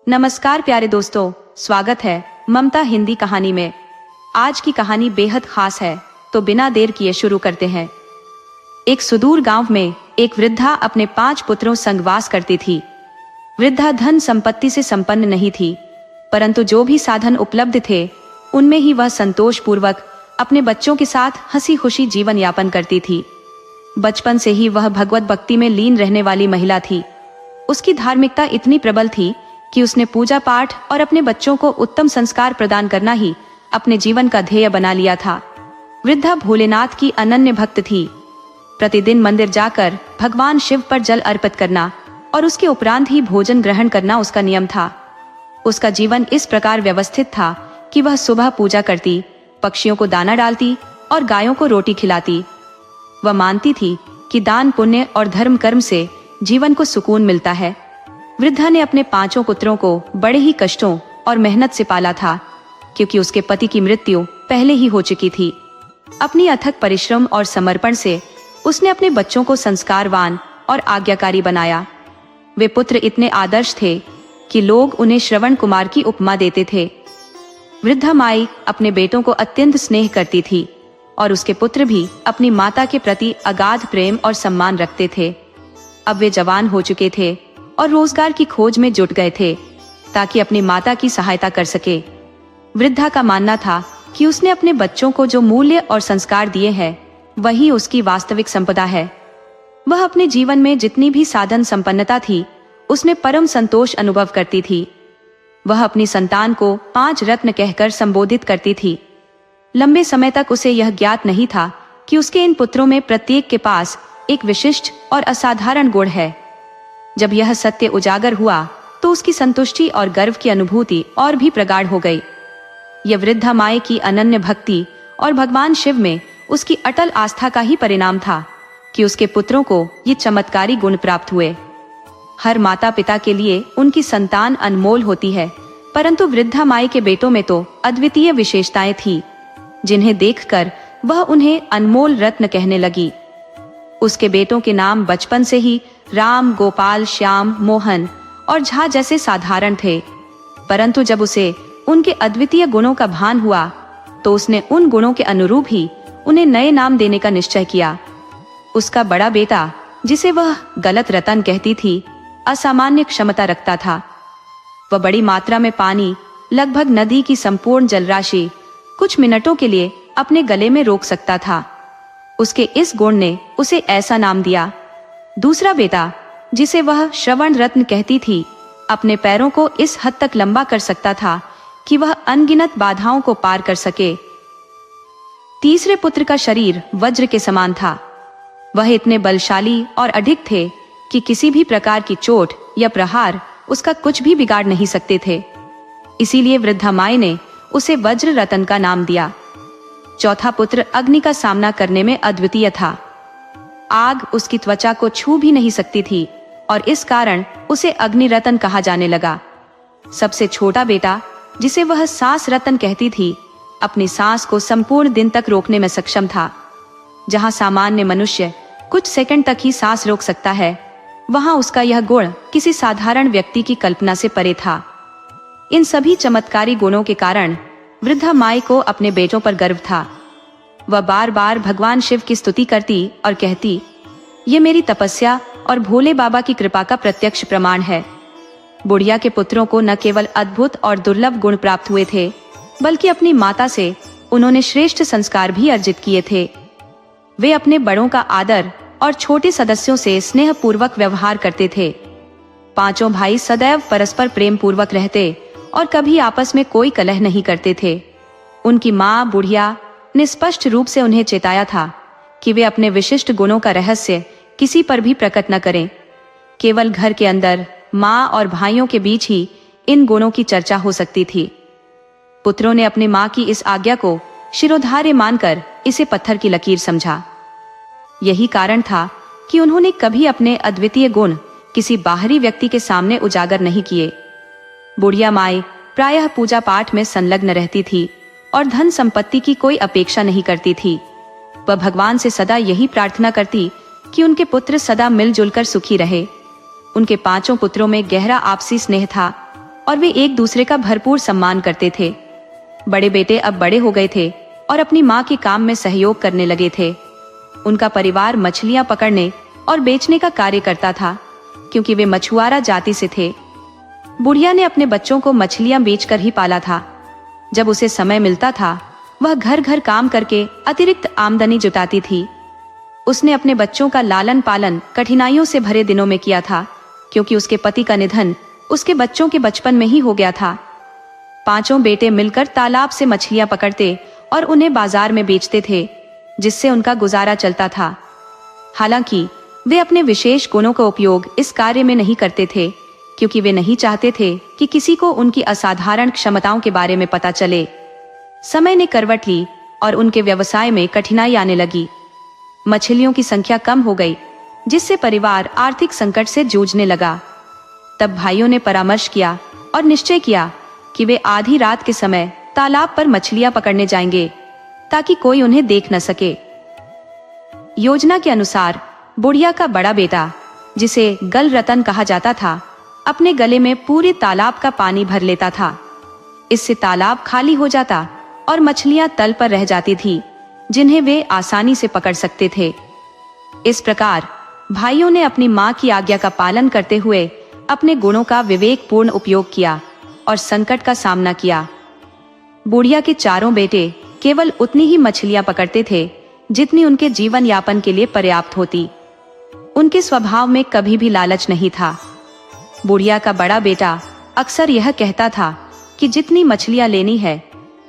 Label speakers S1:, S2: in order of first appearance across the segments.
S1: नमस्कार प्यारे दोस्तों, स्वागत है ममता हिंदी कहानी में। आज की कहानी बेहद खास है, तो बिना देर किए शुरू करते हैं। एक सुदूर गांव में एक वृद्धा अपने 5 पुत्रों संग वास करती थी। वृद्धा धन संपत्ति से संपन्न नहीं थी, परंतु जो भी साधन उपलब्ध थे उनमें ही वह संतोष पूर्वक अपने बच्चों के साथ हंसी खुशी जीवन यापन करती थी। बचपन से ही वह भगवत भक्ति में लीन रहने वाली महिला थी। उसकी धार्मिकता इतनी प्रबल थी कि उसने पूजा पाठ और अपने बच्चों को उत्तम संस्कार प्रदान करना ही अपने जीवन का ध्येय बना लिया था। वृद्धा भोलेनाथ की अनन्य भक्त थी। प्रतिदिन मंदिर जाकर भगवान शिव पर जल अर्पित करना और उसके उपरांत ही भोजन ग्रहण करना उसका नियम था। उसका जीवन इस प्रकार व्यवस्थित था कि वह सुबह पूजा करती, पक्षियों को दाना डालती और गायों को रोटी खिलाती। वह मानती थी कि दान पुण्य और धर्म कर्म से जीवन को सुकून मिलता है। वृद्धा ने अपने 5 पुत्रों को बड़े ही कष्टों और मेहनत से पाला था, क्योंकि उसके पति की मृत्यु पहले ही हो चुकी थी। अपनी अथक परिश्रम और समर्पण से उसने अपने बच्चों को संस्कारवान और आज्ञाकारी बनाया। वे पुत्र इतने आदर्श थे कि लोग उन्हें श्रवण कुमार की उपमा देते थे। वृद्धा माई अपने बेटों को अत्यंत स्नेह करती थी और उसके पुत्र भी अपनी माता के प्रति अगाध प्रेम और सम्मान रखते थे। अब वे जवान हो चुके थे और रोजगार की खोज में जुट गए थे ताकि अपनी माता की सहायता कर सके। वृद्धा का मानना था कि उसने अपने बच्चों को जो मूल्य और संस्कार दिए हैं वही उसकी वास्तविक संपदा है। वह अपने जीवन में जितनी भी साधन संपन्नता थी उसमें परम संतोष अनुभव करती थी। वह अपनी संतान को 5 रत्न कहकर संबोधित करती थी। लंबे समय तक उसे यह ज्ञात नहीं था कि उसके इन पुत्रों में प्रत्येक के पास एक विशिष्ट और असाधारण गुण है। जब यह सत्य उजागर हुआ तो उसकी संतुष्टि और गर्व की अनुभूति और भी प्रगाढ़ हो गई। यह वृद्धा माई की अनन्य भक्ति और भगवान शिव में उसकी अटल आस्था का ही परिणाम था कि उसके पुत्रों को ये चमत्कारी गुण प्राप्त हुए। हर माता पिता के लिए उनकी संतान अनमोल होती है, परंतु वृद्धा माई के बेटों में तो अद्वितीय विशेषताएं थी, जिन्हें देखकर वह उन्हें अनमोल रत्न कहने लगी। उसके बेटों के नाम बचपन से ही राम, गोपाल, श्याम, मोहन और झा जैसे साधारण थे, परंतु जब उसे उनके अद्वितीय गुणों का भान हुआ तो उसने उन गुणों के अनुरूप ही उन्हें नए नाम देने का निश्चय किया। उसका बड़ा बेटा, जिसे वह गलत रतन कहती थी, असामान्य क्षमता रखता था। वह बड़ी मात्रा में पानी, लगभग नदी की संपूर्ण जलराशि, कुछ मिनटों के लिए अपने गले में रोक सकता था। उसके इस गुण ने उसे ऐसा नाम दिया। दूसरा बेटा, जिसे वह श्रवण रत्न कहती थी, अपने पैरों को इस हद तक लंबा कर सकता था कि वह अनगिनत बाधाओं को पार कर सके। तीसरे पुत्र का शरीर वज्र के समान था। वह इतने बलशाली और अडिग थे कि किसी भी प्रकार की चोट या प्रहार उसका कुछ भी बिगाड़ नहीं सकते थे। इसीलिए वृद्धा माई ने उसे वज्र रतन का नाम दिया। चौथा पुत्र अग्नि का सामना करने में अद्वितीय था। आग उसकी त्वचा को छू भी नहीं सकती थी और इस कारण उसे अग्नि रतन कहा जाने लगा। सबसे छोटा बेटा, जिसे वह सांस रतन कहती थी, अपनी सांस को संपूर्ण दिन तक रोकने में सक्षम था। जहां सामान्य मनुष्य कुछ सेकंड तक ही सांस रोक सकता है, वहां उसका यह गुण किसी साधारण व्यक्ति की कल्पना से परे था। इन सभी चमत्कारी गुणों के कारण वृद्धा माई को अपने बेटों पर गर्व था। वह बार बार भगवान शिव की स्तुति करती और कहती, ये मेरी तपस्या और भोले बाबा की कृपा का प्रत्यक्ष प्रमाण है। बुढ़िया के पुत्रों को न केवल अद्भुत और दुर्लभ गुण प्राप्त हुए थे, बल्कि अपनी माता से उन्होंने श्रेष्ठ संस्कार भी अर्जित किए थे। वे अपने बड़ों का आदर और छोटे सदस्यों से स्नेह पूर्वक व्यवहार करते थे। 5 भाई सदैव परस्पर प्रेम पूर्वक रहते और कभी आपस में कोई कलह नहीं करते थे। उनकी माँ बुढ़िया ने स्पष्ट रूप से उन्हें चेताया था कि वे अपने विशिष्ट गुणों का रहस्य किसी पर भी प्रकट न करें। केवल घर के अंदर माँ और भाइयों के बीच ही इन गुणों की चर्चा हो सकती थी। पुत्रों ने अपनी माँ की इस आज्ञा को शिरोधार्य मानकर इसे पत्थर की लकीर समझा। यही कारण था कि उन्होंने कभी अपने अद्वितीय गुण किसी बाहरी व्यक्ति के सामने उजागर नहीं किए। बुढ़िया माई प्रायः पूजा पाठ में संलग्न रहती थी और धन संपत्ति की कोई अपेक्षा नहीं करती थी। वह भगवान से सदा यही प्रार्थना करती कि उनके पुत्र सदा मिलजुल कर सुखी रहे। उनके 5 पुत्रों में गहरा आपसी स्नेह था और वे एक दूसरे का भरपूर सम्मान करते थे। बड़े बेटे अब बड़े हो गए थे और अपनी माँ के काम में सहयोग करने लगे थे। उनका परिवार मछलियां पकड़ने और बेचने का कार्य करता था, क्योंकि वे मछुआरा जाति से थे। बुढ़िया ने अपने बच्चों को मछलियां बेचकर ही पाला था। जब उसे समय मिलता था, वह घर घर काम करके अतिरिक्त आमदनी जुटाती थी। उसने अपने बच्चों का लालन पालन कठिनाइयों से भरे दिनों में किया था, क्योंकि उसके पति का निधन उसके बच्चों के बचपन में ही हो गया था। पांचों बेटे मिलकर तालाब से मछलियां पकड़ते और उन्हें बाजार में बेचते थे, जिससे उनका गुजारा चलता था। हालांकि वे अपने विशेष गुणों का उपयोग इस कार्य में नहीं करते थे, क्योंकि वे नहीं चाहते थे कि किसी को उनकी असाधारण क्षमताओं के बारे में पता चले। समय ने करवट ली और उनके व्यवसाय में कठिनाई आने लगी। मछलियों की संख्या कम हो गई, जिससे परिवार आर्थिक संकट से जूझने लगा। तब भाइयों ने परामर्श किया और निश्चय किया कि वे आधी रात के समय तालाब पर मछलियां पकड़ने जाएंगे, ताकि कोई उन्हें देख न सके। योजना के अनुसार बुढ़िया का बड़ा बेटा, जिसे गल रतन कहा जाता था, अपने गले में पूरे तालाब का पानी भर लेता था। इससे तालाब खाली हो जाता और मछलियां तल पर रह जाती थी, जिन्हें वे आसानी से पकड़ सकते थे। इस प्रकार भाइयों ने अपनी मां की आज्ञा का पालन करते हुए अपने गुणों का विवेकपूर्ण उपयोग किया और संकट का सामना किया। बुढ़िया के चारों बेटे केवल उतनी ही मछलियां पकड़ते थे जितनी उनके जीवन यापन के लिए पर्याप्त होती। उनके स्वभाव में कभी भी लालच नहीं था। बुढ़िया का बड़ा बेटा अक्सर यह कहता था कि जितनी मछलियां लेनी है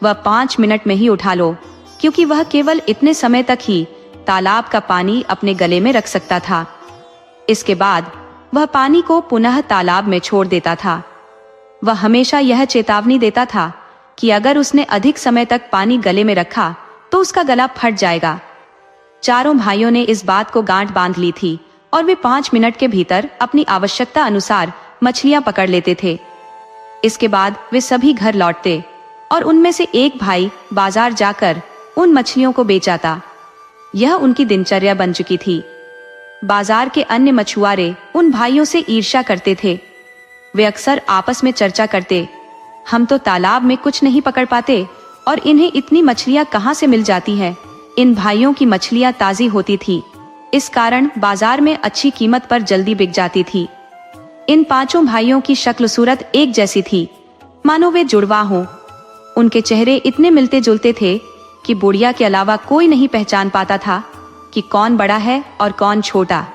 S1: वह 5 मिनट में ही उठा लो, क्योंकि वह केवल इतने समय तक ही तालाब का पानी अपने गले में रख सकता था। इसके बाद वह पानी को पुनः तालाब में छोड़ देता था। वह हमेशा यह चेतावनी देता था कि अगर उसने अधिक समय तक पानी गले में रखा तो उसका गला फट जाएगा। चारों भाइयों ने इस बात को गांठ बांध ली थी और वे 5 मिनट के भीतर अपनी आवश्यकता अनुसार मछलियां पकड़ लेते थे। इसके बाद वे सभी घर लौटते और उनमें से एक भाई बाजार जाकर उन मछलियों को बेच आता। यह उनकी दिनचर्या बन चुकी थी। बाजार के अन्य मछुआरे उन भाइयों से ईर्ष्या करते थे। वे अक्सर आपस में चर्चा करते, हम तो तालाब में कुछ नहीं पकड़ पाते और इन्हें इतनी मछलियां कहां से मिल जाती हैं। इन भाइयों की मछलियां ताजी होती थी, इस कारण बाजार में अच्छी कीमत पर जल्दी बिक जाती थी। इन पांचों भाइयों की शक्ल सूरत एक जैसी थी, मानो वे जुड़वा हों। उनके चेहरे इतने मिलते जुलते थे कि बुढ़िया के अलावा कोई नहीं पहचान पाता था कि कौन बड़ा है और कौन छोटा।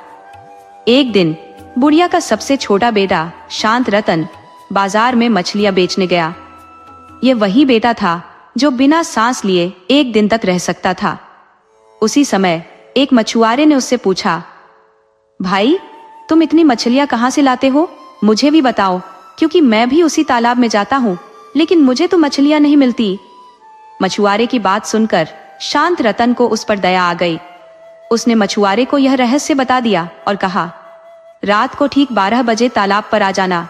S1: एक दिन बुढ़िया का सबसे छोटा बेटा शांत रतन बाजार में मछलियां बेचने गया। ये वही बेटा था जो बिना सांस लिए 1 दिन तक रह सकता था। उसी समय एक मछुआरे ने उससे पूछा, भाई तुम इतनी मछलियां कहां से लाते हो? मुझे भी बताओ, क्योंकि मैं भी उसी तालाब में जाता हूं, लेकिन मुझे तो मछलियां नहीं मिलती। मछुआरे की बात सुनकर शांत रतन को उस पर दया आ गई। उसने मछुआरे को यह रहस्य बता दिया और कहा, रात को ठीक 12 बजे तालाब पर आ जाना।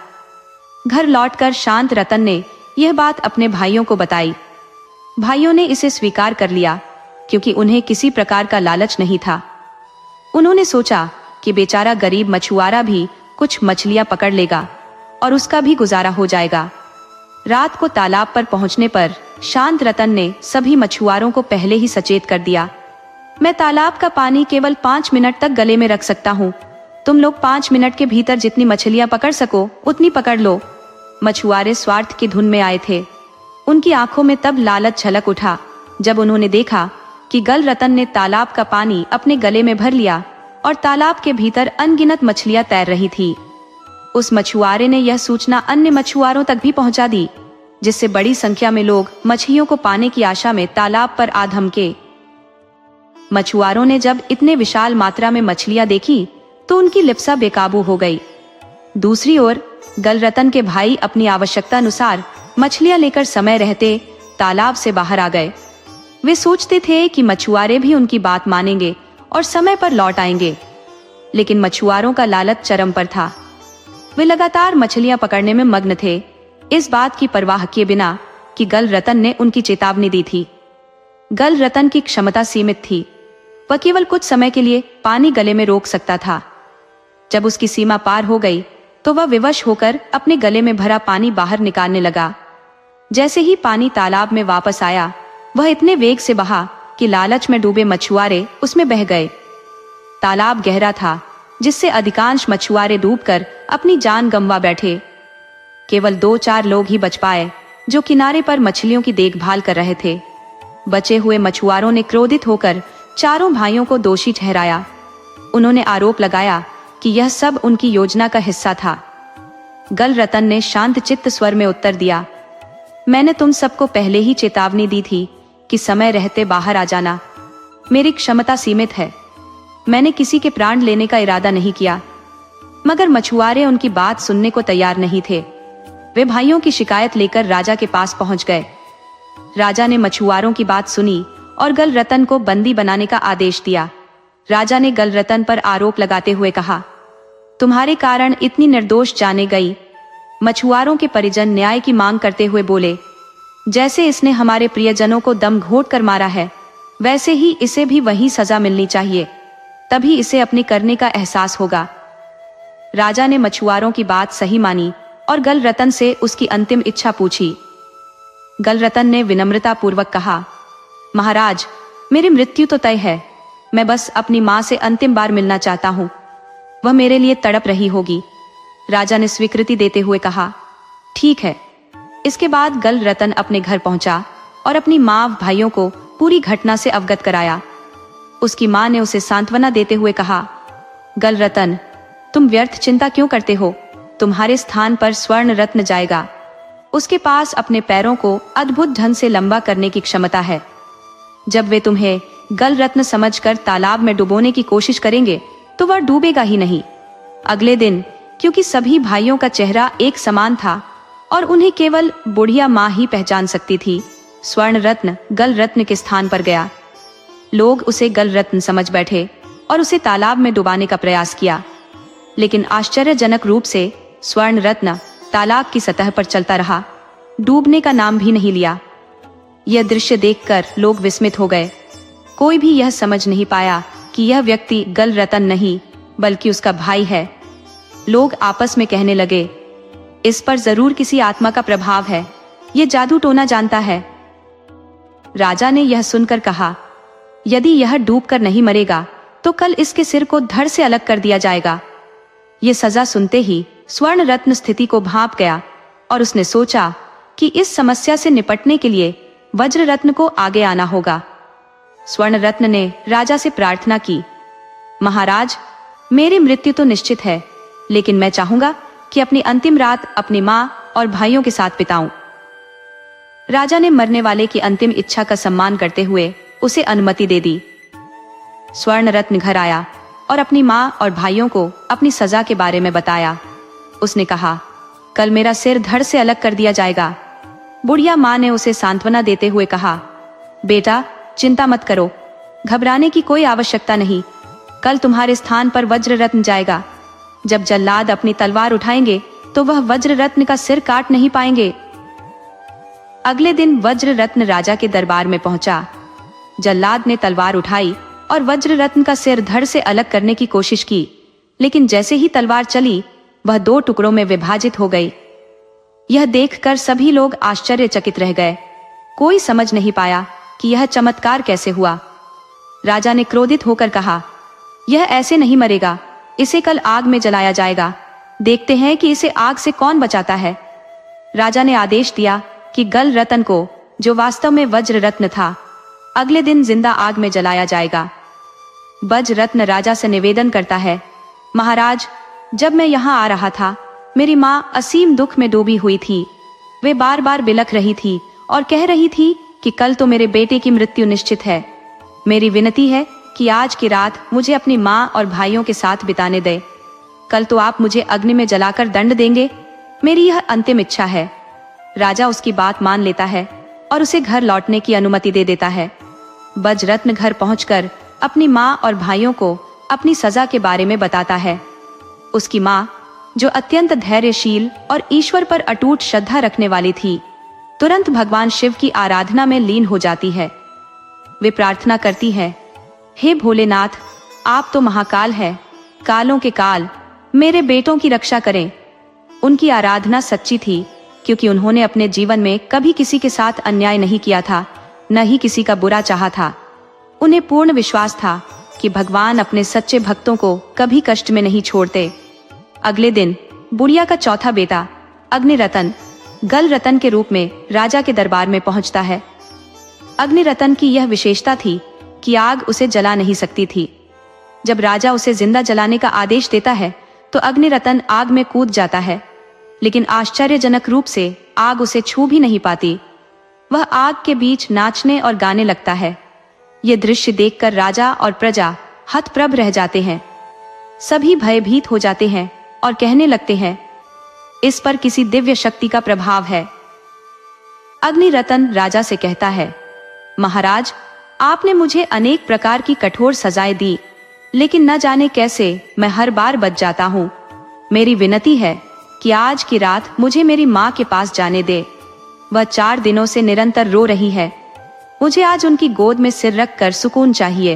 S1: घर लौटकर शांत रतन ने यह बात अपने भाइयों को बताई। भाइयों ने इसे स्वीकार कर लिया, क्योंकि उन्हें किसी प्रकार का लालच नहीं था। उन्होंने सोचा कि बेचारा गरीब मछुआरा भी कुछ मछलियां पकड़ लेगा और उसका भी गुजारा हो जाएगा। रात को तालाब पर पहुंचने पर शांत रतन ने सभी मछुआरों को पहले ही सचेत कर दिया, मैं तालाब का पानी केवल 5 मिनट तक गले में रख सकता हूँ। तुम लोग 5 मिनट के भीतर जितनी मछलियां पकड़ सको उतनी पकड़ लो। मछुआरे स्वार्थ की धुन में आए थे। उनकी आंखों में तब लालच झलक उठा जब उन्होंने देखा कि गल रतन ने तालाब का पानी अपने गले में भर लिया और तालाब के भीतर अनगिनत मछलियां तैर रही थी। उस मछुआरे ने यह सूचना अन्य मछुआरों तक भी पहुंचा दी, जिससे बड़ी संख्या में लोग मछलियों को पाने की आशा में तालाब पर आ धमके। मछुआरों ने जब इतने विशाल मात्रा में मछलियां देखी तो उनकी लिप्सा बेकाबू हो गई। दूसरी ओर गलरतन के भाई अपनी आवश्यकता अनुसार मछलियां लेकर समय रहते तालाब से बाहर आ गए। वे सोचते थे कि मछुआरे भी उनकी बात मानेंगे और समय पर लौट आएंगे, लेकिन मछुआरों का लालच चरम पर था। वे लगातार मछलियां पकड़ने में मग्न थे, इस बात की परवाह किए बिना कि गलरतन ने उनकी चेतावनी दी थी। गलरतन की क्षमता सीमित थी, वह केवल कुछ समय के लिए पानी गले में रोक सकता था। जब उसकी सीमा पार हो गई तो वह विवश होकर अपने गले में भरा पानी बाहर निकालने लगा। जैसे ही पानी तालाब में वापस आया, वह इतने वेग से बहा कि लालच में डूबे मछुआरे उसमें बह गए। तालाब गहरा था, जिससे अधिकांश मछुआरे डूबकर अपनी जान गंवा बैठे। केवल 2-4 लोग ही बच पाए, जो किनारे पर मछलियों की देखभाल कर रहे थे। बचे हुए मछुआरों ने क्रोधित होकर चारों भाइयों को दोषी ठहराया। उन्होंने आरोप लगाया कि यह सब उनकी योजना का हिस्सा था। गलरतन ने शांत चित्त स्वर में उत्तर दिया, मैंने तुम सबको पहले ही चेतावनी दी थी कि समय रहते बाहर आ जाना। मेरी क्षमता सीमित है, मैंने किसी के प्राण लेने का इरादा नहीं किया। मगर मछुआरे उनकी बात सुनने को तैयार नहीं थे। वे भाइयों की शिकायत लेकर राजा के पास पहुंच गए। राजा ने मछुआरों की बात सुनी और गलरतन को बंदी बनाने का आदेश दिया। राजा ने गलरतन पर आरोप लगाते हुए कहा, तुम्हारे कारण इतनी निर्दोष जाने गई। मछुआरों के परिजन न्याय की मांग करते हुए बोले, जैसे इसने हमारे प्रियजनों को दम घोट कर मारा है, वैसे ही इसे भी वही सजा मिलनी चाहिए, तभी इसे अपने करने का एहसास होगा। राजा ने मछुआरों की बात सही मानी और गलरतन से उसकी अंतिम इच्छा पूछी। गलरतन ने विनम्रता पूर्वक कहा, महाराज, मेरी मृत्यु तो तय है, मैं बस अपनी माँ से अंतिम बार मिलना चाहता हूँ, वह मेरे लिए तड़प रही होगी। राजा ने स्वीकृति देते हुए कहा, ठीक है। इसके बाद गलरतन अपने घर पहुंचा और अपनी माँ भाइयों को पूरी घटना से अवगत कराया। उसकी माँ ने उसे सांत्वना देते हुए कहा, गलरतन, तुम व्यर्थ चिंता क्यों करते हो? तुम्हारे स्थान पर स्वर्ण रत्न जाएगा। उसके पास अपने पैरों को अद्भुत ढंग से लंबा करने की क्षमता है। जब वे तुम्हें गल रत्न समझकर तालाब में डुबोने की कोशिश करेंगे तो वह डूबेगा ही नहीं। अगले दिन, क्योंकि सभी भाइयों का चेहरा एक समान था और उन्हें केवल बुढ़िया माँ ही पहचान सकती थी, स्वर्ण रत्न गल रत्न के स्थान पर गया। लोग उसे गल रत्न समझ बैठे और उसे तालाब में डुबाने का प्रयास किया, लेकिन आश्चर्यजनक रूप से स्वर्ण रत्न तालाब की सतह पर चलता रहा, डूबने का नाम भी नहीं लिया। यह दृश्य देखकर लोग विस्मित हो गए। कोई भी यह समझ नहीं पाया कि यह व्यक्ति गल रतन नहीं बल्कि उसका भाई है। लोग आपस में कहने लगे, इस पर जरूर किसी आत्मा का प्रभाव है, ये जादू टोना जानता है। राजा ने यह सुनकर कहा, यदि यह डूबकर नहीं मरेगा तो कल इसके सिर को धड़ से अलग कर दिया जाएगा। ये सजा सुनते ही स्वर्ण रत्न स्थिति को भांप गया और उसने सोचा कि इस समस्या से निपटने के लिए वज्र रत्न को आगे आना होगा। स्वर्ण रत्न ने राजा से प्रार्थना की, महाराज, मेरी मृत्यु तो निश्चित है, लेकिन मैं चाहूंगा कि अपनी अंतिम रात अपनी माँ और भाइयों के साथ बिताऊं। राजा ने मरने वाले की अंतिम इच्छा का सम्मान करते हुए उसे अनुमति दे दी। स्वर्ण रत्न घर आया और अपनी माँ और भाइयों को अपनी सजा के बारे में बताया। उसने कहा, कल मेरा सिर धड़ से अलग कर दिया जाएगा। बुढ़िया माँ ने उसे सांत्वना देते हुए कहा, बेटा, चिंता मत करो, घबराने की कोई आवश्यकता नहीं। कल तुम्हारे स्थान पर वज्र रत्न जाएगा। जब जल्लाद अपनी तलवार उठाएंगे तो वह वज्र रत्न का सिर काट नहीं पाएंगे। अगले दिन वज्र रत्न राजा के दरबार में पहुंचा। जल्लाद ने तलवार उठाई और वज्र रत्न का सिर धड़ से अलग करने की कोशिश की, लेकिन जैसे ही तलवार चली वह 2 टुकड़ों में विभाजित हो गई। यह देखकर सभी लोग आश्चर्यचकित रह गए। कोई समझ नहीं पाया कि यह चमत्कार कैसे हुआ। राजा ने क्रोधित होकर कहा, यह ऐसे नहीं मरेगा, इसे कल आग में जलाया जाएगा। देखते हैं कि इसे आग से कौन बचाता है। राजा ने आदेश दिया कि गल रत्न को, जो वास्तव में वज्र रत्न था, अगले दिन जिंदा आग में जलाया जाएगा। वज्र रत्न राजा से निवेदन करता है, महाराज, जब मैं यहाँ आ रहा था मेरी माँ असीम दुख में डूबी हुई थी। वे बार बार बिलख रही थी और कह रही थी कि कल तो मेरे बेटे की मृत्यु निश्चित है। मेरी विनती है कि आज की रात मुझे अपनी माँ और भाइयों के साथ बिताने दे। कल तो आप मुझे अग्नि में जलाकर दंड देंगे। मेरी यह अंतिम इच्छा है। राजा उसकी बात मान लेता है और उसे घर लौटने की अनुमति दे देता है। वज्ररत्न घर पहुंचकर अपनी माँ और भाइयों को अपनी सजा के बारे में बताता है। उसकी माँ, जो अत्यंत धैर्यशील और ईश्वर पर अटूट श्रद्धा रखने वाली थी, तुरंत भगवान शिव की आराधना में लीन हो जाती है। वे प्रार्थना करती है, हे भोलेनाथ, आप तो महाकाल है, कालों के काल, मेरे बेटों की रक्षा करें। उनकी आराधना सच्ची थी, क्योंकि उन्होंने अपने जीवन में कभी किसी के साथ अन्याय नहीं किया था, न ही किसी का बुरा चाहा था। उन्हें पूर्ण विश्वास था कि भगवान अपने सच्चे भक्तों को कभी कष्ट में नहीं छोड़ते। अगले दिन बुढ़िया का चौथा बेटा अग्निरतन गल रतन के रूप में राजा के दरबार में पहुंचता है। अग्निरतन की यह विशेषता थी कि आग उसे जला नहीं सकती थी। जब राजा उसे जिंदा जलाने का आदेश देता है तो अग्निरतन आग में कूद जाता है, लेकिन आश्चर्यजनक रूप से आग उसे छू भी नहीं पाती। वह आग के बीच नाचने और गाने लगता है। ये दृश्य देखकर राजा और प्रजा हतप्रभ रह जाते हैं। सभी भयभीत हो जाते हैं और कहने लगते हैं, इस पर किसी दिव्य शक्ति का प्रभाव है। अग्निरतन राजा से कहता है, महाराज, आपने मुझे अनेक प्रकार की कठोर सजाएं दी, लेकिन न जाने कैसे मैं हर बार बच जाता हूँ। मेरी विनती है कि आज की रात मुझे मेरी माँ के पास जाने दे। वह 4 दिनों से निरंतर रो रही है। मुझे आज उनकी गोद में सिर रख कर सुकून चाहिए,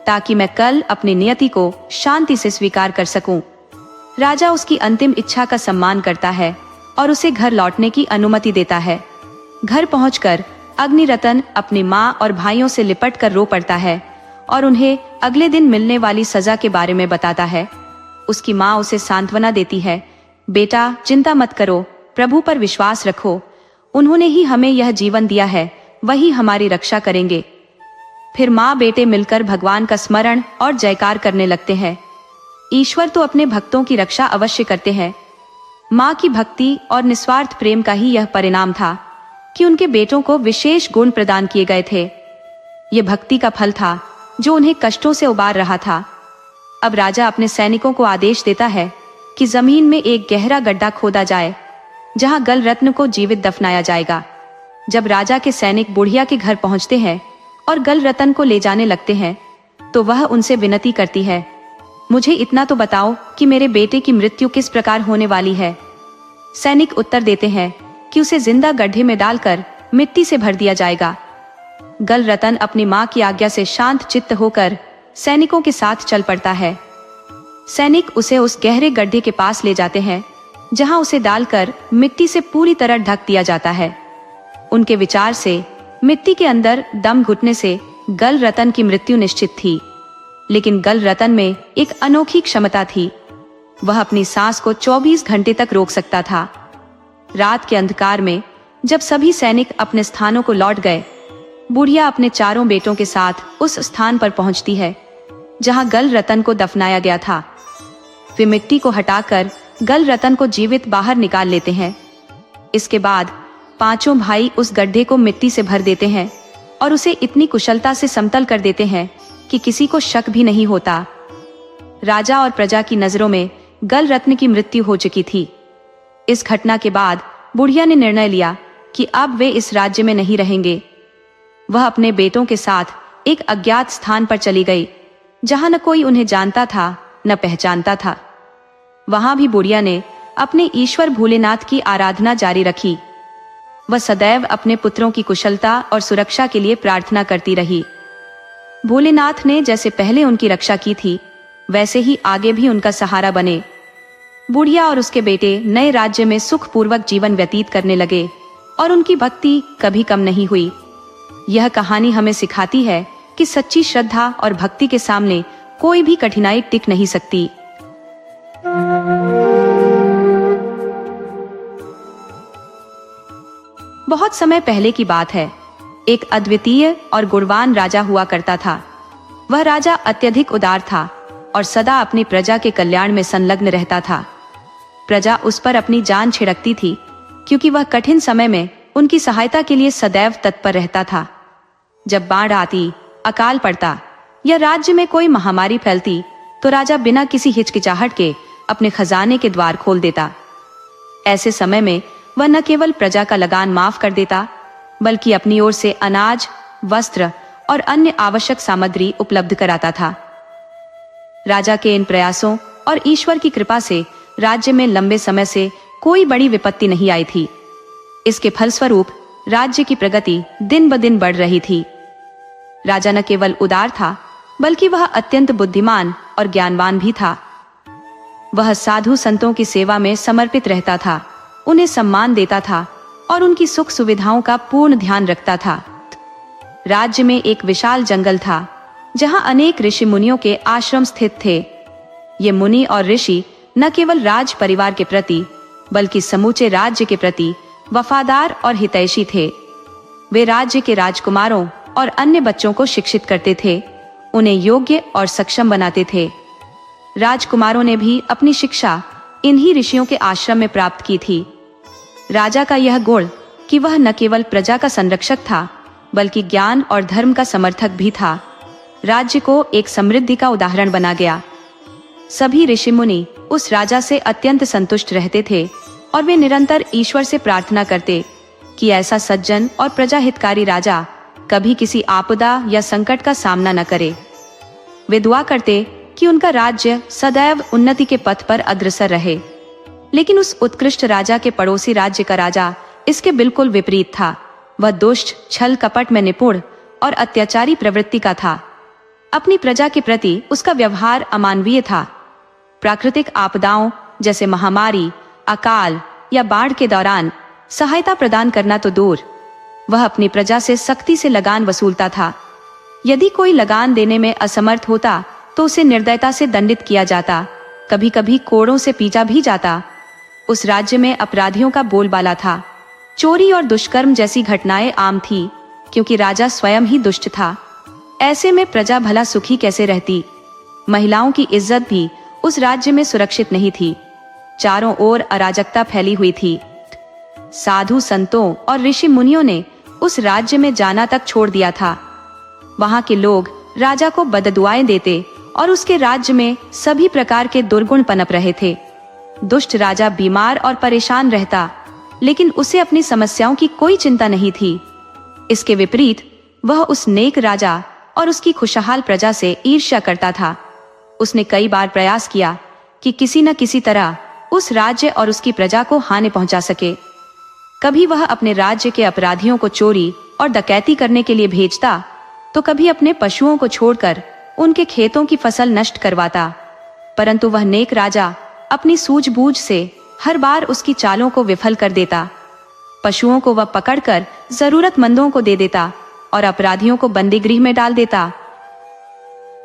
S1: ताकि मैं कल अपनी नियति को शांति से स्वीकार कर सकूं। राजा उसकी अंतिम इच्छा का सम्मान करता है और उसे घर लौटने की अनुमति देता है। घर पहुंचकर अग्निरतन अपनी माँ और भाइयों से लिपट कर रो पड़ता है और उन्हें अगले दिन मिलने वाली सजा के बारे में बताता है। उसकी माँ उसे सांत्वना देती है, बेटा चिंता मत करो, प्रभु पर विश्वास रखो, उन्होंने ही हमें यह जीवन दिया है, वही हमारी रक्षा करेंगे। फिर माँ बेटे मिलकर भगवान का स्मरण और जयकार करने लगते हैं। ईश्वर तो अपने भक्तों की रक्षा अवश्य करते हैं। माँ की भक्ति और निस्वार्थ प्रेम का ही यह परिणाम था कि उनके बेटों को विशेष गुण प्रदान किए गए थे। यह भक्ति का फल था जो उन्हें कष्टों से उबार रहा था। अब राजा अपने सैनिकों को आदेश देता है कि जमीन में एक गहरा गड्ढा खोदा जाए, जहां गल रत्न को जीवित दफनाया जाएगा। जब राजा के सैनिक बुढ़िया के घर पहुंचते हैं और गल रतन को ले जाने लगते हैं, तो वह उनसे विनती करती है, मुझे इतना तो बताओ कि मेरे बेटे की मृत्यु किस प्रकार होने वाली है। सैनिक उत्तर देते हैं कि उसे जिंदा गड्ढे में डालकर मिट्टी से भर दिया जाएगा। गल रतन अपनी माँ की आज्ञा से शांत चित्त होकर सैनिकों के साथ चल पड़ता है। सैनिक उसे उस गहरे गड्ढे के पास ले जाते हैं, जहां उसे डालकर मिट्टी से पूरी तरह ढक दिया जाता है। उनके विचार से मिट्टी के अंदर दम घुटने से गल रतन की मृत्यु निश्चित थी, लेकिन गल रतन में एक अनोखी क्षमता थी। वह अपनी सांस को 24 घंटे तक रोक सकता था। रात के अंधकार में जब सभी सैनिक अपने स्थानों को लौट गए, बुढ़िया अपने चारों बेटों के साथ उस स्थान पर पहुंचती है जहां गल रतन को दफनाया गया था। वे मिट्टी को हटाकर गल रतन को जीवित बाहर निकाल लेते हैं। इसके बाद पांचों भाई उस गड्ढे को मिट्टी से भर देते हैं और उसे इतनी कुशलता से समतल कर देते हैं कि किसी को शक भी नहीं होता। राजा और प्रजा की नजरों में गल रत्न की मृत्यु हो चुकी थी। इस घटना के बाद बुढ़िया ने निर्णय लिया कि अब वे इस राज्य में नहीं रहेंगे। वह अपने बेटों के साथ एक अज्ञात स्थान पर चली गई, जहां न कोई उन्हें जानता था न पहचानता था। वहां भी बुढ़िया ने अपने ईश्वर भोलेनाथ की आराधना जारी रखी। वह सदैव अपने पुत्रों की कुशलता और सुरक्षा के लिए प्रार्थना करती रही। भोलेनाथ ने जैसे पहले उनकी रक्षा की थी, वैसे ही आगे भी उनका सहारा बने। बुढ़िया और उसके बेटे नए राज्य में सुखपूर्वक जीवन व्यतीत करने लगे और उनकी भक्ति कभी कम नहीं हुई। यह कहानी हमें सिखाती है कि सच्ची श्रद्धा और भक्ति के सामने कोई भी कठिनाई टिक नहीं सकती। बहुत समय पहले की बात है। एक अद्वितीय और गुणवान राजा हुआ करता था। वह राजा अत्यधिक उदार था और सदा अपनी प्रजा के कल्याण में संलग्न रहता था। प्रजा उस पर अपनी जान छिड़कती थी, क्योंकि वह कठिन समय में उनकी सहायता के लिए सदैव तत्पर रहता था। जब बाढ़ आती, अकाल पड़ता या राज्य में कोई महामारी फैलती, तो राजा बिना किसी हिचकिचाहट के अपने खजाने के द्वार खोल देता। ऐसे समय में वह न केवल प्रजा का लगान माफ कर देता, बल्कि अपनी ओर से अनाज, वस्त्र और अन्य आवश्यक सामग्री उपलब्ध कराता था। राजा के इन प्रयासों और ईश्वर की कृपा से राज्य में लंबे समय से कोई बड़ी विपत्ति नहीं आई थी। इसके फलस्वरूप राज्य की प्रगति दिन ब दिन बढ़ रही थी। राजा न केवल उदार था, बल्कि वह अत्यंत बुद्धिमान और ज्ञानवान भी था। वह साधु संतों की सेवा में समर्पित रहता था, उन्हें सम्मान देता था और उनकी सुख सुविधाओं का पूर्ण ध्यान रखता था। राज्य में एक विशाल जंगल था जहां अनेक ऋषि मुनियों के आश्रम स्थित थे। ये मुनि और ऋषि न केवल राज परिवार के प्रति बल्कि समूचे राज्य के प्रति वफादार और हितैषी थे। वे राज्य के राजकुमारों और अन्य बच्चों को शिक्षित करते थे, उन्हें योग्य और सक्षम बनाते थे। राजकुमारों ने भी अपनी शिक्षा इन्हीं ऋषियों के आश्रम में प्राप्त की थी। राजा का यह गुण कि वह न केवल प्रजा का संरक्षक था बल्कि ज्ञान और धर्म का समर्थक भी था, राज्य को एक समृद्धि का उदाहरण बना गया। सभी ऋषि मुनि उस राजा से अत्यंत संतुष्ट रहते थे और वे निरंतर ईश्वर से प्रार्थना करते कि ऐसा सज्जन और प्रजा हितकारी राजा कभी किसी आपदा या संकट का सामना न करे। वे दुआ करते कि उनका राज्य सदैव उन्नति के पथ पर अग्रसर रहे। लेकिन उस उत्कृष्ट राजा के पड़ोसी राज्य का राजा इसके बिल्कुल विपरीत था। वह दुष्ट, छल कपट में निपुण और अत्याचारी प्रवृत्ति का था। अपनी प्रजा के प्रति उसका व्यवहार अमानवीय था। प्राकृतिक आपदाओं जैसे महामारी, अकाल या बाढ़ के दौरान सहायता प्रदान करना तो दूर, वह अपनी प्रजा से सख्ती से लगान वसूलता था। यदि कोई लगान देने में असमर्थ होता तो उसे निर्दयता से दंडित किया जाता, कभी कभी कोड़ों से पीटा भी जाता। उस राज्य में अपराधियों का बोलबाला था। चोरी और दुष्कर्म जैसी घटनाएं आम थी क्योंकि राजा स्वयं ही दुष्ट था। ऐसे में प्रजा भला सुखी कैसे रहती। महिलाओं की इज्जत भी उस राज्य में सुरक्षित नहीं थी। चारों ओर अराजकता फैली हुई थी। साधु संतों और ऋषि मुनियों ने उस राज्य में जाना तक छोड़ दिया था। वहां के लोग राजा को बददुआएं देते और उसके राज्य में सभी प्रकार के दुर्गुण पनप रहे थे। दुष्ट राजा बीमार और परेशान रहता, लेकिन उसे अपनी समस्याओं की कोई चिंता नहीं थी। इसके विपरीत वह उस नेक राजा और उसकी खुशहाल प्रजा से ईर्ष्या करता था। उसने कई बार प्रयास किया कि किसी न किसी तरह उस राज्य और उसकी प्रजा को हानि पहुंचा सके। कभी वह अपने राज्य के अपराधियों को चोरी और डकैती करने के लिए भेजता, तो कभी अपने पशुओं को छोड़कर उनके खेतों की फसल नष्ट करवाता। परंतु वह नेक राजा अपनी सूझबूझ से हर बार उसकी चालों को विफल कर देता। पशुओं को वह पकड़कर जरूरतमंदों को दे देता और अपराधियों को बंदीगृह में डाल देता।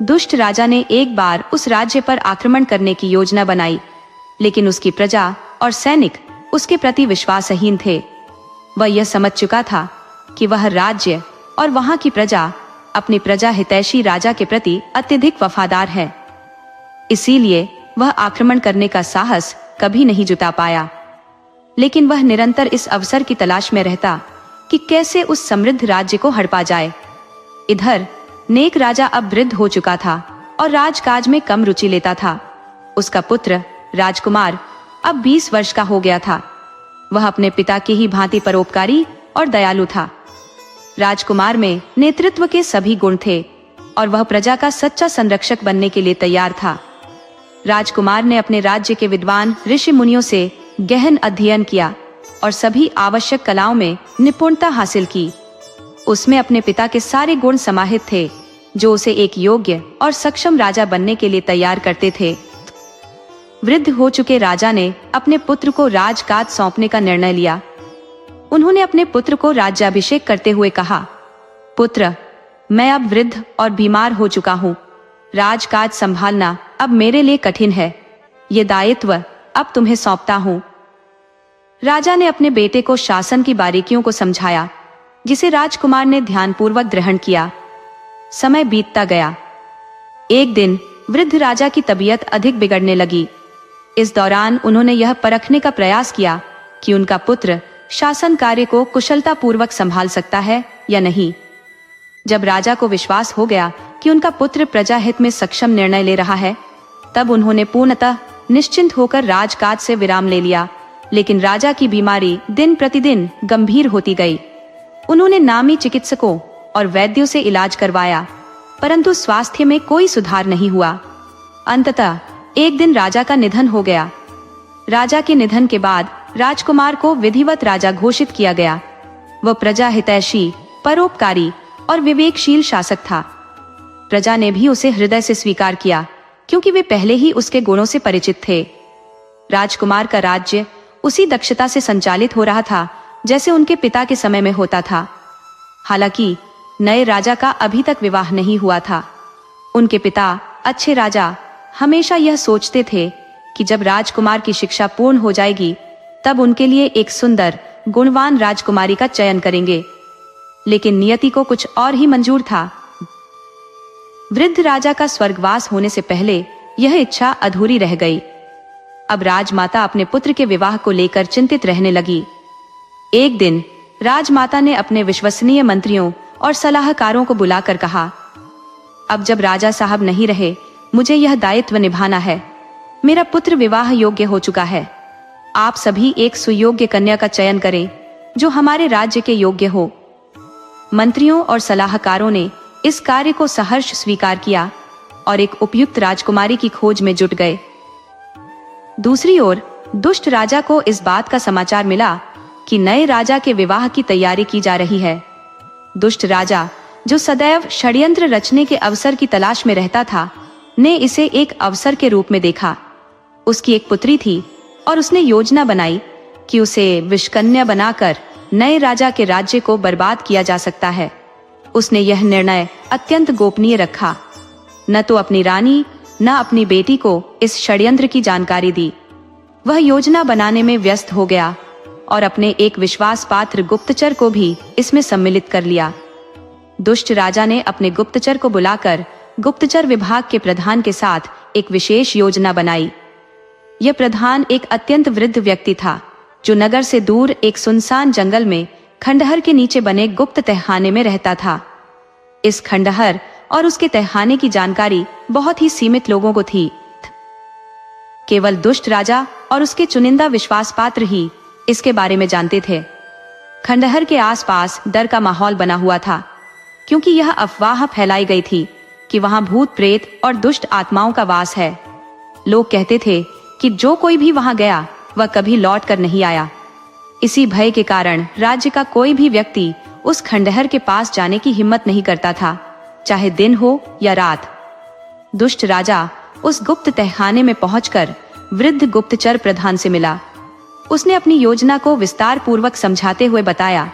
S1: दुष्ट राजा ने एक बार उस राज्य पर आक्रमण करने की योजना बनाई, लेकिन उसकी प्रजा और सैनिक उसके प्रति विश्वासहीन थे। वह यह समझ चुका था कि वह राज्य और वहां की प्रजा अपनी प्रजा हितैषी राजा के प्रति अत्यधिक वफादार है। इसीलिए वह आक्रमण करने का साहस कभी नहीं जुटा पाया। लेकिन वह निरंतर इस अवसर की तलाश में रहता कि कैसे उस समृद्ध राज्य को हड़पा जाए। इधर नेक राजा अब वृद्ध हो चुका था और राजकाज में कम रुचि लेता था। उसका पुत्र राजकुमार अब 20 वर्ष का हो गया था। वह अपने पिता की ही भांति परोपकारी और दयालु था। राजकुमार में नेतृत्व के सभी गुण थे और वह प्रजा का सच्चा संरक्षक बनने के लिए तैयार था। राजकुमार ने अपने राज्य के विद्वान ऋषि मुनियों से गहन अध्ययन किया और सभी आवश्यक कलाओं में निपुणता हासिल की। उसमें अपने पिता के सारे गुण समाहित थे जो उसे एक योग्य और सक्षम राजा बनने के लिए तैयार करते थे। वृद्ध हो चुके राजा ने अपने पुत्र को राजकाज सौंपने का निर्णय लिया। उन्होंने अपने पुत्र को राज्याभिषेक करते हुए कहा, पुत्र, मैं अब वृद्ध और बीमार हो चुका हूँ। राजकाज संभालना अब मेरे लिए कठिन है। ये दायित्व अब तुम्हें सौंपता हूँ। राजा ने अपने बेटे को शासन की बारीकियों को समझाया, जिसे राजकुमार ने ध्यानपूर्वक ग्रहण किया। समय बीतता गया। एक दिन वृद्ध राजा की तबीयत अधिक बिगड़ने लगी। इस दौरान उन्होंने यह परखने का प्रयास किया कि उनका पुत्र शासन कार्य को कुशलता पूर्वक संभाल सकता है या नहीं। जब राजा को विश्वास हो गया कि उनका पुत्र प्रजा हित में सक्षम निर्णय ले रहा है, तब उन्होंने पूर्णतः निश्चिंत होकर राजकाज से विराम ले लिया। लेकिन राजा की बीमारी दिन प्रतिदिन गंभीर होती गई। उन्होंने नामी चिकित्सकों और वैद्यों से इलाज करवाया, परंतु स्वास्थ्य में कोई सुधार नहीं हुआ। अंततः एक दिन राजा का निधन हो गया। राजा के निधन के बाद राजकुमार को विधिवत राजा घोषित किया गया। वह प्रजा हितैषी, परोपकारी और विवेकशील शासक था। प्रजा ने भी उसे हृदय से स्वीकार किया, क्योंकि वे पहले ही उसके गुणों से परिचित थे। राजकुमार का राज्य उसी दक्षता से संचालित हो रहा था जैसे उनके पिता के समय में होता था। हालांकि नए राजा का अभी तक विवाह नहीं हुआ था। उनके पिता अच्छे राजा हमेशा यह सोचते थे कि जब राजकुमार की शिक्षा पूर्ण हो जाएगी तब उनके लिए एक सुंदर गुणवान राजकुमारी का चयन करेंगे। लेकिन नियति को कुछ और ही मंजूर था। वृद्ध राजा का स्वर्गवास होने से पहले यह इच्छा अधूरी रह गई। अब राजमाता अपने पुत्र के विवाह को लेकर चिंतित रहने लगी। एक दिन राजमाता ने अपने विश्वसनीय मंत्रियों और सलाहकारों को बुलाकर कहा, अब जब राजा साहब नहीं रहे, मुझे यह दायित्व निभाना है। मेरा पुत्र विवाह योग्य हो चुका है। आप सभी एक सुयोग्य कन्या का चयन करें जो हमारे राज्य के योग्य हो। मंत्रियों और सलाहकारों ने इस कार्य को सहर्ष स्वीकार किया और एक उपयुक्त राजकुमारी की खोज में जुट गए। दूसरी ओर दुष्ट राजा को इस बात का समाचार मिला कि नए राजा के विवाह की तैयारी की जा रही है। दुष्ट राजा, जो सदैव षड्यंत्र रचने के अवसर की तलाश में रहता था, ने इसे एक अवसर के रूप में देखा। उसकी एक पुत्री थी और उसने योजना बनाई कि उसे विषकन्या बनाकर नए राजा के राज्य को बर्बाद किया जा सकता है। उसने यह निर्णय अत्यंत गोपनीय रखा। न तो अपनी रानी न अपनी बेटी को इस षड्यंत्र की जानकारी दी। वह योजना बनाने में व्यस्त हो गया और अपने एक विश्वास पात्र गुप्तचर को भी इसमें सम्मिलित कर लिया। दुष्ट राजा ने अपने गुप्तचर को बुलाकर गुप्तचर विभाग के प्रधान के साथ एक विशेष योजना बनाई। यह प्रधान एक अत्यंत वृद्ध व्यक्ति था जो नगर से दूर एक सुनसान जंगल में खंडहर के नीचे बने गुप्त तहखाने में रहता था। इस खंडहर और उसके तहखाने की जानकारी बहुत ही सीमित लोगों को थी। केवल दुष्ट राजा और उसके चुनिंदा विश्वास पात्र ही इसके बारे में जानते थे। खंडहर के आसपास डर का माहौल बना हुआ था, क्योंकि यह अफवाह फैलाई गई थी कि वहां भूत प्रेत और दुष्ट आत्माओं का वास है। लोग कहते थे कि जो कोई भी वहां गया वह कभी लौट कर नहीं आया। इसी भय के कारण राज्य का कोई भी व्यक्ति उस खंडहर के पास जाने की हिम्मत नहीं करता था, चाहे दिन हो या रात। दुष्ट राजा उस गुप्त तहखाने में पहुंचकर वृद्ध गुप्तचर प्रधान से मिला। उसने अपनी योजना को विस्तार पूर्वक समझाते हुए बताया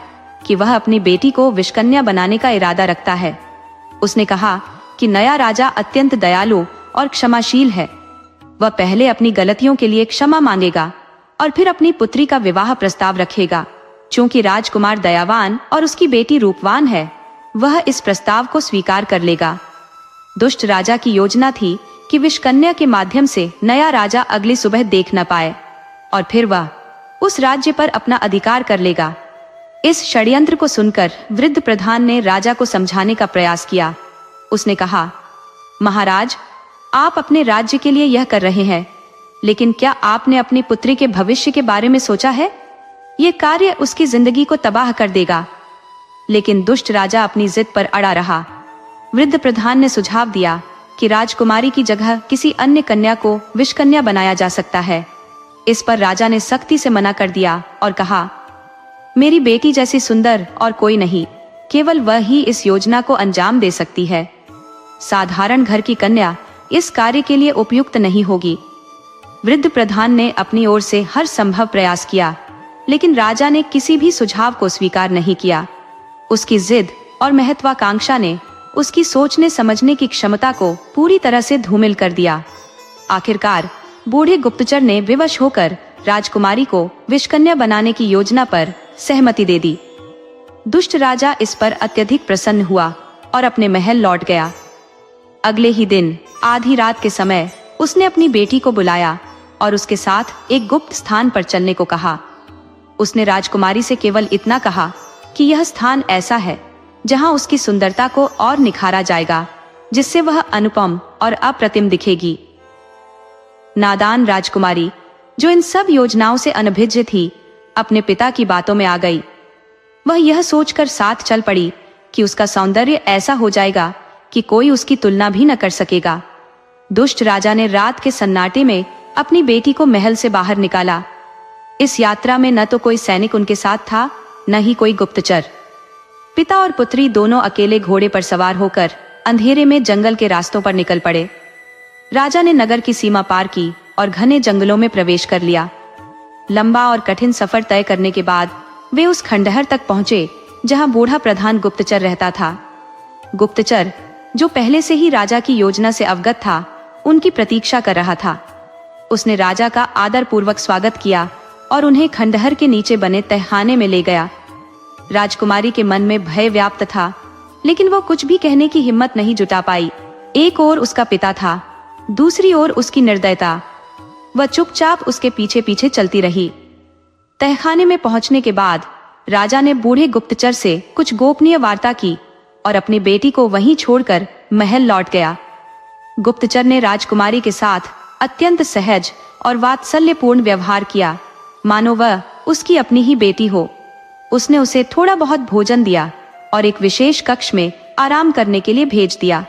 S1: कि वह अपनी बेटी को विषकन्या बनाने का इरादा रखता है। उसने कहा कि नया राजा अत्यंत दयालु और क्षमाशील है। वह पहले अपनी गलतियों के लिए क्षमा मांगेगा और फिर अपनी पुत्री का विवाह प्रस्ताव रखेगा। चूंकि राजकुमार दयावान और उसकी बेटी रूपवान है, वह इस प्रस्ताव को स्वीकार कर लेगा। दुष्ट राजा की योजना थी कि विषकन्या के माध्यम से नया राजा अगली सुबह देख न पाए और फिर वह उस राज्य पर अपना अधिकार कर लेगा। इस षड्यंत्र को सुनकर वृद्ध प्रधान ने राजा को समझाने का प्रयास किया। उसने कहा, महाराज, आप अपने राज्य के लिए यह कर रहे हैं, लेकिन क्या आपने अपनी पुत्री के भविष्य के बारे में सोचा है? यह कार्य उसकी जिंदगी को तबाह कर देगा। लेकिन दुष्ट राजा अपनी जिद पर अड़ा रहा। वृद्ध प्रधान ने सुझाव दिया कि राजकुमारी की जगह किसी अन्य कन्या को विषकन्या बनाया जा सकता है। इस पर राजा ने सख्ती से मना कर दिया और कहा, मेरी बेटी जैसी सुंदर और कोई नहीं, केवल वह ही इस योजना को अंजाम दे सकती है। साधारण घर की कन्या इस कार्य के लिए उपयुक्त नहीं होगी। वृद्ध प्रधान ने अपनी ओर से हर संभव प्रयास किया, लेकिन राजा ने किसी भी सुझाव को स्वीकार नहीं किया। उसकी जिद और महत्वाकांक्षा ने उसकी सोचने समझने की क्षमता को पूरी तरह से धूमिल कर दिया। आखिरकार बूढ़े गुप्तचर ने विवश होकर राजकुमारी को विषकन्या बनाने की योजना पर सहमति दे दी। दुष्ट राजा इस पर अत्यधिक प्रसन्न हुआ और अपने महल लौट गया। अगले ही दिन आधी रात के समय उसने अपनी बेटी को बुलाया और उसके साथ एक गुप्त स्थान पर चलने को कहा। उसने राजकुमारी से केवल इतना कहा कि यह स्थान ऐसा है जहां उसकी सुंदरता को और निखारा जाएगा, जिससे वह अनुपम और अप्रतिम दिखेगी। नादान राजकुमारी, जो इन सब योजनाओं से अनभिज्ञ थी, अपने पिता की बातों में आ गई। वह यह सोचकर साथ चल पड़ी कि उसका सौंदर्य ऐसा हो जाएगा कि कोई उसकी तुलना भी न कर सकेगा। दुष्ट राजा ने रात के सन्नाटे में अपनी बेटी को महल से बाहर निकाला। इस यात्रा में न तो कोई सैनिक उनके साथ था, न ही कोई गुप्तचर। पिता और पुत्री दोनों अकेले घोड़े पर सवार होकर अंधेरे में जंगल के रास्तों पर निकल पड़े। राजा ने नगर की सीमा पार की और घने जंगलों में प्रवेश कर लिया। लंबा और कठिन सफर तय करने के बाद वे उस खंडहर तक पहुंचे जहां बूढ़ा प्रधान गुप्तचर रहता था। गुप्तचर, जो पहले से ही राजा की योजना से अवगत था, उनकी प्रतीक्षा कर रहा था। उसने राजा का आदर पूर्वक स्वागत किया और उन्हें खंडहर के नीचे बने तहखाने में ले गया। राजकुमारी के मन में भय व्याप्त था, लेकिन वो कुछ भी कहने की हिम्मत नहीं जुटा पाई। एक ओर उसका पिता था, दूसरी ओर उसकी निर्दयता। वह चुपचाप उसके पीछे पीछे चलती रही। तहखाने में पहुंचने के बाद राजा ने बूढ़े गुप्तचर से कुछ गोपनीय वार्ता की और अपनी बेटी को वहीं छोड़कर महल लौट गया। गुप्तचर ने राजकुमारी के साथ अत्यंत सहज और वात्सल्यपूर्ण व्यवहार किया, मानो वह उसकी अपनी ही बेटी हो। उसने उसे थोड़ा बहुत भोजन दिया और एक विशेष कक्ष में आराम करने के लिए भेज दिया।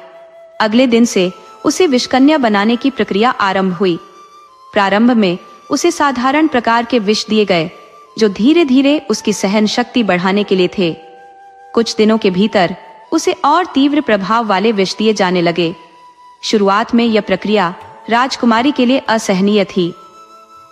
S1: अगले दिन से उसे विषकन्या बनाने की प्रक्रिया आरंभ हुई। प्रारंभ में उसे साधारण प्रकार के विष दिए गए, जो धीरे धीरे उसकी सहन शक्ति बढ़ाने के लिए थे। कुछ दिनों के भीतर उसे और तीव्र प्रभाव वाले विष दिए जाने लगे। शुरुआत में यह प्रक्रिया राजकुमारी के लिए असहनीय थी।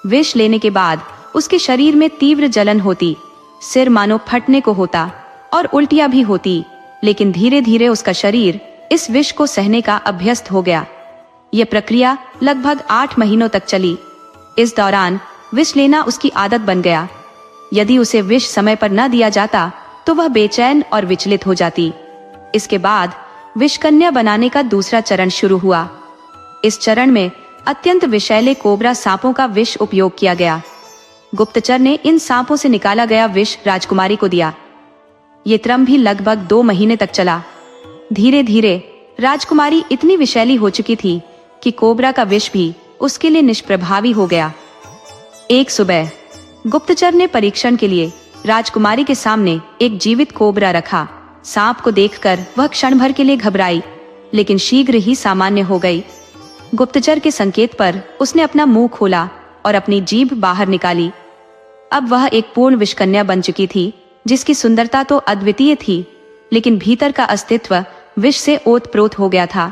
S1: विष लेने के बाद उसके शरीर में तीव्र जलन होती, सिर मानो फटने को होता और उल्टियां भी होती, लेकिन धीरे धीरे उसका शरीर इस विष को सहने का अभ्यस्त हो गया। यह प्रक्रिया लगभग 8 महीनों तक चली। इस दौरान विष लेना उसकी आदत बन गया। यदि उसे विष समय पर न दिया जाता तो वह बेचैन और विचलित हो जाती। इसके बाद विषकन्या बनाने का दूसरा चरण शुरू हुआ। इस चरण में अत्यंत विषैले कोबरा सांपों का विष उपयोग किया गया। गुप्तचर ने इन सांपों से निकाला गया विष राजकुमारी को दिया। ये क्रम भी लगभग 2 महीने तक चला। धीरे धीरे राजकुमारी इतनी विषैली हो चुकी थी कि कोबरा का विष भी उसके लिए निष्प्रभावी हो गया। एक सुबह गुप्तचर ने परीक्षण के लिए राजकुमारी के सामने एक जीवित कोबरा रखा। सांप को देखकर वह क्षण भर के लिए घबराई, लेकिन शीघ्र ही सामान्य हो गई। गुप्तचर के संकेत पर उसने अपना मुंह खोला और अपनी जीभ बाहर निकाली। अब वह एक पूर्ण विषकन्या बन चुकी थी, जिसकी सुंदरता तो अद्वितीय थी, लेकिन भीतर का अस्तित्व विष से ओतप्रोत हो गया था।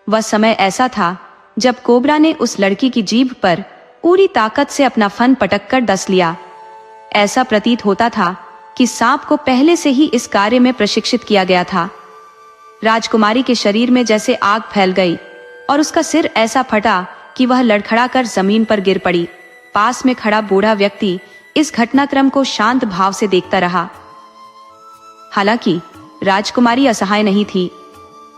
S1: वह समय ऐसा था जब कोबरा ने उस लड़की की जीभ पर पूरी ताकत से अपना फन पटक कर डस लिया। ऐसा प्रतीत होता था कि सांप को पहले से ही इस कार्य में प्रशिक्षित किया गया था। राजकुमारी के शरीर में जैसे आग फैल गई और उसका सिर ऐसा फटा कि वह लड़खड़ाकर जमीन पर गिर पड़ी। पास में खड़ा बूढ़ा व्यक्ति इस घटनाक्रम को शांत भाव से देखता रहा। हालांकि राजकुमारी असहाय नहीं थी।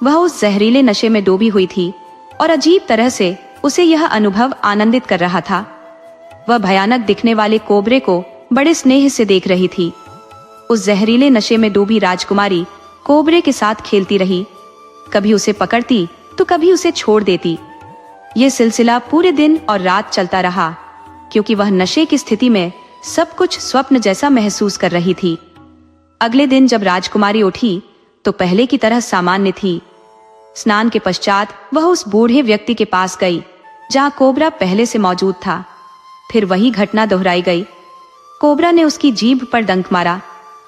S1: वह उस जहरीले नशे में डूबी हुई थी और अजीब तरह से उसे यह अनुभव आनंदित कर रहा था। वह भयानक दिखने वाले कोबरे को बड़े स्नेह से देख रही थी। उस जहरीले नशे में डूबी राजकुमारी कोबरे के साथ खेलती रही, कभी उसे पकड़ती तो कभी उसे छोड़ देती। ये सिलसिला पूरे दिन और रात चलता रहा, क्योंकि वह नशे की स्थिति में सब कुछ स्वप्न जैसा महसूस कर रही थी। अगले दिन जब राजकुमारी उठी तो पहले की तरह सामान्य थी। स्नान के पश्चात वह उस बूढ़े व्यक्ति के पास गई जहां कोबरा पहले से मौजूद था। फिर वही घटना दोहराई गई। कोबरा ने उसकी जीभ पर डंक मारा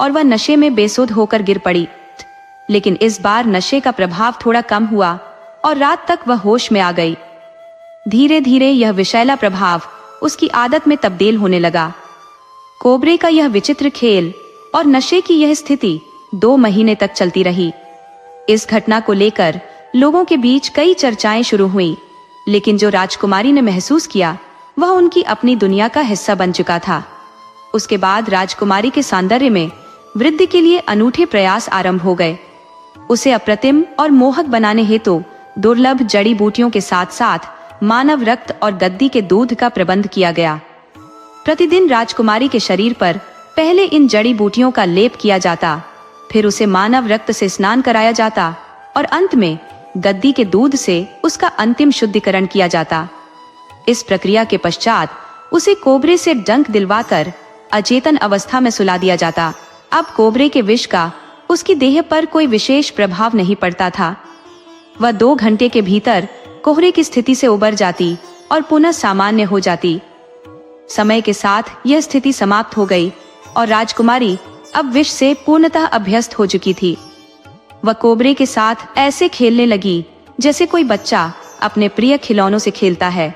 S1: और वह नशे में बेसुध होकर गिर पड़ी। लेकिन इस बार नशे का प्रभाव थोड़ा कम हुआ और रात तक वह होश में आ गई। धीरे धीरे यह विषैला प्रभाव उसकी आदत में तब्दील होने लगा। कोबरे का यह विचित्र खेल और नशे की यह स्थिति 2 महीने तक चलती रही। इस घटना को लेकर लोगों के बीच कई चर्चाएं शुरू हुई, लेकिन जो राजकुमारी ने महसूस किया वह उनकी अपनी दुनिया का हिस्सा बन चुका था। उसके बाद राजकुमारी के सौंदर्य में वृद्धि के लिए अनूठे प्रयास आरंभ हो गए। उसे अप्रतिम और मोहक बनाने हेतु दुर्लभ जड़ी बूटियों के साथ साथ मानव रक्त और गद्दी के दूध का प्रबंध किया गया। प्रतिदिन राजकुमारी के शरीर पर पहले इन जड़ी बूटियों का लेप किया जाता, फिर उसे मानव रक्त से स्नान कराया जाता और अंत में गद्दी के दूध से उसका अंतिम शुद्धिकरण किया जाता। इस प्रक्रिया के पश्चात उसे कोबरे से डंक दिलवाकर अचेतन अवस्था में सुला दिया जाता। अब कोबरे के विष का उसकी देह पर कोई विशेष प्रभाव नहीं पड़ता था। वह 2 घंटे के भीतर कोहरे की स्थिति से उबर जाती और पुनः सामान्य हो जाती। समय के साथ यह स्थिति समाप्त हो गई और राजकुमारी अब विष से पूर्णतः अभ्यस्त हो चुकी थी। वह कोबरे के साथ ऐसे खेलने लगी जैसे कोई बच्चा अपने प्रिय खिलौनों से खेलता है।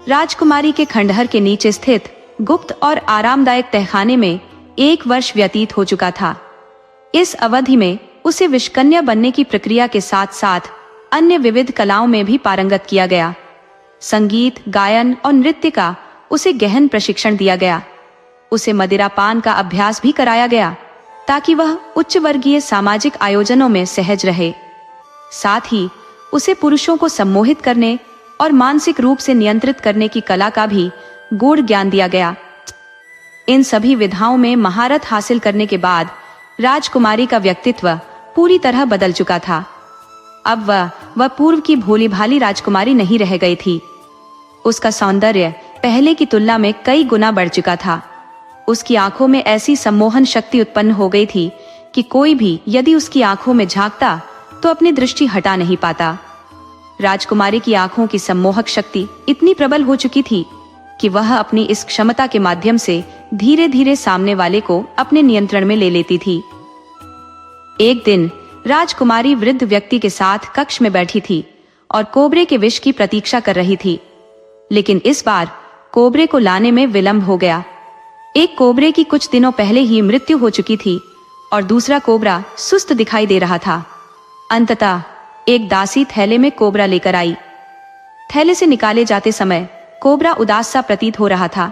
S1: राजकुमारी के खंडहर के नीचे स्थित गुप्त और आरामदायक तहखाने में 1 वर्ष व्यतीत हो चुका था। इस अवधि में उसे विषकन्या बनने की प्रक्रिया के साथ साथ अन्य विविध कलाओं में भी पारंगत किया गया। संगीत, गायन और नृत्य का उसे गहन प्रशिक्षण दिया गया। उसे मदिरापान का अभ्यास भी कराया गया ताकि वह उच्च वर्गीय सामाजिक आयोजनों में सहज रहे। साथ ही उसे पुरुषों को सम्मोहित करने और मानसिक रूप से नियंत्रित करने की कला का भी गूढ़ ज्ञान दिया गया। इन सभी विधाओं में महारत हासिल करने के बाद राजकुमारी का व्यक्तित्व पूरी तरह बदल चुका था। अब वह पूर्व की भोली भाली राजकुमारी नहीं रह गई थी। उसका सौंदर्य पहले की तुलना में कई गुना बढ़ चुका था। उसकी आंखों में ऐसी सम्मोहन शक्ति उत्पन्न हो गई थी कि कोई भी यदि उसकी आंखों में झांकता तो अपनी दृष्टि हटा नहीं पाता। राजकुमारी की आंखों की सम्मोहक शक्ति इतनी प्रबल हो चुकी थी कि वह अपनी इस क्षमता के माध्यम से धीरे धीरे सामने वाले को अपने नियंत्रण में ले लेती थी। एक दिन राजकुमारी वृद्ध व्यक्ति के साथ कक्ष में बैठी थी और कोबरे के विष की प्रतीक्षा कर रही थी, लेकिन इस बार कोबरे को लाने में विलंब हो गया। एक कोबरे की कुछ दिनों पहले ही मृत्यु हो चुकी थी और दूसरा कोबरा सुस्त दिखाई दे रहा था। अंततः एक दासी थैले में कोबरा लेकर आई। थैले से निकाले जाते समय कोबरा उदास सा प्रतीत हो रहा था।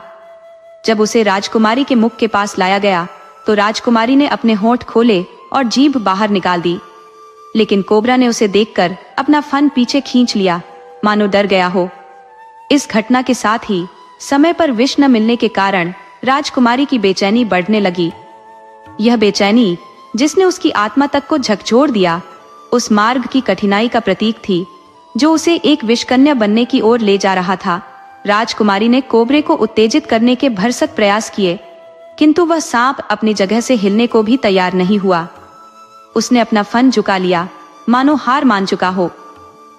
S1: जब उसे राजकुमारी के मुख के पास लाया गया तो राजकुमारी ने अपने होंठ खोले और जीभ बाहर निकाल दी, लेकिन कोबरा ने उसे देखकर अपना फन पीछे खींच लिया, मानो डर गया हो। इस घटना के साथ ही समय पर विष न मिलने के कारण राजकुमारी की बेचैनी बढ़ने लगी। यह बेचैनी, जिसने उसकी आत्मा तक को झकझोर दिया, उस मार्ग की कठिनाई का प्रतीक थी जो उसे एक विषकन्या बनने की ओर ले जा रहा था। राजकुमारी ने कोबरे को उत्तेजित करने के भरसक प्रयास किए, किंतु वह सांप अपनी जगह से हिलने को भी तैयार नहीं हुआ। उसने अपना फन झुका लिया, मानो हार मान चुका हो।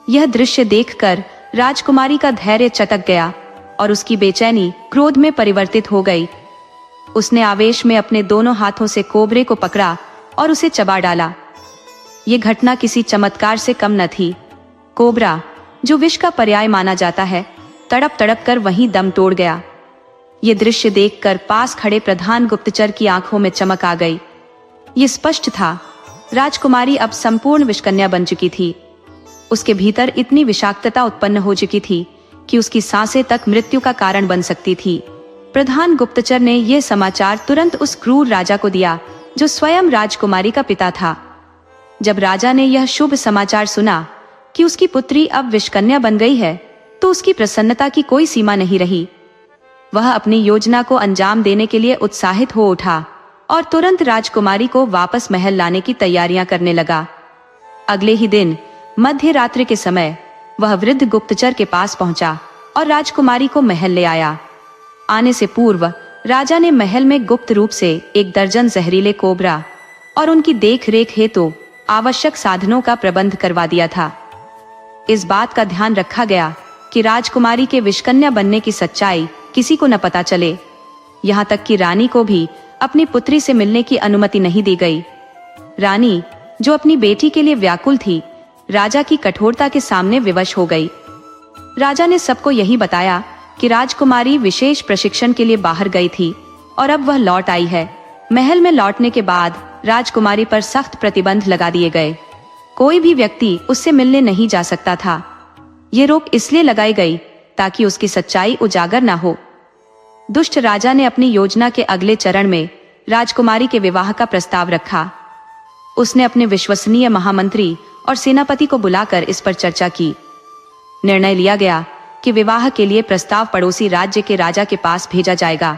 S1: यह दृश्य देखकर राजकुमारी का धैर्य चटक गया और उसकी बेचैनी क्रोध में परिवर्तित हो गई। उसने आवेश में अपने दोनों हाथों से कोबरे को पकड़ा और उसे चबा डाला। ये घटना किसी चमत्कार से कम न थी। कोबरा, जो विष का पर्याय माना जाता है, तड़प तड़प कर वहीं दम तोड़ गया। ये दृश्य देखकर पास खड़े प्रधान गुप्तचर की आंखों में चमक आ गई। ये स्पष्ट था, राजकुमारी अब संपूर्ण विषकन्या बन चुकी थी। उसके भीतर इतनी विषाक्तता उत्पन्न हो चुकी थी कि उसकी सांसें तक मृत्यु का कारण बन सकती थी। प्रधान गुप्तचर ने यह समाचार तुरंत उस क्रूर राजा को दिया जो स्वयं राजकुमारी का पिता था। जब राजा ने यह शुभ समाचार सुना कि उसकी पुत्री अब विषकन्या बन गई है, तो उसकी प्रसन्नता की कोई सीमा नहीं रही। वह अपनी योजना को अंजाम देने के लिए उत्साहित हो उठा और तुरंत राजकुमारी को वापस महल लाने की तैयारियां करने लगा। अगले ही दिन मध्य रात्रि के समय वह वृद्ध गुप्तचर के पास पहुंचा और राजकुमारी को महल ले आया। आने से पूर्व राजा ने महल में गुप्त रूप से 1 दर्जन जहरीले कोबरा और उनकी देख रेख हेतु आवश्यक साधनों का प्रबंध करवा दिया था। इस बात का ध्यान रखा गया कि राजकुमारी के विषकन्या बनने की सच्चाई किसी को न पता चले। यहाँ तक कि रानी को भी अपनी पुत्री से मिलने की अनुमति नहीं दी गई। रानी, जो अपनी बेटी के लिए व्याकुल थी, राजा की कठोरता के सामने विवश हो गई। राजा ने सबको यही बताया कि राजकुमारी विशेष प्रशिक्षण के लिए बाहर गई थी और अब वह लौट आई है। महल में लौटने के बाद राजकुमारी पर सख्त प्रतिबंध लगा दिए गए। कोई भी व्यक्ति उससे मिलने नहीं जा सकता था। ये रोक इसलिए लगाई गई ताकि उसकी सच्चाई उजागर ना हो। दुष्ट राजा ने अपनी योजना के अगले चरण में राजकुमारी के विवाह का प्रस्ताव रखा। उसने अपने विश्वसनीय महामंत्री और सेनापति को बुलाकर इस पर चर्चा की। निर्णय लिया गया कि विवाह के लिए प्रस्ताव पड़ोसी राज्य के राजा के पास भेजा जाएगा।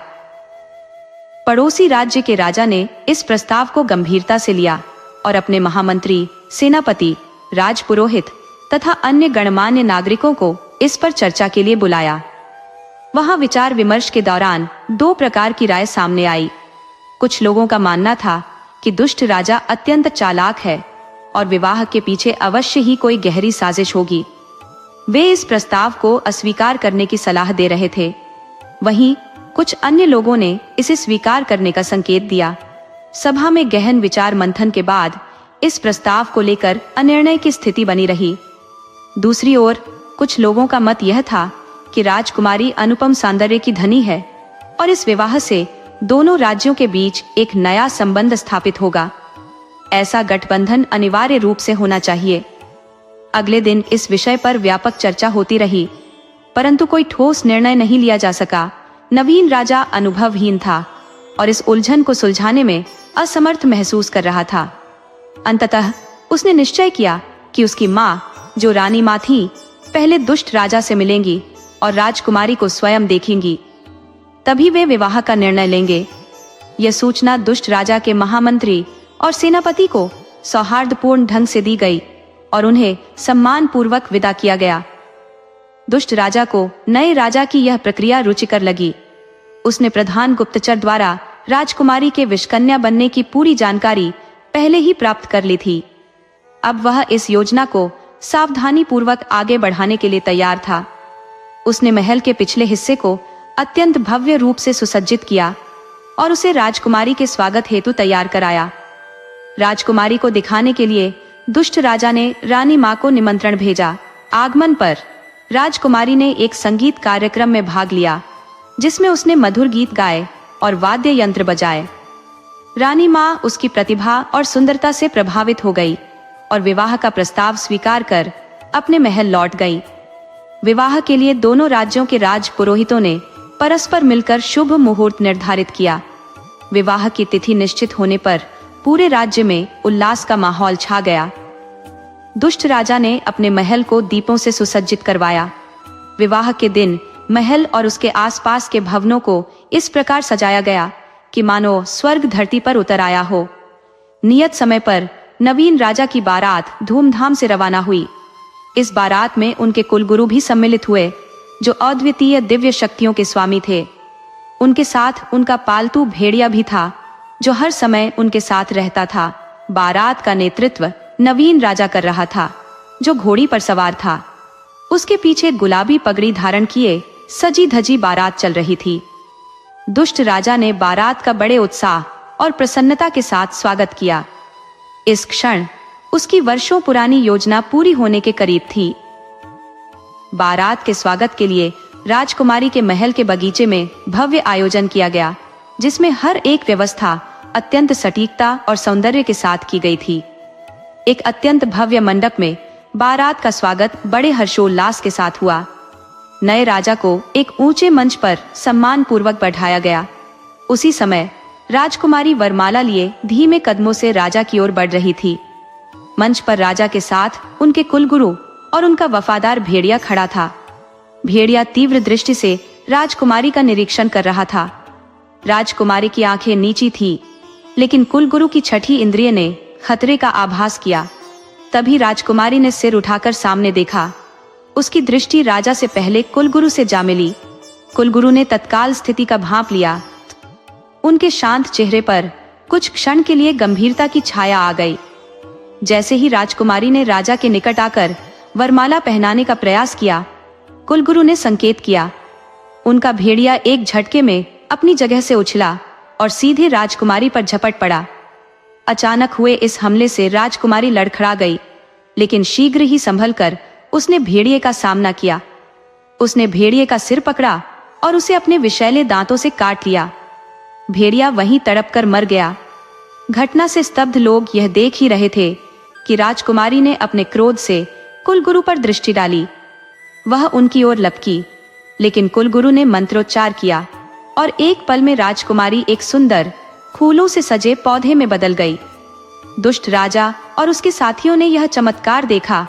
S1: पड़ोसी राज्य के राजा ने इस प्रस्ताव को गंभीरता से लिया और अपने महामंत्री, सेनापति, राजपुरोहित तथा अन्य गणमान्य नागरिकों को इस पर चर्चा के लिए बुलाया। वहां विचार विमर्श के दौरान 2 प्रकार की राय सामने आई। कुछ लोगों का मानना था कि दुष्ट राजा अत्यंत चालाक है और विवाह के पीछे अवश्य ही कोई गहरी साजिश होगी। वे इस प्रस्ताव को अस्वीकार करने की सलाह दे रहे थे। वहीं कुछ अन्य लोगों ने इसे स्वीकार करने का संकेत दिया। सभा में गहन विचार मंथन के बाद इस प्रस्ताव को लेकर अनिर्णय की स्थिति बनी रही। दूसरी ओर कुछ लोगों का मत यह था कि राजकुमारी अनुपम सौंदर्य की धनी है और इस विवाह से दोनों राज्यों के बीच एक नया संबंध स्थापित होगा। ऐसा गठबंधन अनिवार्य रूप से होना चाहिए। अगले दिन इस विषय पर व्यापक चर्चा होती रही, परंतु कोई ठोस निर्णय नहीं लिया जा सका। नवीन राजा अनुभवहीन था और इस उलझन को सुलझाने में असमर्थ महसूस कर रहा था। अंततः उसने निश्चय किया कि उसकी माँ, जो रानी माँ थी, पहले दुष्ट राजा से मिलेंगी और राजकुमारी को स्वयं देखेंगी, तभी वे विवाह का निर्णय लेंगे। यह सूचना दुष्ट राजा के महामंत्री और सेनापति को सौहार्दपूर्ण ढंग से दी गई और उन्हें सम्मान पूर्वक विदा किया गया। दुष्ट राजा को नए राजा की यह प्रक्रिया रुचिकर लगी। उसने प्रधान गुप्तचर द्वारा राजकुमारी के विषकन्या बनने की पूरी जानकारी पहले ही प्राप्त कर ली थी। अब वह इस योजना को सावधानी पूर्वक आगे बढ़ाने के लिए तैयार था। उसने महल के पिछले हिस्से को अत्यंत भव्य रूप से सुसज्जित किया और उसे राजकुमारी के स्वागत हेतु तैयार कराया। राजकुमारी को दिखाने के लिए दुष्ट राजा ने रानी माँ को निमंत्रण भेजा। आगमन पर राजकुमारी ने एक संगीत कार्यक्रम में भाग लिया, जिसमें उसने मधुर गीत गाए और वाद्य यंत्र बजाए। रानी माँ उसकी प्रतिभा और सुंदरता से प्रभावित हो गई और विवाह का प्रस्ताव स्वीकार कर अपने महल लौट गई। विवाह के लिए दोनों राज्यों के राज पुरोहितों ने परस्पर मिलकर शुभ मुहूर्त निर्धारित किया। विवाह की तिथि निश्चित होने पर पूरे राज्य में उल्लास का माहौल छा गया। दुष्ट राजा ने अपने महल को दीपों से सुसज्जित करवाया। विवाह के दिन महल और उसके आसपास के भवनों को इस प्रकार सजाया गया कि मानो स्वर्ग धरती पर उतर आया हो। नियत समय पर नवीन राजा की बारात धूमधाम से रवाना हुई। इस बारात में उनके कुलगुरु भी सम्मिलित हुए, जो अद्वितीय दिव्य शक्तियों के स्वामी थे। उनके साथ उनका पालतू भेड़िया भी था, जो हर समय उनके साथ रहता था। बारात का नेतृत्व नवीन राजा कर रहा था, जो घोड़ी पर सवार था। उसके पीछे गुलाबी पगड़ी धारण किए सजी धजी बारात चल रही थी। दुष्ट राजा ने बारात का बड़े उत्साह और प्रसन्नता के साथ स्वागत किया। इस क्षण उसकी वर्षों पुरानी योजना पूरी होने के करीब थी। बारात के स्वागत के लिए राजकुमारी के महल के बगीचे में भव्य आयोजन किया गया, जिसमें हर एक व्यवस्था अत्यंत सटीकता और सौंदर्य के साथ की गई थी। एक अत्यंत भव्य मंडप में बारात का स्वागत बड़े हर्षोल्लास के साथ हुआ। नए राजा को एक ऊंचे मंच पर सम्मान पूर्वक बैठाया गया। उसी समय राजकुमारी वरमाला लिए धीमे कदमों से राजा की ओर बढ़ रही थी। मंच पर राजा के साथ उनके कुलगुरु और उनका वफादार भेड़िया खड़ा था। भेड़िया तीव्र दृष्टि से राजकुमारी का निरीक्षण कर रहा था। राजकुमारी की आंखें नीची थी, लेकिन कुलगुरु की छठी इंद्रिय ने खतरे का आभास किया। तभी राजकुमारी ने सिर उठाकर सामने देखा। उसकी दृष्टि राजा से पहले कुलगुरु से जा मिली। कुलगुरु ने तत्काल स्थिति का भांप लिया। उनके शांत चेहरे पर कुछ क्षण के लिए गंभीरता की छाया आ गई। जैसे ही राजकुमारी ने राजा के निकट आकर वरमाला पहनाने का प्रयास किया, कुलगुरु ने संकेत किया। उनका भेड़िया एक झटके में अपनी जगह से उछला और सीधे राजकुमारी पर झपट पड़ा। अचानक हुए इस हमले से राजकुमारी लड़खड़ा गई, लेकिन शीघ्र ही संभलकर उसने भेड़िए का सामना किया। उसने भेड़िए का सिर पकड़ा और उसे अपने विषैले दांतों से काट लिया। भेड़िया वहीं तड़प कर मर गया। घटना से स्तब्ध लोग यह देख ही रहे थे कि राजकुमारी ने अपने क्रोध से कुलगुरु पर दृष्टि डाली। वह उनकी ओर लपकी, लेकिन कुलगुरु ने मंत्रोच्चार किया और एक पल में राजकुमारी एक सुंदर फूलों से सजे पौधे में बदल गई। दुष्ट राजा और उसके साथियों ने यह चमत्कार देखा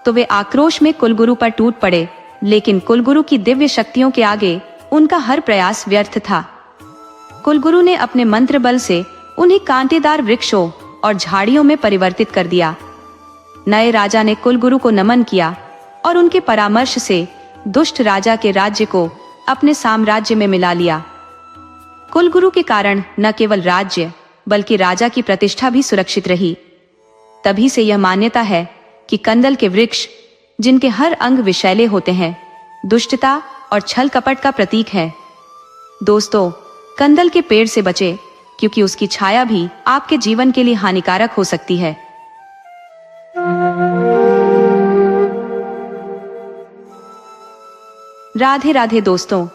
S1: तो वे आक्रोश में कुलगुरु पर टूट पड़े, लेकिन कुलगुरु की दिव्य शक्तियों के आगे उनका हर प्रयास व्यर्थ था। कुलगुरु ने अपने मंत्र बल से उन्हें कांटेदार वृक्षों और झाड़ियों में परिवर्तित कर दिया। नए राजा ने कुलगुरु को नमन किया और उनके परामर्श से दुष्ट राजा के राज्य को अपने साम्राज्य में मिला लिया। कुलगुरु के कारण न केवल राज्य बल्कि राजा की प्रतिष्ठा भी सुरक्षित रही। तभी से यह मान्यता है कि कंदल के वृक्ष, जिनके हर अंग विषैले होते हैं, दुष्टता और छल कपट का प्रतीक है। दोस्तों, कंदल के पेड़ से बचे, क्योंकि उसकी छाया भी आपके जीवन के लिए हानिकारक हो सकती है। राधे राधे दोस्तों,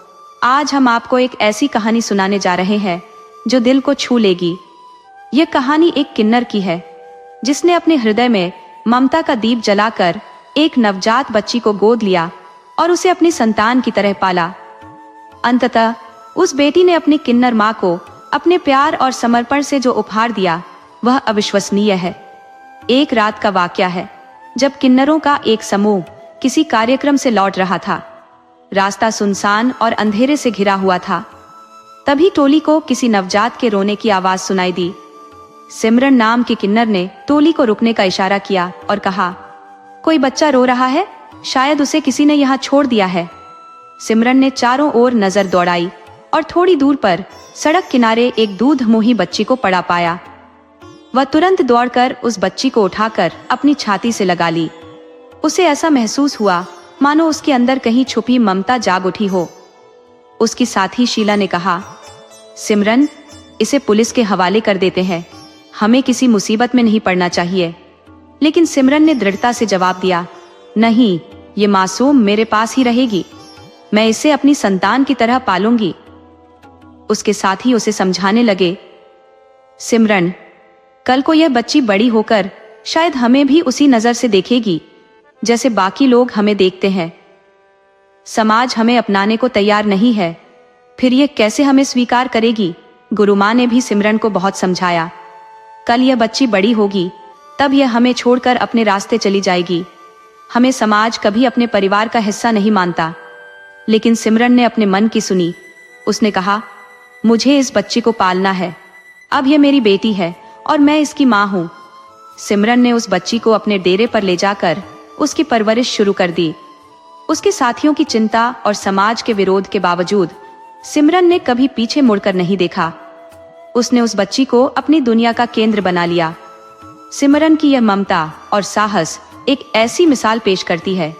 S1: आज हम आपको एक ऐसी कहानी सुनाने जा रहे हैं जो दिल को छू लेगी। यह कहानी एक किन्नर की है जिसने अपने हृदय में ममता का दीप जलाकर एक नवजात बच्ची को गोद लिया और उसे अपनी संतान की तरह पाला। अंततः उस बेटी ने अपनी किन्नर माँ को अपने प्यार और समर्पण से जो उपहार दिया वह अविश्वसनीय है। एक रात का वाकया है जब किन्नरों का एक समूह किसी कार्यक्रम से लौट रहा था। रास्ता सुनसान और अंधेरे से घिरा हुआ था। तभी टोली को किसी नवजात के रोने की आवाज सुनाई दी। सिमरन नाम की किन्नर ने टोली को रुकने का इशारा किया और कहा, कोई बच्चा रो रहा है, शायद उसे किसी ने यहाँ छोड़ दिया है। सिमरन ने चारों ओर नजर दौड़ाई और थोड़ी दूर पर सड़क किनारे एक दूध मुंही बच्ची को पड़ा पाया। वह तुरंत दौड़कर उस बच्ची को उठाकर अपनी छाती से लगा ली। उसे ऐसा महसूस हुआ मानो उसके अंदर कहीं छुपी ममता जाग उठी हो। उसकी साथी शीला ने कहा, सिमरन, इसे पुलिस के हवाले कर देते हैं, हमें किसी मुसीबत में नहीं पड़ना चाहिए। लेकिन सिमरन ने दृढ़ता से जवाब दिया, नहीं, ये मासूम मेरे पास ही रहेगी, मैं इसे अपनी संतान की तरह पालूंगी। उसके साथी उसे समझाने लगे, सिमरन, कल को यह बच्ची बड़ी होकर शायद हमें भी उसी नजर से देखेगी जैसे बाकी लोग हमें देखते हैं। समाज हमें अपनाने को तैयार नहीं है, फिर यह कैसे हमें स्वीकार करेगी। गुरु माँ ने भी सिमरन को बहुत समझाया। कल यह बच्ची बड़ी होगी तब यह हमें छोड़कर अपने रास्ते चली जाएगी। हमें समाज कभी अपने परिवार का हिस्सा नहीं मानता। लेकिन सिमरन ने अपने मन की सुनी। उसने कहा, मुझे इस बच्ची को पालना है, अब यह मेरी बेटी है और मैं इसकी माँ हूँ। सिमरन ने उस बच्ची को अपने डेरे पर ले जाकर उसकी परवरिश शुरू कर दी। उसके साथियों की चिंता और समाज के विरोध के बावजूद सिमरन ने कभी पीछे मुड़कर नहीं देखा। उसने उस बच्ची को अपनी दुनिया का केंद्र बना लिया। सिमरन की यह ममता और साहस एक ऐसी मिसाल पेश करती है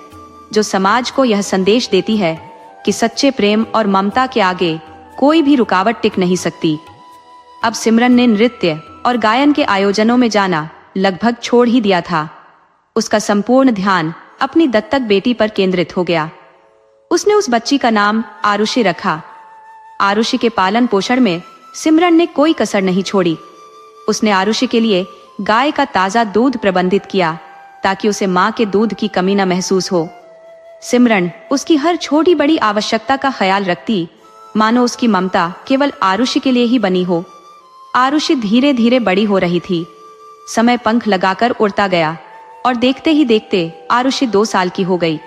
S1: जो समाज को यह संदेश देती है कि सच्चे प्रेम और ममता के आगे कोई भी रुकावट टिक नहीं सकती। अब सिमरन ने नृत्य और गायन के आयोजनों में जाना लगभग छोड़ ही दिया था। उसका संपूर्ण ध्यान अपनी दत्तक बेटी पर केंद्रित हो गया। उसने उस बच्ची का नाम आरुषि रखा। आरुषि के पालन पोषण में सिमरन ने कोई कसर नहीं छोड़ी। उसने आरुषि के लिए गाय का ताजा दूध प्रबंधित किया ताकि उसे मां के दूध की कमी न महसूस हो। सिमरन उसकी हर छोटी बड़ी आवश्यकता का ख्याल रखती, मानो उसकी ममता केवल आरुषि के लिए ही बनी हो। आरुषि धीरे धीरे बड़ी हो रही थी। समय पंख लगाकर उड़ता गया और देखते ही देखते आरुषि 2 साल की हो गई।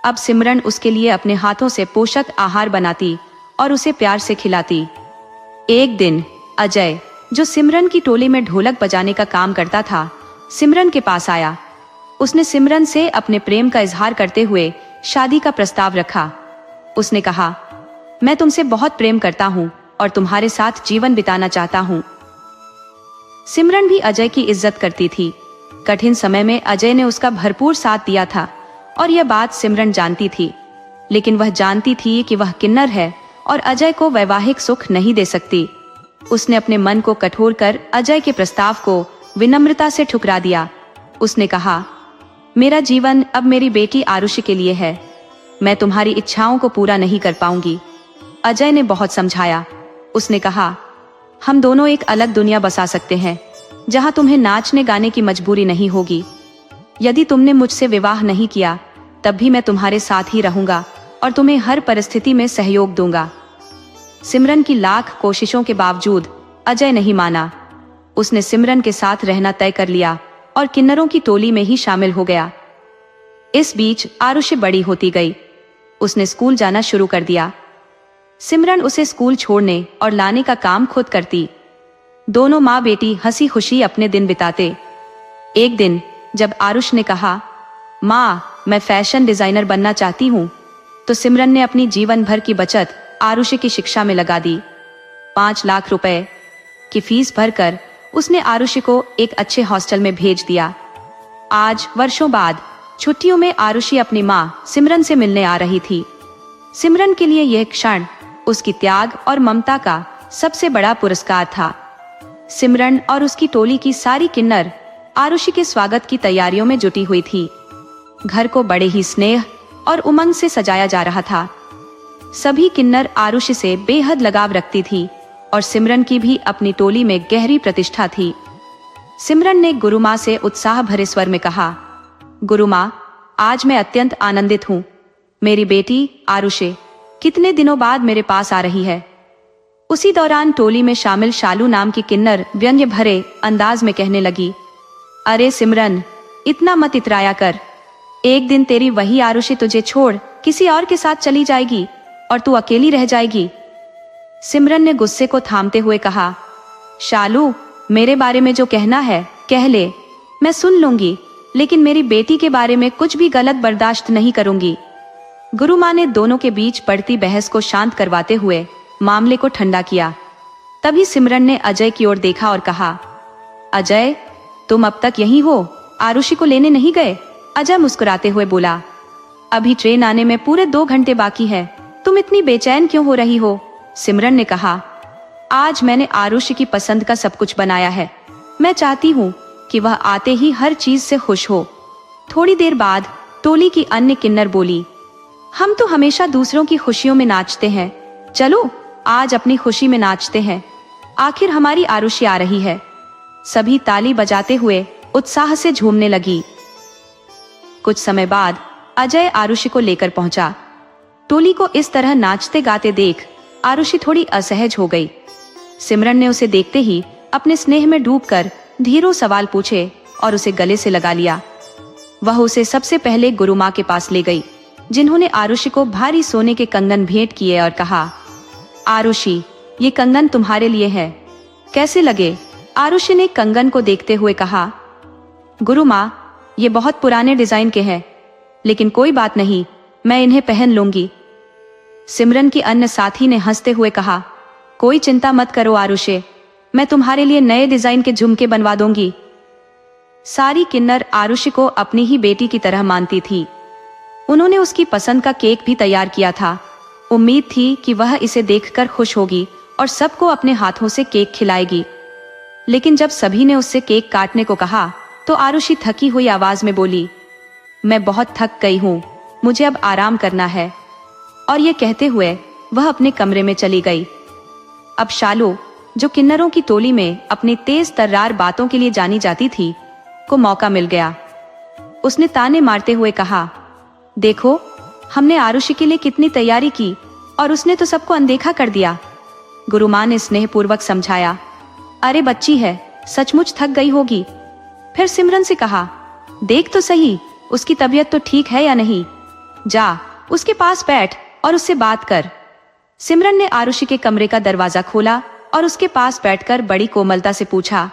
S1: अब सिमरन उसके लिए अपने हाथों से पोषक आहार बनाती और उसे प्यार से खिलाती। एक दिन अजय, जो सिमरन की टोली में ढोलक बजाने का काम करता था, सिमरन के पास आया। उसने सिमरन से अपने प्रेम का इजहार करते हुए शादी का प्रस्ताव रखा। उसने कहा, मैं तुमसे बहुत प्रेम करता हूँ और तुम्हारे साथ जीवन बिताना चाहता हूँ। सिमरन भी अजय की इज्जत करती थी। कठिन समय में अजय ने उसका भरपूर साथ दिया था और यह बात सिमरन जानती थी। लेकिन वह जानती थी कि वह किन्नर है और अजय को वैवाहिक सुख नहीं दे सकती। उसने अपने मन को कठोर कर अजय के प्रस्ताव को विनम्रता से ठुकरा दिया। उसने कहा, मेरा जीवन अब मेरी बेटी आरुषि के लिए है, मैं तुम्हारी इच्छाओं को पूरा नहीं कर पाऊंगी। अजय ने बहुत समझाया। उसने कहा, हम दोनों एक अलग दुनिया बसा सकते हैं जहां तुम्हें नाचने गाने की मजबूरी नहीं होगी। यदि तुमने मुझसे विवाह नहीं किया तब भी मैं तुम्हारे साथ ही रहूंगा और तुम्हें हर परिस्थिति में सहयोग दूंगा। सिमरन की लाख कोशिशों के बावजूद अजय नहीं माना। उसने सिमरन के साथ रहना तय कर लिया और किन्नरों की टोली में ही शामिल हो गया। इस बीच आरुषि बड़ी होती गई। उसने स्कूल जाना शुरू कर दिया। सिमरन उसे स्कूल छोड़ने और लाने का काम खुद करती। दोनों माँ बेटी हंसी खुशी अपने दिन बिताते। एक दिन जब आरुष ने कहा, माँ, मैं फैशन डिजाइनर बनना चाहती हूँ, तो सिमरन ने अपनी जीवन भर की बचत आरुषि की शिक्षा में लगा दी। 5 लाख रुपए की फीस भरकर उसने आरुषि को एक अच्छे हॉस्टल में भेज दिया। आज वर्षों बाद छुट्टियों में आरुषि अपनी माँ सिमरन से मिलने आ रही थी। सिमरन के लिए यह क्षण उसकी त्याग और ममता का सबसे बड़ा पुरस्कार था। सिमरन और उसकी टोली की सारी किन्नर आरुषि के स्वागत की तैयारियों में जुटी हुई थी। घर को बड़े ही स्नेह और उमंग से सजाया जा रहा था। सभी किन्नर आरुषि से बेहद लगाव रखती थी और सिमरन की भी अपनी टोली में गहरी प्रतिष्ठा थी। सिमरन ने गुरु माँ से उत्साह भरे स्वर में कहा, गुरु माँ, आज मैं अत्यंत आनंदित हूँ। मेरी बेटी आरुषि कितने दिनों बाद मेरे पास आ रही है। उसी दौरान टोली में शामिल शालू नाम की किन्नर व्यंग्य भरे अंदाज में कहने लगी, अरे सिमरन, इतना मत इतराया कर। एक दिन तेरी वही आरुषि तुझे छोड़ किसी और के साथ चली जाएगी और तू अकेली रह जाएगी। सिमरन ने गुस्से को थामते हुए कहा, शालू, मेरे बारे में जो कहना है कह ले, मैं सुन लूंगी, लेकिन मेरी बेटी के बारे में कुछ भी गलत बर्दाश्त नहीं करूंगी। गुरु माँ ने दोनों के बीच बढ़ती बहस को शांत करवाते हुए मामले को ठंडा किया। तभी सिमरन ने अजय की ओर देखा और कहा, अजय, तुम अब तक यहीं हो, आरुषि को लेने नहीं गए? अजय मुस्कुराते हुए बोला, अभी ट्रेन आने में पूरे 2 घंटे बाकी है, तुम इतनी बेचैन क्यों हो रही हो? सिमरन ने कहा, आज मैंने आरुषि की पसंद का सब कुछ बनाया है। मैं चाहती हूँ कि वह आते ही हर चीज से खुश हो। थोड़ी देर बाद टोली की अन्य किन्नर बोली, हम तो हमेशा दूसरों की खुशियों में नाचते हैं, चलो आज अपनी खुशी में नाचते हैं, आखिर हमारी आरुषि आ रही है। सभी ताली बजाते हुए उत्साह से झूमने लगी। कुछ समय बाद अजय आरुषि को लेकर पहुंचा। टोली को इस तरह नाचते गाते देख आरुषि थोड़ी असहज हो गई। सिमरन ने उसे देखते ही अपने स्नेह में डूबकर धीरे सवाल पूछे और उसे गले से लगा लिया। वह उसे सबसे पहले गुरु माँ के पास ले गई, जिन्होंने आरुषि को भारी सोने के कंगन भेंट किए और कहा, आरुषि, ये कंगन तुम्हारे लिए है, कैसे लगे? आरुषि ने कंगन को देखते हुए कहा, गुरु माँ, ये बहुत पुराने डिजाइन के हैं, लेकिन कोई बात नहीं, मैं इन्हें पहन लूंगी। सिमरन की अन्य साथी ने हंसते हुए कहा, कोई चिंता मत करो आरुषि, मैं तुम्हारे लिए नए डिजाइन के झुमके बनवा दूंगी। सारी किन्नर आरुषि को अपनी ही बेटी की तरह मानती थी। उन्होंने उसकी पसंद का केक भी तैयार किया था। उम्मीद थी कि वह इसे देखकर खुश होगी और सबको अपने हाथों से केक खिलाएगी। लेकिन जब सभी ने उससे केक काटने को कहा तो आरुषि थकी हुई आवाज में बोली, मैं बहुत थक गई हूँ, मुझे अब आराम करना है। और ये कहते हुए वह अपने कमरे में चली गई। अब शालू, जो किन्नरों की टोली में अपनी तेज तर्रार बातों के लिए जानी जाती थी, को मौका मिल गया। उसने ताने मारते हुए कहा, देखो, हमने आरुषि के लिए कितनी तैयारी की और उसने तो सबको अनदेखा कर दिया। गुरु माँ ने स्नेहपूर्वक समझाया, अरे बच्ची है, सचमुच थक गई होगी। फिर सिमरन से कहा, देख तो सही, उसकी तबीयत तो ठीक है या नहीं, जा उसके पास बैठ और उससे बात कर। सिमरन ने आरुषि के कमरे का दरवाजा खोला और उसके पास बैठकर बड़ी कोमलता से पूछा,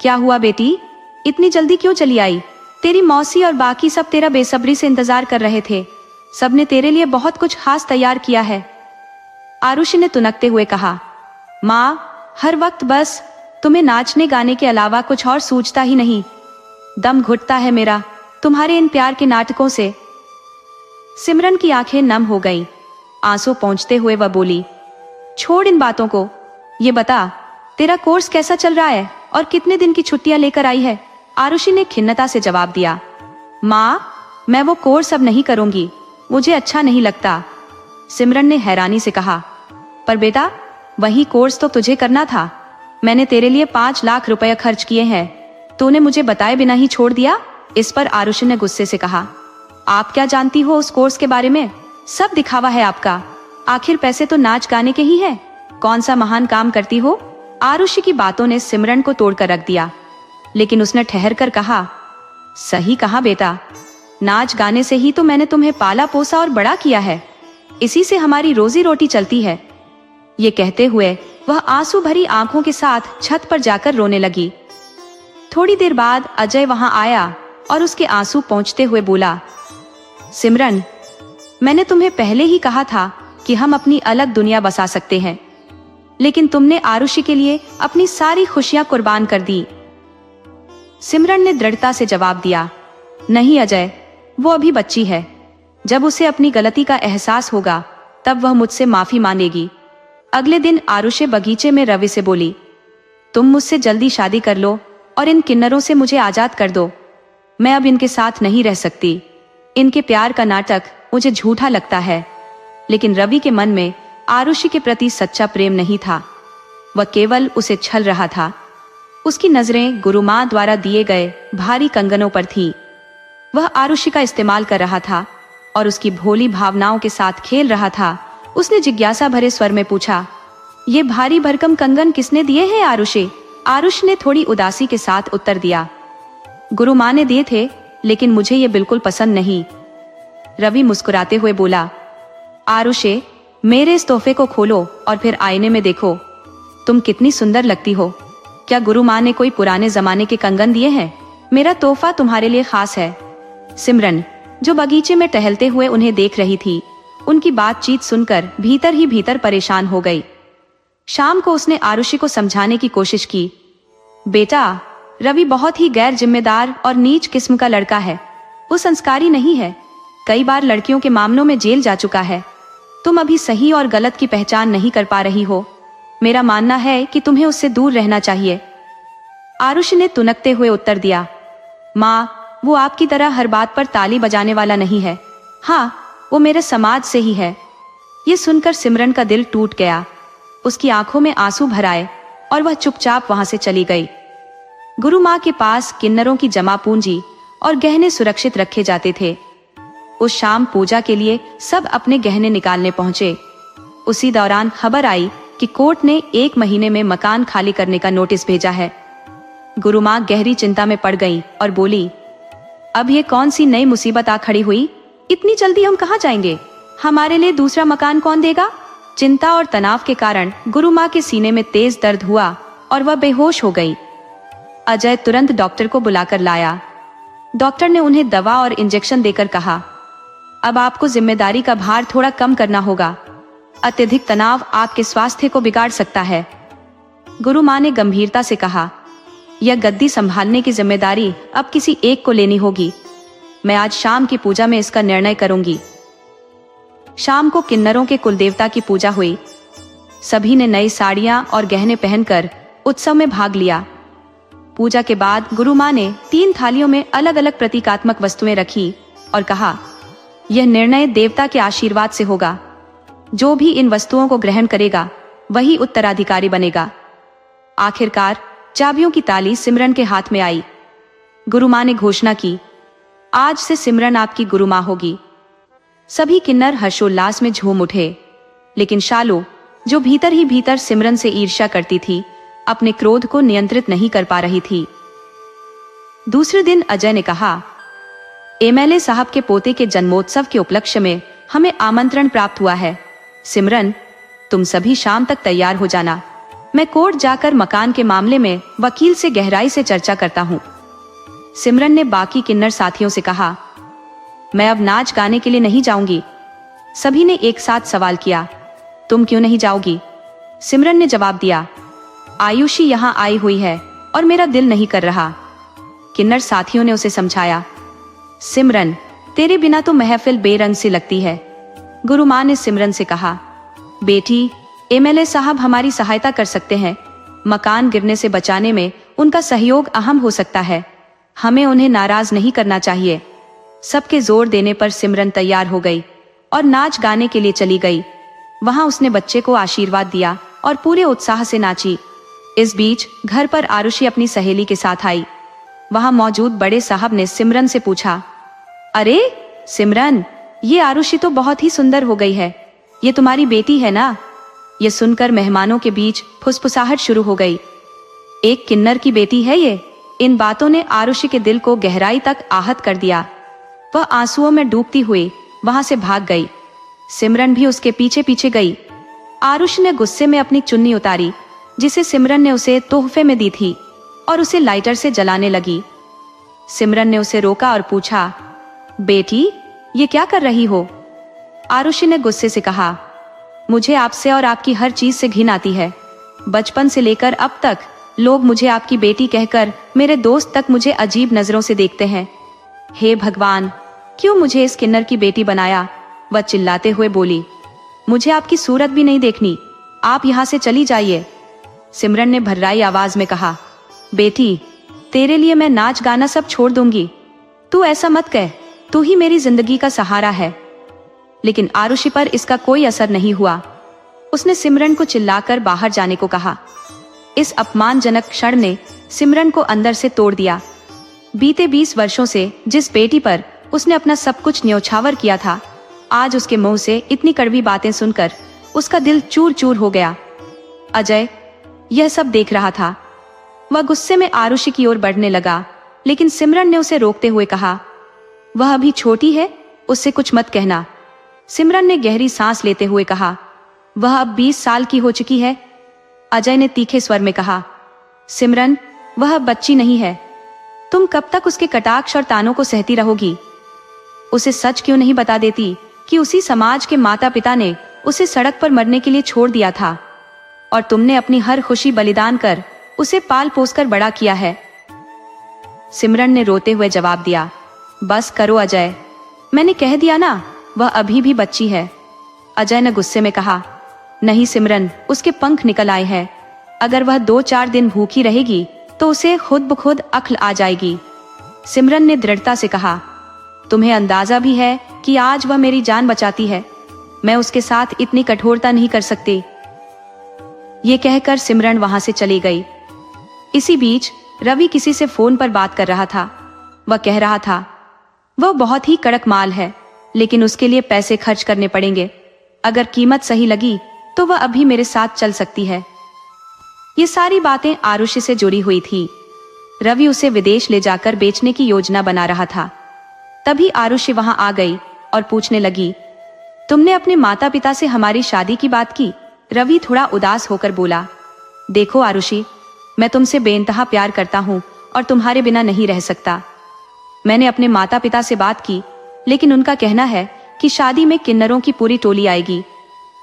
S1: क्या हुआ बेटी, इतनी जल्दी क्यों चली आई? तेरी मौसी और बाकी सब तेरा बेसब्री से इंतजार कर रहे थे, सबने तेरे लिए बहुत कुछ खास तैयार किया है। आरुषि ने तुनकते हुए कहा, माँ, हर वक्त बस तुम्हें नाचने गाने के अलावा कुछ और सूझता ही नहीं। दम घुटता है मेरा तुम्हारे इन प्यार के नाटकों से। सिमरन की आंखें नम हो गईं। आंसू पोंछते हुए वह बोली, छोड़ इन बातों को, ये बता तेरा कोर्स कैसा चल रहा है और कितने दिन की छुट्टियां लेकर आई है? आरुषि ने खिन्नता से जवाब दिया, माँ, मैं वो कोर्स अब नहीं करूंगी, मुझे अच्छा नहीं लगता। सिमरन ने हैरानी से कहा, पर बेटा, वही कोर्स तो तुझे करना था। मैंने तेरे लिए 5 लाख रुपए खर्च किए हैं, तूने मुझे बताए बिना ही छोड़ दिया। इस पर आरुषि ने गुस्से से कहा, आप क्या जानती हो उस कोर्स के बारे में? सब दिखावा है आपका, आखिर पैसे तो नाच गाने के ही हैं, कौन सा महान काम करती हो? आरुषि की बातों ने सिमरन को तोड़कर रख दिया, लेकिन उसने ठहर कर कहा, सही कहा बेटा, नाच गाने से ही तो मैंने तुम्हें पाला पोसा और बड़ा किया है, इसी से हमारी रोजी रोटी चलती है। ये कहते हुए वह आंसू भरी आंखों के साथ छत पर जाकर रोने लगी। थोड़ी देर बाद अजय वहां आया और उसके आंसू पोंछते हुए बोला, सिमरन, मैंने तुम्हें पहले ही कहा था कि हम अपनी अलग दुनिया बसा सकते हैं, लेकिन तुमने आरुषि के लिए अपनी सारी खुशियां कुर्बान कर दी। सिमरन ने दृढ़ता से जवाब दिया, नहीं अजय, वो अभी बच्ची है, जब उसे अपनी गलती का एहसास होगा तब वह मुझसे माफी मांगेगी। अगले दिन आरुषि बगीचे में रवि से बोली, तुम मुझसे जल्दी शादी कर लो और इन किन्नरों से मुझे आजाद कर दो, मैं अब इनके साथ नहीं रह सकती। इनके प्यार का नाटक मुझे झूठा लगता है, लेकिन रवि के मन में आरुषि के प्रति सच्चा प्रेम नहीं था। वह केवल उसे छल रहा था। उसकी नजरें गुरु माँ द्वारा दिए गए भारी कंगनों पर थी। वह आरुषि का इस्तेमाल कर रहा था और उसकी भोली भावनाओं के साथ खेल रहा था। उसने जिज्ञासा भरे स्वर में पूछा, ये भारी भरकम कंगन किसने दिए हैं आरुषि? आरुष ने थोड़ी उदासी के साथ उत्तर दिया, गुरु माँ ने दिए थे, लेकिन मुझे ये बिल्कुल पसंद नहीं। रवि मुस्कुराते हुए बोला, आरुषि, मेरे इस तोहफे को खोलो और फिर आईने में देखो। तुम कितनी सुंदर लगती हो। क्या गुरु माँ ने कोई पुराने जमाने के कंगन दिए हैं? मेरा तोहफा तुम्हारे लिए खास है। सिमरन, जो बगीचे में टहलते हुए उन्हें देख रही थी, उनकी बातचीत सुनकर भीतर ही भीतर परेशान हो गई। शाम को उसने आरुषि को समझाने की कोशिश की, बेटा, रवि बहुत ही गैर जिम्मेदार और नीच किस्म का लड़का है। वो संस्कारी नहीं है। कई बार लड़कियों के मामलों में जेल जा चुका है। तुम अभी सही और गलत की पहचान नहीं कर पा रही हो। मेरा मानना है कि तुम्हें उससे दूर रहना चाहिए। आरुषि ने तुनकते हुए उत्तर दिया, माँ, वो आपकी तरह हर बात पर ताली बजाने वाला नहीं है। हाँ, वो मेरे समाज से ही है। ये सुनकर सिमरन का दिल टूट गया। उसकी आंखों में आंसू भर आए और वह चुपचाप वहां से चली गई। गुरु माँ के पास किन्नरों की जमा पूंजी और गहने सुरक्षित रखे जाते थे। उस शाम पूजा के लिए सब अपने गहने निकालने पहुंचे। उसी दौरान खबर आई कि कोर्ट ने 1 महीने में मकान खाली करने का नोटिस भेजा है। गुरु माँ गहरी चिंता में पड़ गई और बोली, अब ये कौन सी नई मुसीबत आ खड़ी हुई? इतनी जल्दी हम कहाँ जाएंगे? हमारे लिए दूसरा मकान कौन देगा? चिंता और तनाव के कारण गुरु माँ के सीने में तेज दर्द हुआ और वह बेहोश हो गई। अजय तुरंत डॉक्टर को बुलाकर लाया। डॉक्टर ने उन्हें दवा और इंजेक्शन देकर कहा, अब आपको जिम्मेदारी का भार थोड़ा कम करना होगा। अत्यधिक तनाव आपके स्वास्थ्य को बिगाड़ सकता है। गुरु माँ ने गंभीरता से कहा, यह गद्दी संभालने की जिम्मेदारी अब किसी एक को लेनी होगी। मैं आज शाम की पूजा में इसका निर्णय करूंगी। शाम को किन्नरों के कुलदेवता की पूजा हुई। सभी ने नई साड़ियां और गहने पहनकर उत्सव में भाग लिया। पूजा के बाद गुरु माँ ने 3 थालियों में अलग अलग प्रतीकात्मक वस्तुएं रखी और कहा, यह निर्णय देवता के आशीर्वाद से होगा। जो भी इन वस्तुओं को ग्रहण करेगा वही उत्तराधिकारी बनेगा। आखिरकार चाबियों की ताली सिमरन के हाथ में आई। गुरु माँ ने घोषणा की, आज से सिमरन आपकी गुरु माँ होगी। सभी किन्नर हर्षोल्लास में झूम उठे, लेकिन शालू, जो भीतर ही भीतर सिमरन से ईर्ष्या करती थी, अपने क्रोध को नियंत्रित नहीं कर पा रही थी। दूसरे दिन अजय ने कहा, एमएलए साहब के पोते के जन्मोत्सव के उपलक्ष्य में हमें आमंत्रण प्राप्त हुआ है। सिमरन, तुम सभी शाम तक तैयार हो जाना। मैं कोर्ट जाकर मकान के मामले में वकील से गहराई से चर्चा करता हूँ। सिमरन ने बाकी किन्नर साथियों से कहा, मैं अब नाच गाने के लिए नहीं जाऊंगी। सभी ने एक साथ सवाल किया, तुम क्यों नहीं जाओगी? सिमरन ने जवाब दिया, आयुषी यहाँ आई हुई है और मेरा दिल नहीं कर रहा। किन्नर साथियों ने उसे समझाया, सिमरन, तेरे बिना तो महफिल बेरंग सी लगती है। गुरु माँ ने सिमरन से कहा, बेटी, एमएलए साहब हमारी सहायता कर सकते हैं। मकान गिरने से बचाने में उनका सहयोग अहम हो सकता है। हमें उन्हें नाराज नहीं करना चाहिए। सबके जोर देने पर सिमरन तैयार हो गई और नाच गाने के लिए चली गई। वहां उसने बच्चे को आशीर्वाद दिया और पूरे उत्साह से नाची। इस बीच घर पर आरुषि अपनी सहेली के साथ आई। वहां मौजूद बड़े साहब ने सिमरन से पूछा, अरे सिमरन, ये आरुषि तो बहुत ही सुंदर हो गई है। ये तुम्हारी बेटी है ना? ये सुनकर मेहमानों के बीच फुसफुसाहट शुरू हो गई। एक किन्नर की बेटी है ये? इन बातों ने आरुषि के दिल को गहराई तक आहत कर दिया। वह आंसुओं में डूबती हुई वहां से भाग गई। सिमरन भी उसके पीछे पीछे गई। आरुषि ने गुस्से में अपनी चुन्नी उतारी, जिसे सिमरन ने उसे तोहफे में दी थी, और उसे लाइटर से जलाने लगी। सिमरन ने उसे रोका और पूछा, बेटी, ये क्या कर रही हो? आरुषि ने गुस्से से कहा, मुझे आपसे और आपकी हर चीज से घिन आती है। बचपन से लेकर अब तक लोग मुझे आपकी बेटी कहकर, मेरे दोस्त तक मुझे अजीब नजरों से देखते हैं। हे भगवान, क्यों मुझे इस किन्नर की बेटी बनाया? वह चिल्लाते हुए बोली, मुझे आपकी सूरत भी नहीं देखनी। आप यहाँ से चली जाइए। सिमरन ने भर्राई आवाज में कहा, बेटी, तेरे लिए मैं नाच गाना सब छोड़ दूंगी। तू ऐसा मत कह, तू ही मेरी जिंदगी का सहारा है। लेकिन आरुषि पर इसका कोई असर नहीं हुआ। उसने सिमरन को चिल्लाकर बाहर जाने को कहा। इस अपमानजनक क्षण ने सिमरन को अंदर से तोड़ दिया। बीते 20 वर्षों से जिस बेटी पर उसने अपना सब कुछ न्यौछावर किया था, आज उसके मुंह से इतनी कड़वी बातें सुनकर उसका दिल चूर चूर हो गया। अजय यह सब देख रहा था। वह गुस्से में आरुषि की ओर बढ़ने लगा, लेकिन सिमरन ने उसे रोकते हुए कहा, वह अभी छोटी है, उससे कुछ मत कहना। सिमरन ने गहरी सांस लेते हुए कहा, वह अब 20 साल की हो चुकी है। अजय ने तीखे स्वर में कहा, सिमरन वह अब बच्ची नहीं है। तुम कब तक उसके कटाक्ष और तानों को सहती रहोगी? उसे सच क्यों नहीं बता देती कि उसी समाज के माता पिता ने उसे सड़क पर मरने के लिए छोड़ दिया था और तुमने अपनी हर खुशी बलिदान कर उसे पाल पोस कर बड़ा किया है। सिमरन ने रोते हुए जवाब दिया, बस करो अजय, मैंने कह दिया ना, वह अभी भी बच्ची है। अजय ने गुस्से में कहा, नहीं सिमरन, उसके पंख निकल आए हैं। अगर वह 2-4 दिन भूखी रहेगी तो उसे खुद ब खुद अक्ल आ जाएगी। सिमरन ने दृढ़ता से कहा, तुम्हें अंदाजा भी है कि आज वह मेरी जान बचाती है। मैं उसके साथ इतनी कठोरता नहीं कर सकती। ये कहकर सिमरन वहां से चली गई। इसी बीच रवि किसी से फोन पर बात कर रहा था। वह कह रहा था, वह बहुत ही कड़क माल है, लेकिन उसके लिए पैसे खर्च करने पड़ेंगे। अगर कीमत सही लगी तो वह अभी मेरे साथ चल सकती है। ये सारी बातें आरुषि से जुड़ी हुई थी। रवि उसे विदेश ले जाकर बेचने की योजना बना रहा था। तभी आरुषि वहां आ गई और पूछने लगी, तुमने अपने माता पिता से हमारी शादी की बात की? रवि थोड़ा उदास होकर बोला, देखो आरुषि, मैं तुमसे बेइंतहा प्यार करता हूँ और तुम्हारे बिना नहीं रह सकता। मैंने अपने माता पिता से बात की, लेकिन उनका कहना है कि शादी में किन्नरों की पूरी टोली आएगी।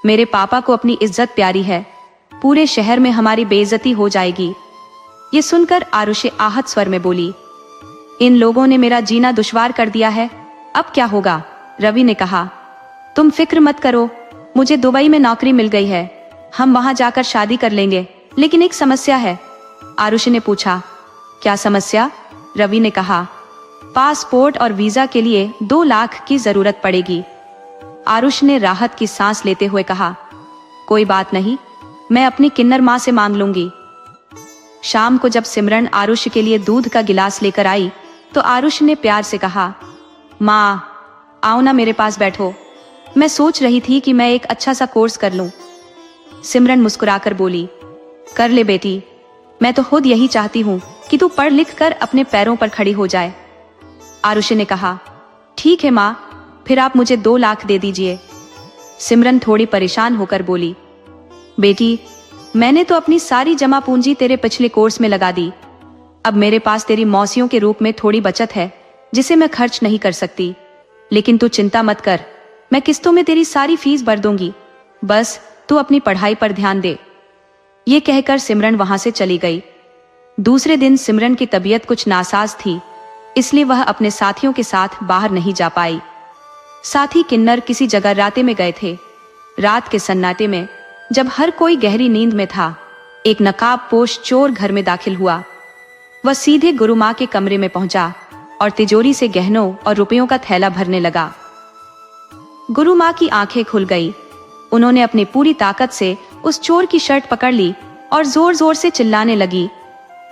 S1: मेरे पापा को अपनी इज्जत प्यारी है, पूरे शहर में हमारी बेइज्जती हो जाएगी। ये सुनकर आरुषि आहत स्वर में बोली, इन लोगों ने मेरा जीना दुश्वार कर दिया है, अब क्या होगा? रवि ने कहा, तुम फिक्र मत करो, मुझे दुबई में नौकरी मिल गई है, हम वहां जाकर शादी कर लेंगे। लेकिन एक समस्या है। आरुषि ने पूछा, क्या समस्या? रवि ने कहा, पासपोर्ट और वीजा के लिए 2 लाख की जरूरत पड़ेगी। आरुषि ने राहत की सांस लेते हुए कहा, कोई बात नहीं, मैं अपनी किन्नर माँ से मांग लूंगी। शाम को जब सिमरन आरुषि के लिए दूध का गिलास लेकर आई तो आरुषि ने प्यार से कहा, माँ आओ ना, मेरे पास बैठो। मैं सोच रही थी कि मैं एक अच्छा सा कोर्स कर लूं। सिमरन मुस्कुराकर बोली, कर ले बेटी, मैं तो खुद यही चाहती हूँ कि तू पढ़ लिख कर अपने पैरों पर खड़ी हो जाए। आरुषि ने कहा, ठीक है माँ, फिर आप मुझे 2 लाख दे दीजिए। सिमरन थोड़ी परेशान होकर बोली, बेटी मैंने तो अपनी सारी जमा पूंजी तेरे पिछले कोर्स में लगा दी। अब मेरे पास तेरी मौसियों के रूप में थोड़ी बचत है जिसे मैं खर्च नहीं कर सकती। लेकिन तू चिंता मत कर, मैं किस्तों में तेरी सारी फीस भर दूंगी। बस तू अपनी पढ़ाई पर ध्यान दे। ये कहकर सिमरन वहां से चली गई। दूसरे दिन सिमरन की तबीयत कुछ नासाज थी, इसलिए वह अपने साथियों के साथ बाहर नहीं जा पाई। साथी किन्नर किसी जगराते में गए थे। रात के सन्नाटे में जब हर कोई गहरी नींद में था, एक नकाबपोश चोर घर में दाखिल हुआ। वह सीधे गुरु माँ के कमरे में पहुंचा और तिजोरी से गहनों और रुपयों का थैला भरने लगा। गुरु माँ की आंखें खुल गई। उन्होंने अपनी पूरी ताकत से उस चोर की शर्ट पकड़ ली और जोर जोर से चिल्लाने लगी।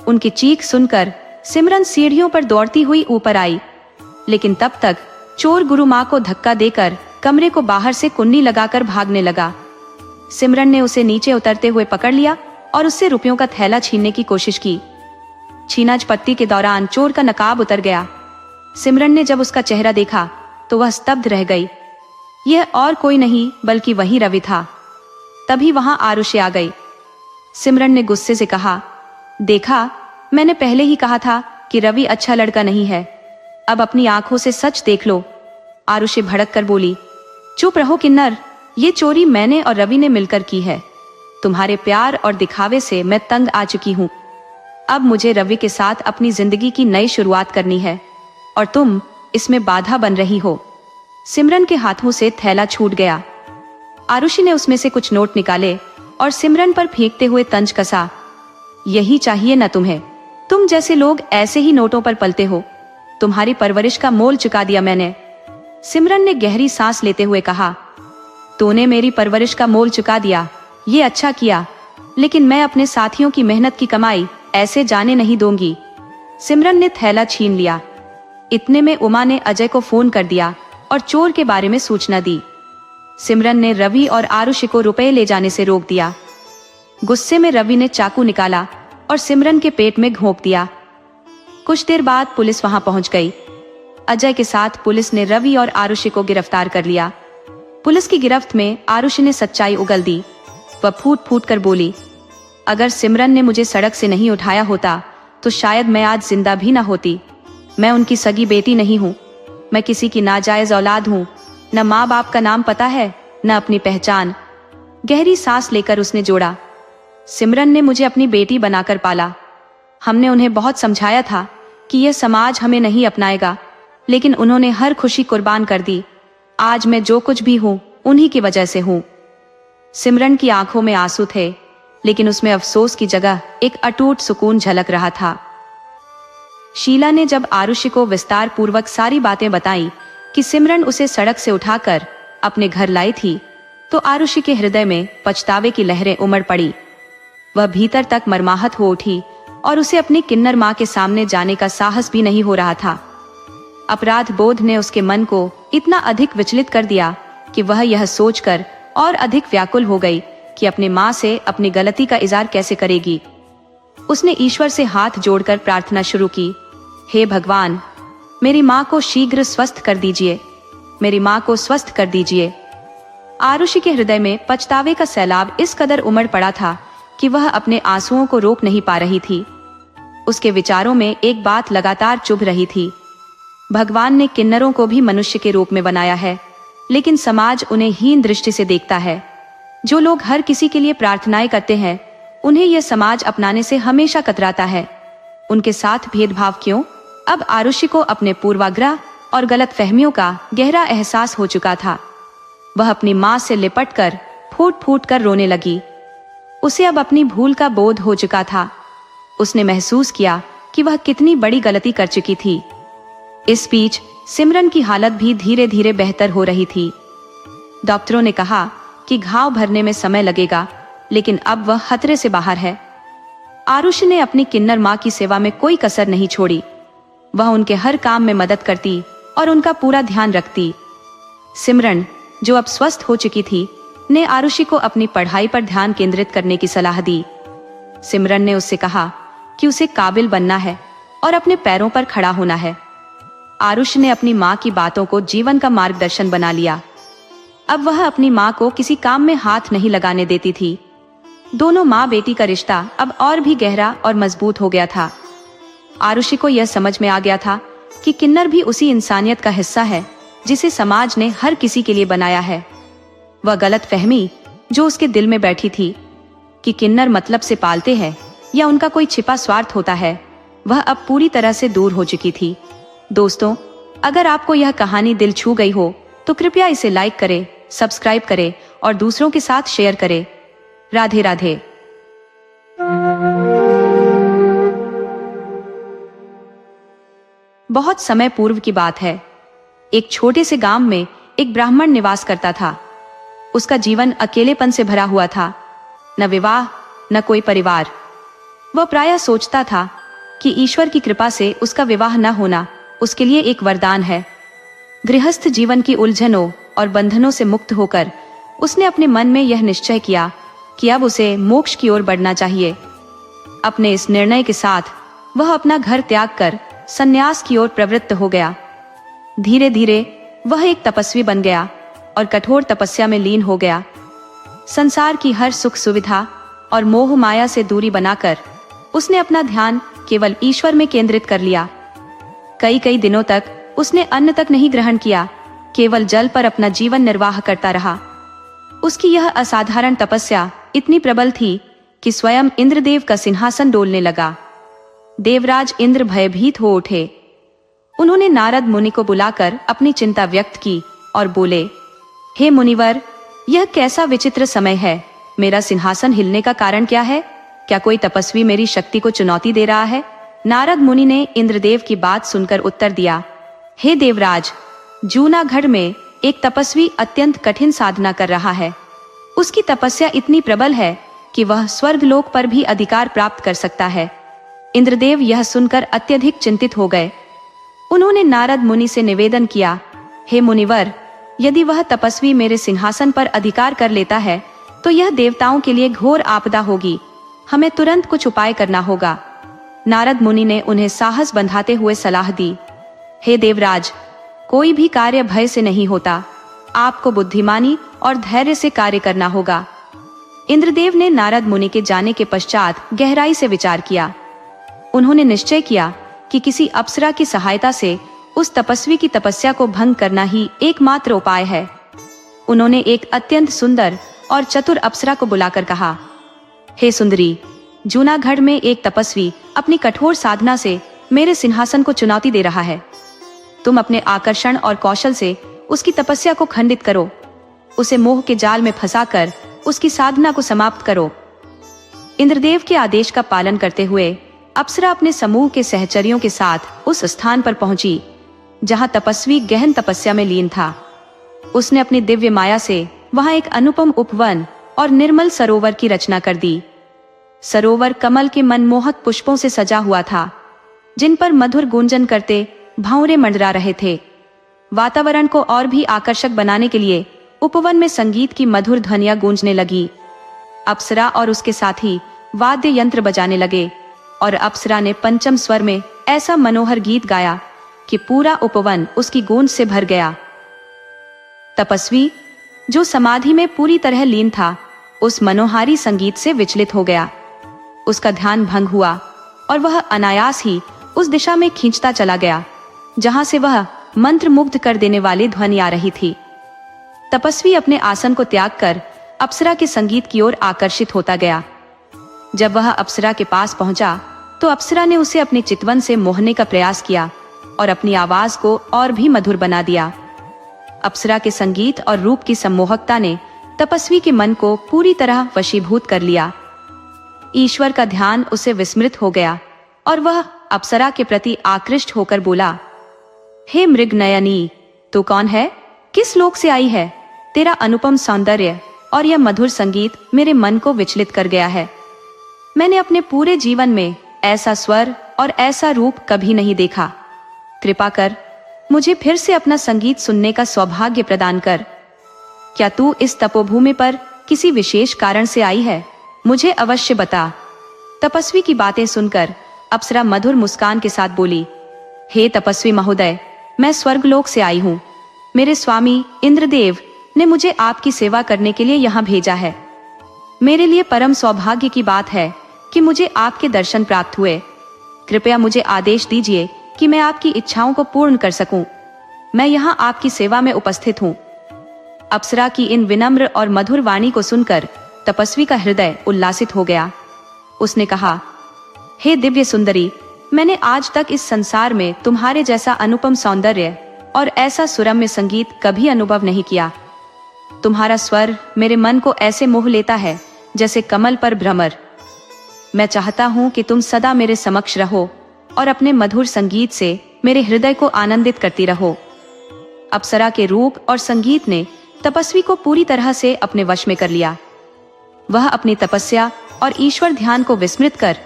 S1: उनकी चीख सुनकर सिमरन सीढ़ियों पर दौड़ती हुई ऊपर आई, लेकिन तब तक चोर गुरु माँ को धक्का देकर कमरे को बाहर से कुन्नी लगाकर भागने लगा। सिमरन ने उसे नीचे उतरते हुए पकड़ लिया और उससे रुपयों का थैला छीनने की कोशिश की। छीनाझपट्टी के दौरान चोर का नकाब उतर गया। सिमरन ने जब उसका चेहरा देखा तो वह स्तब्ध रह गई। यह और कोई नहीं बल्कि वही रवि था। तभी वहां आरुषि आ गई। सिमरन ने गुस्से से कहा, देखा, मैंने पहले ही कहा था कि रवि अच्छा लड़का नहीं है। अब अपनी आंखों से सच देख लो। आरुषि भड़क कर बोली, चुप रहो किन्नर, ये चोरी मैंने और रवि ने मिलकर की है। तुम्हारे प्यार और दिखावे से मैं तंग आ चुकी हूँ। अब मुझे रवि के साथ अपनी जिंदगी की नई शुरुआत करनी है और तुम इसमें बाधा बन रही हो। सिमरन के हाथों से थैला छूट गया। आरुषि ने उसमें से कुछ नोट निकाले और सिमरन पर फेंकते हुए तंज कसा, यही चाहिए ना तुम्हें? तुम जैसे लोग ऐसे ही नोटों पर पलते हो। तुम्हारी परवरिश का मोल चुका दिया मैंने। सिमरन ने गहरी सांस लेते हुए कहा, तूने मेरी परवरिश का मोल चुका दिया, ये अच्छा किया, लेकिन मैं अपने साथियों की मेहनत की कमाई ऐसे जाने नहीं दूंगी। सिमरन ने थैला छीन लिया। इतने में उमा ने अजय को फोन कर दिया और चोर के बारे में सूचना दी। सिमरन ने रवि और आरुषि को रुपए ले जाने से रोक दिया। गुस्से में रवि ने चाकू निकाला और सिमरन के पेट में घोंप दिया। कुछ देर बाद पुलिस वहां पहुंच गई। अजय के साथ पुलिस ने रवि और आरुषि को गिरफ्तार कर लिया। पुलिस की गिरफ्त में आरुषि ने सच्चाई उगल दी। वह फूट फूट कर बोली, अगर सिमरन ने मुझे सड़क से नहीं उठाया होता तो शायद मैं आज जिंदा भी न होती। मैं उनकी सगी बेटी नहीं हूँ, मैं किसी की नाजायज औलाद हूँ। न माँ बाप का नाम पता है, न अपनी पहचान। गहरी सांस लेकर उसने जोड़ा, सिमरन ने मुझे अपनी बेटी बनाकर पाला। हमने उन्हें बहुत समझाया था कि यह समाज हमें नहीं अपनाएगा, लेकिन उन्होंने हर खुशी कुर्बान कर दी। आज मैं जो कुछ भी हूँ उन्हीं की वजह से हूँ। सिमरन की आंखों में आंसू थे, लेकिन उसमें अफसोस की जगह एक अटूट सुकून झलक रहा था। शीला ने जब आरुषि को विस्तार पूर्वक सारी बातें बताई कि सिमरन उसे सड़क से उठाकर अपने घर लाई थी, तो आरुषि के हृदय में पछतावे की लहरें उमड़ पड़ी। वह भीतर तक मर्माहत हो उठी और उसे अपनी किन्नर माँ के सामने जाने का साहस भी नहीं हो रहा था। अपराध बोध ने उसके मन को इतना अधिक विचलित कर दिया कि वह यह सोचकर और अधिक व्याकुल हो गई कि अपने माँ से अपनी गलती का इज़हार कैसे करेगी। उसने ईश्वर से हाथ जोड़कर प्रार्थना शुरू की, हे भगवान, मेरी माँ को शीघ्र स्वस्थ कर दीजिए, मेरी माँ को स्वस्थ कर दीजिए। आरुषि के हृदय में पछतावे का सैलाब इस कदर उमड़ पड़ा था कि वह अपने आंसुओं को रोक नहीं पा रही थी। उसके विचारों में एक बात लगातार चुभ रही थी, भगवान ने किन्नरों को भी मनुष्य के रूप में बनाया है, लेकिन समाज उन्हें हीन दृष्टि से देखता है। जो लोग हर किसी के लिए प्रार्थनाएं करते हैं, उन्हें यह समाज अपनाने से हमेशा कतराता है। उनके साथ भेदभाव क्यों? अब आरुषि को अपने पूर्वाग्रह और गलत फहमियों का गहरा एहसास हो चुका था। वह अपनी माँ से लिपटकर फूट फूट कर रोने लगी। उसे अब अपनी भूल का बोध हो चुका था। उसने महसूस किया कि वह कितनी बड़ी गलती कर चुकी थी। इस बीच सिमरन की हालत भी धीरे धीरे बेहतर हो रही थी। डॉक्टरों ने कहा कि घाव भरने में समय लगेगा, लेकिन अब वह खतरे से बाहर है। आरुषि ने अपनी किन्नर माँ की सेवा में कोई कसर नहीं छोड़ी। वह उनके हर काम में मदद करती और उनका पूरा ध्यान रखती। सिमरन, जो अब स्वस्थ हो चुकी थी, ने आरुषि को अपनी पढ़ाई पर ध्यान केंद्रित करने की सलाह दी। सिमरन ने उससे कहा कि उसे काबिल बनना है और अपने पैरों पर खड़ा होना है। आरुषि ने अपनी माँ की बातों को जीवन का मार्गदर्शन बना लिया। अब वह अपनी माँ को किसी काम में हाथ नहीं लगाने देती थी। दोनों माँ बेटी का रिश्ता अब और भी गहरा और मजबूत हो गया था। आरुषि को यह समझ में आ गया था कि किन्नर भी उसी इंसानियत का हिस्सा है जिसे समाज ने हर किसी के लिए बनाया है। वह गलत फहमी जो उसके दिल में बैठी थी कि किन्नर मतलब से पालते हैं या उनका कोई छिपा स्वार्थ होता है, वह अब पूरी तरह से दूर हो चुकी थी। दोस्तों, अगर आपको यह कहानी दिल छू गई हो तो कृपया इसे लाइक करें, सब्सक्राइब करें और दूसरों के साथ शेयर करें। राधे राधे। बहुत समय पूर्व की बात है। एक छोटे से गांव में एक ब्राह्मण निवास करता था। उसका जीवन अकेलेपन से भरा हुआ था, न विवाह न कोई परिवार। वह प्रायः सोचता था कि ईश्वर की कृपा से उसका विवाह न होना उसके लिए एक वरदान है। गृहस्थ जीवन की उलझनों और बंधनों से मुक्त होकर उसने अपने मन में यह निश्चय किया कि अब उसे मोक्ष की ओर बढ़ना चाहिए। अपने इस निर्णय के साथ वह अपना घर त्याग कर संन्यास की ओर प्रवृत्त हो गया। धीरे धीरे वह एक तपस्वी बन गया और कठोर तपस्या में लीन हो गया। संसार की हर सुख सुविधा और मोह माया से दूरी बनाकर उसने अपना ध्यान केवल ईश्वर में केंद्रित कर लिया। कई दिनों तक उसने अन्न तक नहीं ग्रहण किया, केवल जल पर अपना जीवन निर्वाह करता रहा। उसकी यह असाधारण तपस्या इतनी प्रबल थी कि स्वयं इंद्रदेव का सिंहासन डोलने लगा। देवराज इंद्र भयभीत हो उठे। उन्होंने नारद मुनि को बुलाकर अपनी चिंता व्यक्त की और बोले, हे मुनिवर, यह कैसा विचित्र समय है। मेरा सिंहासन हिलने का कारण क्या है? क्या कोई तपस्वी मेरी शक्ति को चुनौती दे रहा है? नारद मुनि ने इंद्रदेव की बात सुनकर उत्तर दिया, हे देवराज, जूनागढ़ में एक तपस्वी अत्यंत कठिन साधना कर रहा है। उसकी तपस्या इतनी प्रबल है कि वह स्वर्गलोक पर भी अधिकार प्राप्त कर सकता है। इंद्रदेव यह सुनकर अत्यधिक चिंतित हो गए। उन्होंने नारद मुनि से निवेदन किया, हे मुनिवर, यदि वह तपस्वी मेरे सिंहासन पर अधिकार कर लेता है तो यह देवताओं के लिए घोर आपदा होगी। हमें तुरंत कुछ उपाय करना होगा। नारद मुनि ने उन्हें साहस बंधाते हुए सलाह दी, हे देवराज, कोई भी कार्य भय से नहीं होता। आपको बुद्धिमानी और धैर्य से कार्य करना होगा। इंद्रदेव ने नारद मुनि के जाने के पश्चात गहराई से विचार किया। उन्होंने निश्चय किया कि किसी अप्सरा की सहायता से उस तपस्वी की तपस्या को भंग करना ही एकमात्र उपाय है। उन्होंने एक अत्यंत सुंदर और चतुर अप्सरा को बुलाकर कहा, हे सुंदरी, जूनागढ़ में एक तपस्वी अपनी कठोर साधना से मेरे सिंहासन को चुनौती दे रहा है। तुम अपने आकर्षण और कौशल से उसकी तपस्या को खंडित करो। उसे मोह के जाल में फंसाकर उसकी साधना को समाप्त करो। इंद्रदेव के आदेश का पालन करते हुए अप्सरा अपने समूह के सहचरियों के साथ उस स्थान पर पहुंची जहां तपस्वी गहन तपस्या में लीन था। उसने अपनी दिव्य माया से वहां एक अनुपम उपवन और निर्मल सरोवर की रचना कर दी। सरोवर कमल के मनमोहक पुष्पों से सजा हुआ था, जिन पर मधुर गूंजन करते भंवरे मंडरा रहे थे। वातावरण को और भी आकर्षक बनाने के लिए उपवन में संगीत की मधुर ध्वनियां गूंजने लगी। अप्सरा और उसके साथी वाद्य यंत्र बजाने लगे और अप्सरा ने पंचम स्वर में ऐसा मनोहर गीत गाया कि पूरा उपवन उसकी गूंज से भर गया। तपस्वी, जो समाधि में पूरी तरह लीन था, उस मनोहारी संगीत से विचलित हो गया। उसका ध्यान भंग हुआ और वह अनायास ही उस दिशा में खींचता चला गया जहां से वह मंत्र मुग्ध कर देने वाली ध्वनि आ रही थी। तपस्वी अपने आसन को त्याग कर अप्सरा के संगीत की ओर आकर्षित होता गया। जब वह अप्सरा के पास पहुंचा तो अप्सरा ने उसे अपने चितवन से मोहने का प्रयास किया और अपनी आवाज को और भी मधुर बना दिया। अप्सरा के संगीत और रूप की सम्मोहकता ने तपस्वी के मन को पूरी तरह वशीभूत कर लिया। ईश्वर का ध्यान उसे विस्मृत हो गया और वह अप्सरा के प्रति आकृष्ट होकर बोला, हे मृग नयनी, तू कौन है? किस लोक से आई है? तेरा अनुपम सौंदर्य और यह मधुर संगीत मेरे मन को विचलित कर गया है। मैंने अपने पूरे जीवन में ऐसा स्वर और ऐसा रूप कभी नहीं देखा। कृपा कर मुझे फिर से अपना संगीत सुनने का सौभाग्य प्रदान कर। क्या तू इस तपोभूमि पर किसी विशेष कारण से आई है? मुझे अवश्य बता। तपस्वी की बातें सुनकर अप्सरा मधुर मुस्कान के साथ बोली, हे तपस्वी महोदय, मैं स्वर्गलोक से आई हूँ। मेरे स्वामी इंद्रदेव ने मुझे आपकी सेवा करने के लिए यहाँ भेजा है। मेरे लिए परम सौभाग्य की बात है कि मुझे आपके दर्शन प्राप्त हुए। कृपया मुझे आदेश दीजिए कि मैं आपकी इच्छाओं को पूर्ण कर सकूं। मैं यहाँ आपकी सेवा में उपस्थित हूँ। अप्सरा की इन विनम्र और मधुर वाणी को सुनकर तपस्वी का हृदय उल्लासित हो गया। उसने कहा, हे दिव्य सुंदरी, मैंने आज तक इस संसार में तुम्हारे जैसा अनुपम सौंदर्य और ऐसा सुरम्य संगीत कभी अनुभव नहीं किया। तुम्हारा स्वर मेरे मन को ऐसे मोह लेता है जैसे कमल पर भ्रमर। मैं चाहता हूँ कि तुम सदा मेरे समक्ष रहो और अपने मधुर संगीत से मेरे हृदय को आनंदित करती रहो। अप्सरा के रूप और संगीत ने तपस्वी को पूरी तरह से अपने वश में कर लिया। वह अपनी तपस्या और ईश्वर ध्यान को विस्मृत कर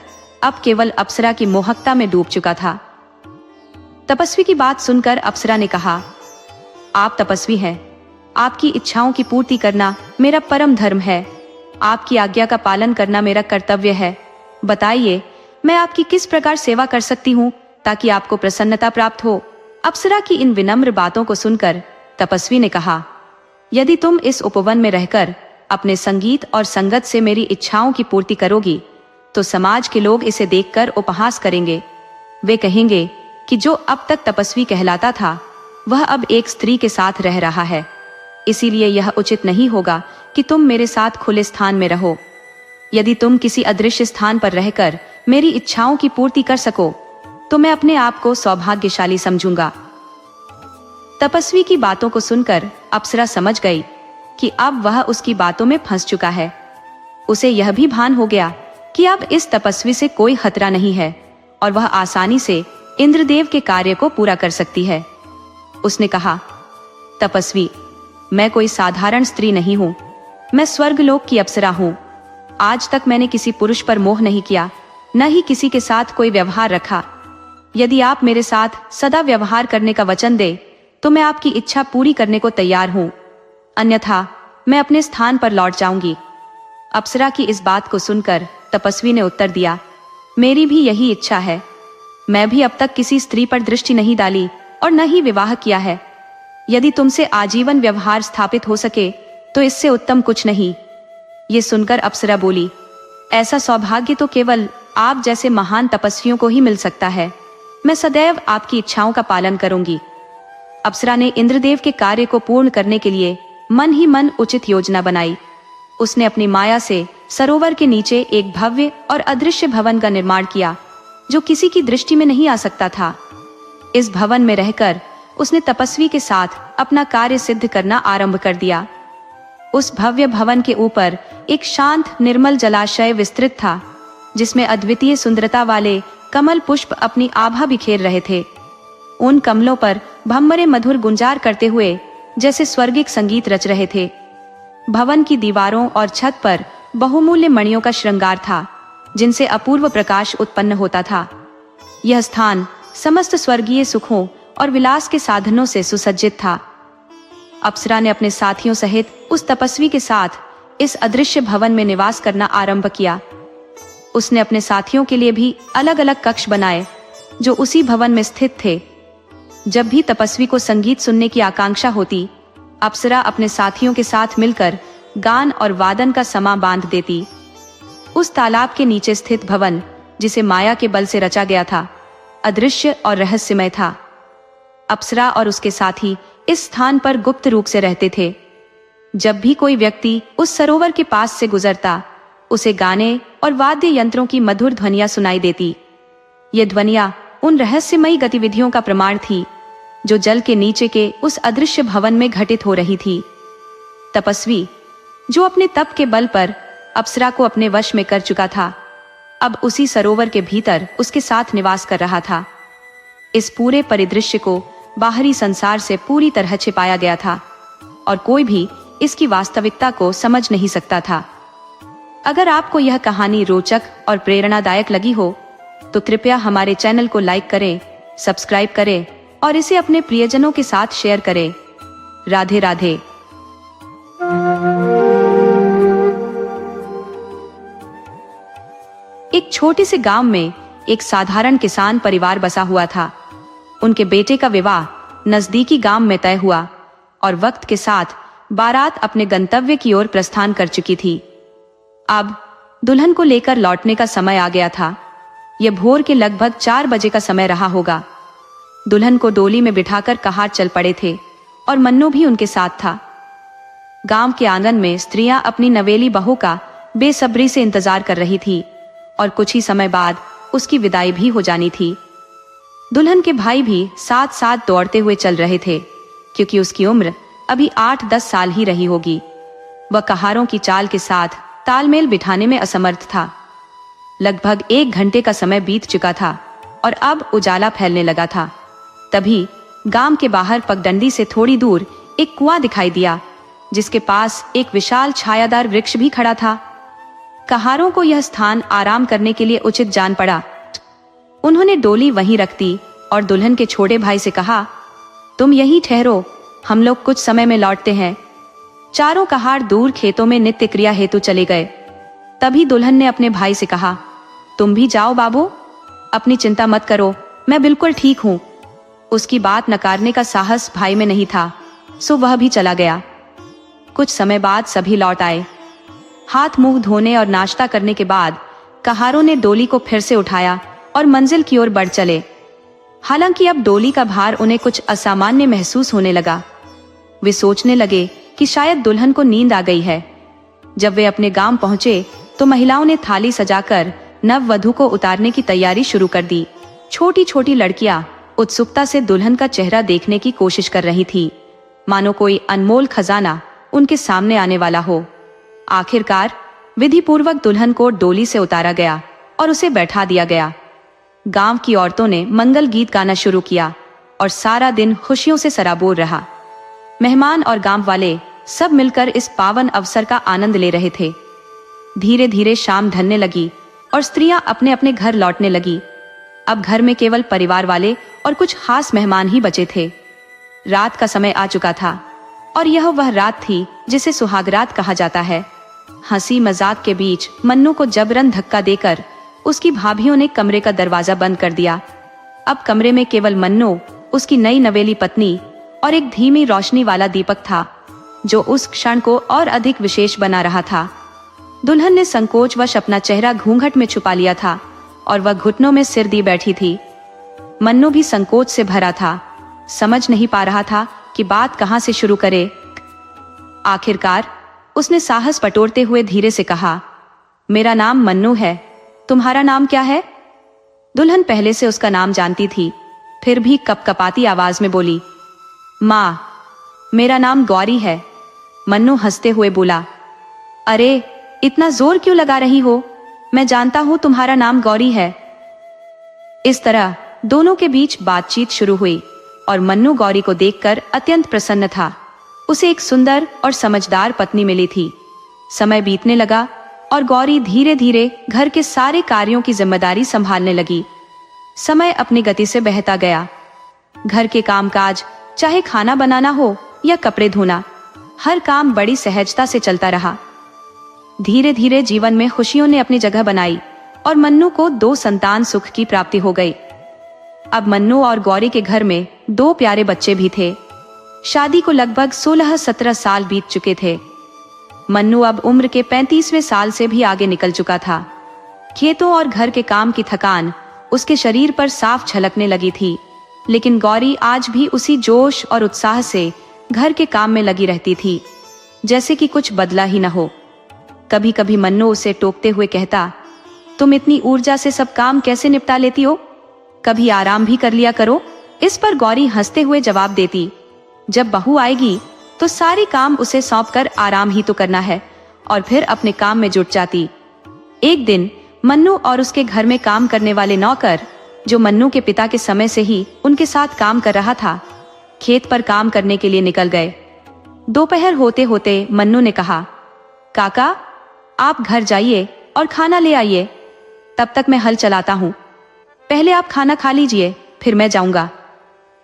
S1: अब केवल अप्सरा की मोहकता में डूब चुका था। तपस्वी की बात सुनकर अप्सरा ने कहा, आप तपस्वी हैं, आपकी इच्छाओं की पूर्ति करना मेरा परम धर्म है। आपकी आज्ञा का पालन करना मेरा कर्तव्य है। बताइए, मैं आपकी किस प्रकार सेवा कर सकती हूँ ताकि आपको प्रसन्नता प्राप्त हो। अप्सरा की इन विनम्र बातों को सुनकर तपस्वी ने कहा, यदि तुम इस उपवन में रहकर अपने संगीत और संगत से मेरी इच्छाओं की पूर्ति करोगी तो समाज के लोग इसे देखकर उपहास करेंगे। वे कहेंगे कि जो अब तक तपस्वी कहलाता था वह अब एक स्त्री के साथ रह रहा है। इसीलिए यह उचित नहीं होगा कि तुम मेरे साथ खुले स्थान में रहो। यदि तुम किसी अदृश्य स्थान पर रहकर मेरी इच्छाओं की पूर्ति कर सको तो मैं अपने आप को सौभाग्यशाली समझूंगा। तपस्वी की बातों को सुनकर अप्सरा समझ गई कि अब वह उसकी बातों में फंस चुका है। उसे यह भी भान हो गया कि अब इस तपस्वी से कोई खतरा नहीं है और वह आसानी से इंद्रदेव के कार्य को पूरा कर सकती है। उसने कहा, तपस्वी, मैं कोई साधारण स्त्री नहीं हूँ, मैं स्वर्गलोक की अप्सरा हूँ। आज तक मैंने किसी पुरुष पर मोह नहीं किया, न ही किसी के साथ कोई व्यवहार रखा। यदि आप मेरे साथ सदा व्यवहार करने का वचन दे तो मैं आपकी इच्छा पूरी करने को तैयार हूँ, अन्यथा मैं अपने स्थान पर लौट जाऊंगी। अप्सरा की इस बात को सुनकर तपस्वी ने उत्तर दिया, मेरी भी यही इच्छा है। मैं भी अब तक किसी स्त्री पर दृष्टि नहीं डाली और न ही विवाह किया है। यदि तुमसे आजीवन व्यवहार स्थापित हो सके तो इससे उत्तम कुछ नहीं। ये सुनकर अप्सरा बोली, ऐसा सौभाग्य तो केवल आप जैसे महान तपस्वियों को ही मिल सकता है। मैं सदैव आपकी इच्छाओं का पालन करूंगी। अप्सरा ने इंद्रदेव के कार्य को पूर्ण करने के लिए मन ही मन उचित योजना बनाई। उसने अपनी माया से सरोवर के नीचे एक भव्य और अदृश्य भवन का निर्माण किया, जो किसी की दृष्टि में नहीं आ सकता था। इस भवन में रहकर उसने तपस्वी के साथ अपना कार्य सिद्ध करना आरंभ कर दिया। उस भव्य भवन के ऊपर एक शांत निर्मल जलाशय विस्तृत था, जिसमें अद्वितीय सुंदरता वाले कमल पुष्प अपनी आभा बिखेर रहे थे। उन कमलों पर भम्मरे मधुर गुंजार करते हुए जैसे स्वर्गिक संगीत रच रहे थे। भवन की दीवारों और छत पर बहुमूल्य मणियों का श्रृंगार था, जिनसे अपूर्व प्रकाश उत्पन्न होता था। यह स्थान समस्त स्वर्गीय सुखों और विलास के साधनों से सुसज्जित था। अप्सरा ने अपने साथियों सहित उस तपस्वी के साथ इस अदृश्य भवन में निवास करना आरंभ किया। उसने अपने साथियों के लिए भी अलग अलग कक्ष बनाए, जो उसी भवन में स्थित थे। जब भी तपस्वी को संगीत सुनने की आकांक्षा होती, अप्सरा अपने साथियों के साथ मिलकर गान और वादन का समा बांध देती। उस तालाब के नीचे स्थित भवन, जिसे माया के बल से रचा गया था, अदृश्य और रहस्यमय था। अप्सरा और उसके साथी इस स्थान पर गुप्त रूप से रहते थे। जब भी कोई व्यक्ति उस सरोवर के पास से गुजरता, उसे गाने और वाद्य यंत्रों की मधुर ध्वनियां सुनाई देती। ये ध्वनियां उन रहस्यमयी गतिविधियों का प्रमाण थी, जो जल के नीचे के उस अदृश्य भवन में घटित हो रही थी। तपस्वी, जो अपने तप के बल पर अप्सरा को अपने वश में कर चुका था, अब उसी सरोवर के भीतर उसके साथ निवास कर रहा था। इस पूरे परिदृश्य को बाहरी संसार से पूरी तरह छिपाया गया था और कोई भी इसकी वास्तविकता को समझ नहीं सकता था। अगर आपको यह कहानी रोचक और प्रेरणादायक लगी हो तो कृपया हमारे चैनल को लाइक करें, सब्सक्राइब करें और इसे अपने प्रियजनों के साथ शेयर करें। राधे राधे। एक छोटे से गांव में एक साधारण किसान परिवार बसा हुआ था। उनके बेटे का विवाह नजदीकी गांव में तय हुआ और वक्त के साथ बारात अपने गंतव्य की ओर प्रस्थान कर चुकी थी। अब दुल्हन को लेकर लौटने का समय आ गया था। यह भोर के लगभग 4 बजे का समय रहा होगा। दुल्हन को डोली में बिठाकर कहार चल पड़े थे और मन्नू भी उनके साथ था। गांव के आंगन में स्त्रियां अपनी नवेली बहू का बेसब्री से इंतजार कर रही थी और कुछ ही समय बाद उसकी विदाई भी हो जानी थी। दुल्हन के भाई भी साथ साथ दौड़ते हुए चल रहे थे, क्योंकि उसकी उम्र अभी 8-10 साल ही रही होगी। वह कहारों की चाल के साथ तालमेल बिठाने में असमर्थ था। लगभग 1 घंटे का समय बीत चुका था और अब उजाला फैलने लगा था। तभी गांव के बाहर पगडंडी से थोड़ी दूर एक कुआं दिखाई दिया, जिसके पास एक विशाल छायादार वृक्ष भी खड़ा था। कहारों को यह स्थान आराम करने के लिए उचित जान पड़ा। उन्होंने डोली वहीं रख दी और दुल्हन के छोटे भाई से कहा, तुम यहीं ठहरो, हम लोग कुछ समय में लौटते हैं। चारों कहार दूर खेतों में नित्य क्रिया हेतु चले गए। तभी दुल्हन ने अपने भाई से कहा, तुम भी जाओ बाबू, अपनी चिंता मत करो, मैं बिल्कुल ठीक हूँ। उसकी बात नकारने का साहस भाई में नहीं था, सो वह भी चला गया। कुछ समय बाद सभी लौट आए। हाथ मुंह धोने और नाश्ता करने के बाद कहारों ने डोली को फिर से उठाया और मंजिल की ओर बढ़ चले। हालांकि अब डोली का भार उन्हें कुछ असामान्य महसूस होने लगा। वे सोचने लगे कि शायद दुल्हन को नींद आ गई है। जब वे अपने गांव पहुंचे तो महिलाओं ने थाली सजाकर नववधू को उतारने की तैयारी शुरू कर दी। छोटी छोटी लड़कियां उत्सुकता से दुल्हन का चेहरा देखने की कोशिश कर रही थी, मानो कोई अनमोल खजाना उनके सामने आने वाला हो। आखिरकार विधि पूर्वक दुल्हन को डोली से उतारा गया और उसे बैठा दिया गया। गांव की औरतों ने मंगल गीत गाना शुरू किया और सारा दिन खुशियों से सराबोर रहा। मेहमान और गांव वाले सब मिलकर इस पावन अवसर का आनंद ले रहे थे। धीरे धीरे शाम ढलने लगी और स्त्रियां अपने अपने घर लौटने लगी। अब घर में केवल परिवार वाले और कुछ खास मेहमान ही बचे थे। रात का समय आ चुका था और यह वह रात थी जिसे सुहागरात कहा जाता है। हंसी मजाक के बीच मन्नू को जबरन धक्का देकर उसकी भाभियों ने कमरे का दरवाजा बंद कर दिया। अब कमरे में केवल मन्नू, उसकी नई नवेली पत्नी और एक धीमी रोशनी वाला दीपक था, जो उस क्षण को और अधिक विशेष बना रहा था। दुल्हन ने संकोचवश अपना चेहरा घूंघट में छुपा लिया था और वह घुटनों में सिर दी बैठी थी। मन्नू भी संकोच से भरा था, समझ नहीं पा रहा था कि बात कहां से शुरू करे। आखिरकार उसने साहस बटोरते हुए धीरे से कहा, मेरा नाम मन्नू है, तुम्हारा नाम क्या है? दुल्हन पहले से उसका नाम जानती थी, फिर भी कपकपाती आवाज में बोली, माँ, मेरा नाम गौरी है। मन्नू हंसते हुए बोला, अरे इतना जोर क्यों लगा रही हो, मैं जानता हूं तुम्हारा नाम गौरी है। इस तरह दोनों के बीच बातचीत शुरू हुई और मन्नू गौरी को देखकर अत्यंत प्रसन्न था। उसे एक सुंदर और समझदार पत्नी मिली थी। समय बीतने लगा और गौरी धीरे धीरे घर के सारे कार्यों की जिम्मेदारी संभालने लगी। समय अपनी गति से बहता गया। घर के कामकाज, चाहे खाना बनाना हो या कपड़े धोना, हर काम बड़ी सहजता से चलता रहा। धीरे धीरे जीवन में खुशियों ने अपनी जगह बनाई और मन्नू को 2 संतान सुख की प्राप्ति हो गई। अब मन्नू और गौरी के घर में 2 प्यारे बच्चे भी थे। शादी को लगभग 16-17 साल बीत चुके थे। मन्नू अब उम्र के 35वें साल से भी आगे निकल चुका था। खेतों और घर के काम की थकान उसके शरीर पर साफ झलकने लगी थी, लेकिन गौरी आज भी उसी जोश और उत्साह से घर के काम में लगी रहती थी, जैसे कि कुछ बदला ही न हो। कभी कभी मन्नू उसे टोकते हुए कहता, तुम इतनी ऊर्जा से सब काम कैसे निपटा लेती हो, कभी आराम भी कर लिया करो। इस पर गौरी हंसते हुए जवाब देती, जब बहू आएगी तो सारे काम उसे सौंपकर आराम ही तो करना है, और फिर अपने काम में जुट जाती। एक दिन मन्नू और उसके घर में काम करने वाले नौकर, जो मन्नू के पिता के समय से ही उनके साथ काम कर रहा था, खेत पर काम करने के लिए निकल गए। दोपहर होते होते मन्नू ने कहा, काका, आप घर जाइए और खाना ले आइए, तब तक मैं हल चलाता हूँ। पहले आप खाना खा लीजिए, फिर मैं जाऊंगा।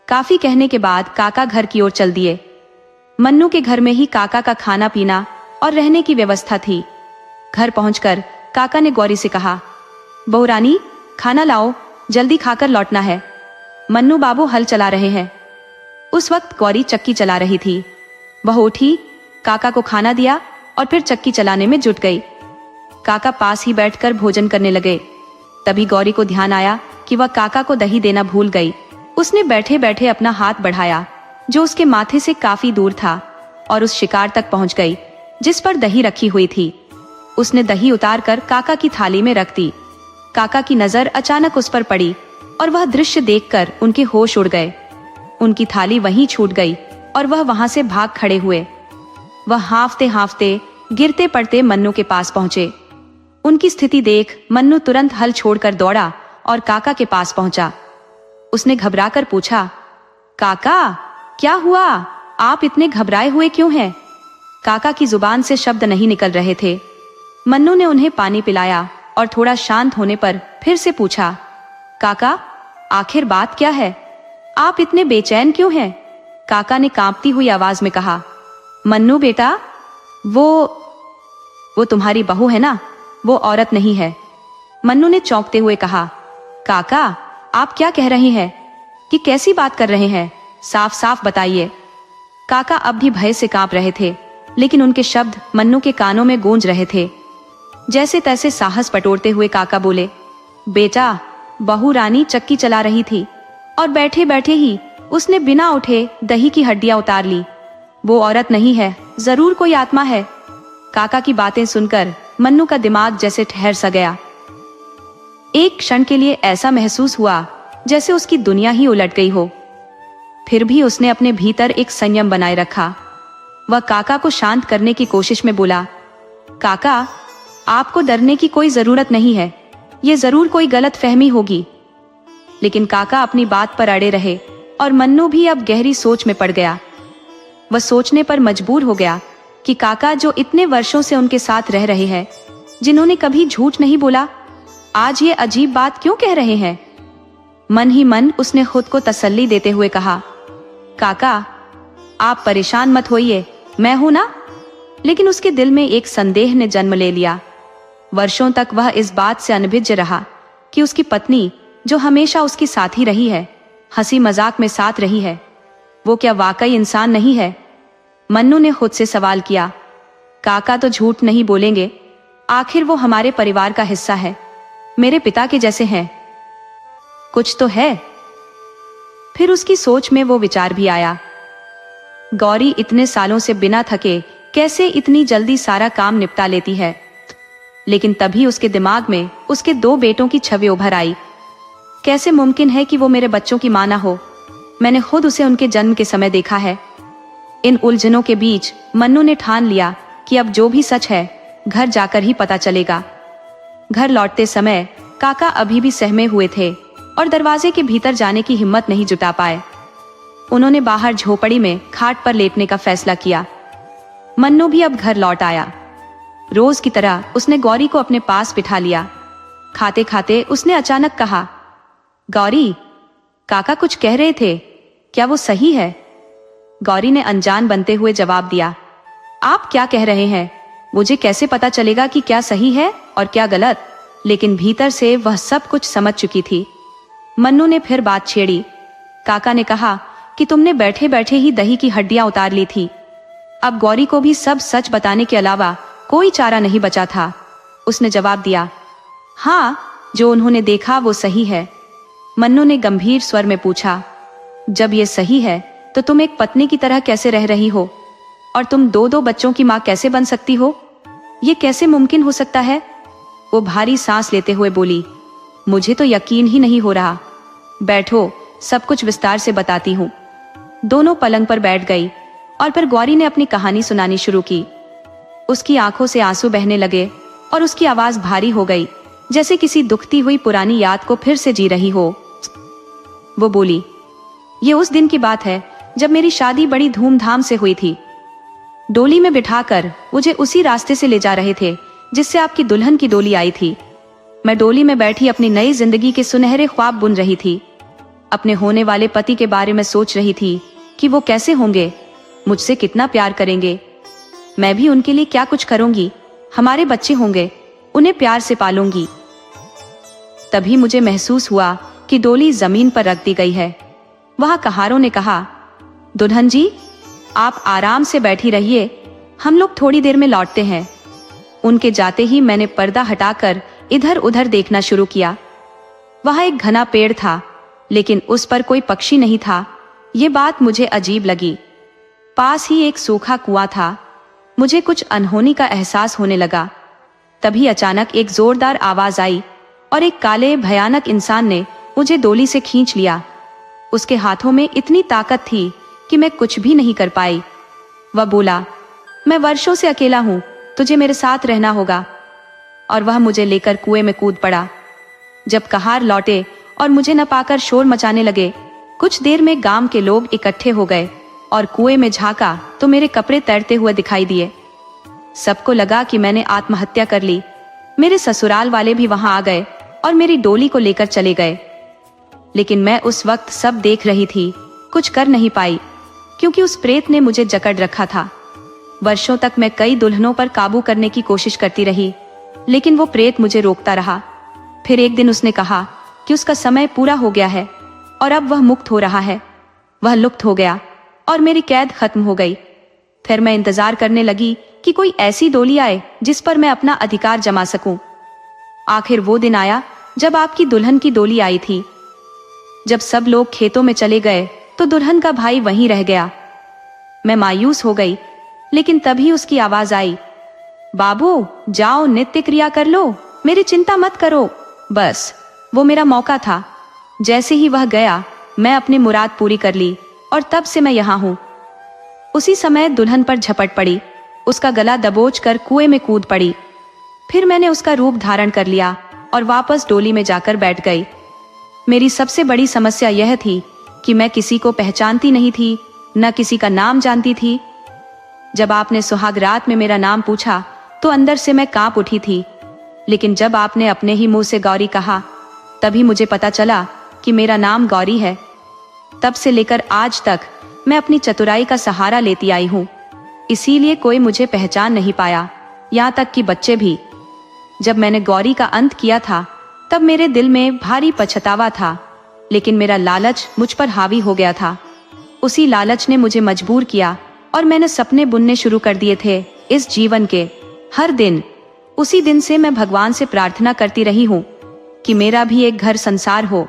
S1: काफी कहने के बाद काका घर की ओर चल दिए। मन्नू के घर में ही काका का खाना पीना और रहने की व्यवस्था थी। घर पहुंचकर काका ने गौरी से कहा, बहू रानी, खाना लाओ, जल्दी खाकर लौटना है, मन्नू बाबू हल चला रहे हैं। उस वक्त गौरी चक्की चला रही थी। वह उठी, काका को खाना दिया और फिर चक्की चलाने में जुट गई। काका पास ही बैठकर भोजन करने लगे। तभी गौरी को ध्यान आया कि वह काका को दही देना भूल गई। उसने बैठे बैठे अपना हाथ बढ़ाया, जो उसके माथे से काफी दूर था, और उस शिकार तक पहुंच गई जिस पर दही रखी हुई थी। उसने दही उतारकर काका की थाली में रख दी। काका की नजर अचानक उस पर पड़ी और वह दृश्य देखकर उनके होश उड़ गए। उनकी थाली वहीं छूट गई और वह वहां से भाग खड़े हुए। वह हांफते हांफते, गिरते पड़ते मन्नू के पास पहुंचे। उनकी स्थिति देख मन्नू तुरंत हल छोड़कर दौड़ा और काका के पास पहुंचा। उसने घबराकर पूछा, काका, क्या हुआ? आप इतने घबराए हुए क्यों हैं? काका की जुबान से शब्द नहीं निकल रहे थे। मन्नू ने उन्हें पानी पिलाया और थोड़ा शांत होने पर फिर से पूछा, काका, आखिर बात क्या है? आप इतने बेचैन क्यों हैं? काका ने कांपती हुई आवाज में कहा, मन्नू बेटा, वो तुम्हारी बहू है ना, वो औरत नहीं है। मन्नू ने चौंकते हुए कहा, काका, आप क्या कह रहे हैं? कि कैसी बात कर रहे हैं? साफ साफ बताइए। काका अब भी भय से कांप रहे थे, लेकिन उनके शब्द मन्नू के कानों में गूंज रहे थे। जैसे तैसे साहस बटोरते हुए काका बोले, बेटा, बहू रानी चक्की चला रही थी और बैठे बैठे ही उसने बिना उठे दही की हड्डियां उतार ली। वो औरत नहीं है, जरूर कोई आत्मा है। काका की बातें सुनकर मन्नू का दिमाग जैसे ठहर सा गया। एक क्षण के लिए ऐसा महसूस हुआ जैसे उसकी दुनिया ही उलट गई हो। फिर भी उसने अपने भीतर एक संयम बनाए रखा। वह काका को शांत करने की कोशिश में बोला, काका, आपको डरने की कोई जरूरत नहीं है, ये जरूर कोई गलत फहमी होगी। लेकिन काका अपनी बात पर अड़े रहे और मन्नू भी अब गहरी सोच में पड़ गया। वह सोचने पर मजबूर हो गया कि काका जो इतने वर्षों से उनके साथ रह रहे हैं, जिन्होंने कभी झूठ नहीं बोला, आज ये अजीब बात क्यों कह रहे हैं। मन ही मन उसने खुद को तसल्ली देते हुए कहा, काका आप परेशान मत होइए, मैं हूं ना। लेकिन उसके दिल में एक संदेह ने जन्म ले लिया। वर्षों तक वह इस बात से अनभिज्ञ रहा कि उसकी पत्नी, जो हमेशा उसकी साथी रही है, हंसी मजाक में साथ रही है, वो क्या वाकई इंसान नहीं है। मन्नू ने खुद से सवाल किया, काका तो झूठ नहीं बोलेंगे, आखिर वो हमारे परिवार का हिस्सा है, मेरे पिता के जैसे हैं, कुछ तो है। फिर उसकी सोच में वो विचार भी आया, गौरी इतने सालों से बिना थके कैसे इतनी जल्दी सारा काम निपटा लेती है। लेकिन तभी उसके दिमाग में उसके 2 बेटों की छवि उभर आई। कैसे मुमकिन है कि वो मेरे बच्चों की मां ना हो, मैंने खुद उसे उनके जन्म के समय देखा है। इन उलझनों के बीच मन्नू ने ठान लिया कि अब जो भी सच है घर जाकर ही पता चलेगा। घर लौटते समय काका अभी भी सहमे हुए थे और दरवाजे के भीतर जाने की हिम्मत नहीं जुटा पाए। उन्होंने बाहर झोपड़ी में खाट पर लेटने का फैसला किया। मन्नू भी अब घर लौट आया। रोज की तरह उसने गौरी को अपने पास बिठा लिया। खाते खाते उसने अचानक कहा, गौरी काका कुछ कह रहे थे, क्या वो सही है। गौरी ने अनजान बनते हुए जवाब दिया, आप क्या कह रहे हैं, मुझे कैसे पता चलेगा कि क्या सही है और क्या गलत। लेकिन भीतर से वह सब कुछ समझ चुकी थी। मन्नू ने फिर बात छेड़ी, काका ने कहा कि तुमने बैठे बैठे ही दही की हड्डियां उतार ली थी। अब गौरी को भी सब सच बताने के अलावा कोई चारा नहीं बचा था। उसने जवाब दिया, हाँ, जो उन्होंने देखा वो सही है। मन्नू ने गंभीर स्वर में पूछा, जब ये सही है तो तुम एक पत्नी की तरह कैसे रह रही हो, और तुम 2 बच्चों की मां कैसे बन सकती हो, ये कैसे मुमकिन हो सकता है। वो भारी सांस लेते हुए बोली, मुझे तो यकीन ही नहीं हो रहा। बैठो, सब कुछ विस्तार से बताती हूँ। दोनों पलंग पर बैठ गई और फिर गौरी ने अपनी कहानी सुनानी शुरू की। उसकी आंखों से आंसू बहने लगे और उसकी आवाज भारी हो गई, जैसे किसी दुखती हुई पुरानी याद को फिर से जी रही हो। वो बोली, ये उस दिन की बात है जब मेरी शादी बड़ी धूमधाम से हुई थी। डोली में बिठाकर मुझे उसी रास्ते से ले जा रहे थे जिससे आपकी दुल्हन की डोली आई थी। मैं डोली में बैठी अपनी नई जिंदगी के सुनहरे ख्वाब बुन रही थी। अपने होने वाले पति के बारे में सोच रही थी कि वो कैसे होंगे, मुझसे कितना प्यार करेंगे, मैं भी उनके लिए क्या कुछ करूंगी, हमारे बच्चे होंगे, उन्हें प्यार से पालूंगी। तभी मुझे महसूस हुआ कि डोली जमीन पर रख दी गई है। वहां कहारों ने कहा, दुल्हन जी आप आराम से बैठी रहिए, हम लोग थोड़ी देर में लौटते हैं। उनके जाते ही मैंने पर्दा हटाकर इधर उधर देखना शुरू किया। वहां एक घना पेड़ था, लेकिन उस पर कोई पक्षी नहीं था। ये बात मुझे अजीब लगी। पास ही एक सूखा कुआं था। मुझे कुछ अनहोनी का एहसास होने लगा। तभी अचानक एक जोरदार आवाज आई और एक काले भयानक इंसान ने मुझे डोली से खींच लिया। उसके हाथों में इतनी ताकत थी कि मैं कुछ भी नहीं कर पाई। वह बोला, मैं वर्षों से अकेला हूं, तुझे मेरे साथ रहना होगा। और वह मुझे लेकर कुएं में कूद पड़ा। जब कहार लौटे और मुझे न पाकर शोर मचाने लगे, कुछ देर में गांव के लोग इकट्ठे हो गए और कुएं में झांका तो मेरे कपड़े तैरते हुए दिखाई दिए। सबको लगा कि मैंने आत्महत्या कर ली। मेरे ससुराल वाले भी वहां आ गए और मेरी डोली को लेकर चले गए। लेकिन मैं उस वक्त सब देख रही थी, कुछ कर नहीं पाई, क्योंकि उस प्रेत ने मुझे जकड़ रखा था। वर्षों तक मैं कई दुल्हनों पर काबू करने की कोशिश करती रही, लेकिन वो प्रेत मुझे रोकता रहा। फिर एक दिन उसने कहा कि उसका समय पूरा हो गया है और अब वह मुक्त हो रहा है। वह लुप्त हो गया और मेरी कैद खत्म हो गई। फिर मैं इंतजार करने लगी कि कोई ऐसी डोली आए जिस पर मैं अपना अधिकार जमा सकूं। आखिर वो दिन आया जब आपकी दुल्हन की डोली आई थी। जब सब लोग खेतों में चले गए तो दुल्हन का भाई वहीं रह गया। मैं मायूस हो गई, लेकिन तभी उसकी आवाज आई, बाबू जाओ नित्य क्रिया कर लो, मेरी चिंता मत करो। बस वो मेरा मौका था। जैसे ही वह गया मैं अपनी मुराद पूरी कर ली और तब से मैं यहाँ हूँ। उसी समय दुल्हन पर झपट पड़ी, उसका गला दबोच कर कुएं में कूद पड़ी। फिर मैंने उसका रूप धारण कर लिया और वापस डोली में जाकर बैठ गई। मेरी सबसे बड़ी समस्या यह थी कि मैं किसी को पहचानती नहीं थी न किसी का नाम जानती थी। जब आपने सुहाग रात में मेरा नाम पूछा तो अंदर से मैं कांप उठी थी, लेकिन जब आपने अपने ही मुंह से गौरी कहा तभी मुझे पता चला कि मेरा नाम गौरी है। तब से लेकर आज तक मैं अपनी चतुराई का सहारा लेती आई हूँ, इसीलिए कोई मुझे पहचान नहीं पाया, यहाँ तक कि बच्चे भी। जब मैंने गौरी का अंत किया था तब मेरे दिल में भारी पछतावा था, लेकिन मेरा लालच मुझ पर हावी हो गया था। उसी लालच ने मुझे मजबूर किया और मैंने सपने बुनने शुरू कर दिए थे इस जीवन के हर दिन। उसी दिन से मैं भगवान से प्रार्थना करती रही हूँ कि मेरा भी एक घर संसार हो।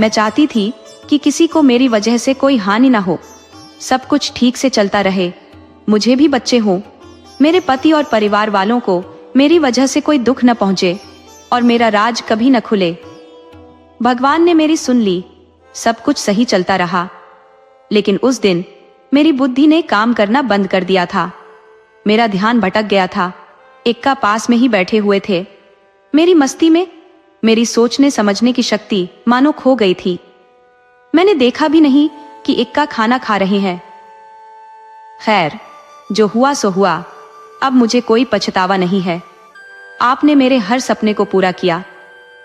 S1: मैं चाहती थी कि किसी को मेरी वजह से कोई हानि ना हो, सब कुछ ठीक से चलता रहे, मुझे भी बच्चे हों, मेरे पति और परिवार वालों को मेरी वजह से कोई दुख न पहुंचे और मेरा राज कभी न खुले। भगवान ने मेरी सुन ली, सब कुछ सही चलता रहा। लेकिन उस दिन मेरी बुद्धि ने काम करना बंद कर दिया था। मेरा ध्यान भटक गया था। इक्का पास में ही बैठे हुए थे। मेरी मस्ती में मेरी सोचने समझने की शक्ति मानो खो गई थी। मैंने देखा भी नहीं कि इक्का खाना खा रहे हैं। खैर, जो हुआ सो हुआ, अब मुझे कोई पछतावा नहीं है। आपने मेरे हर सपने को पूरा किया।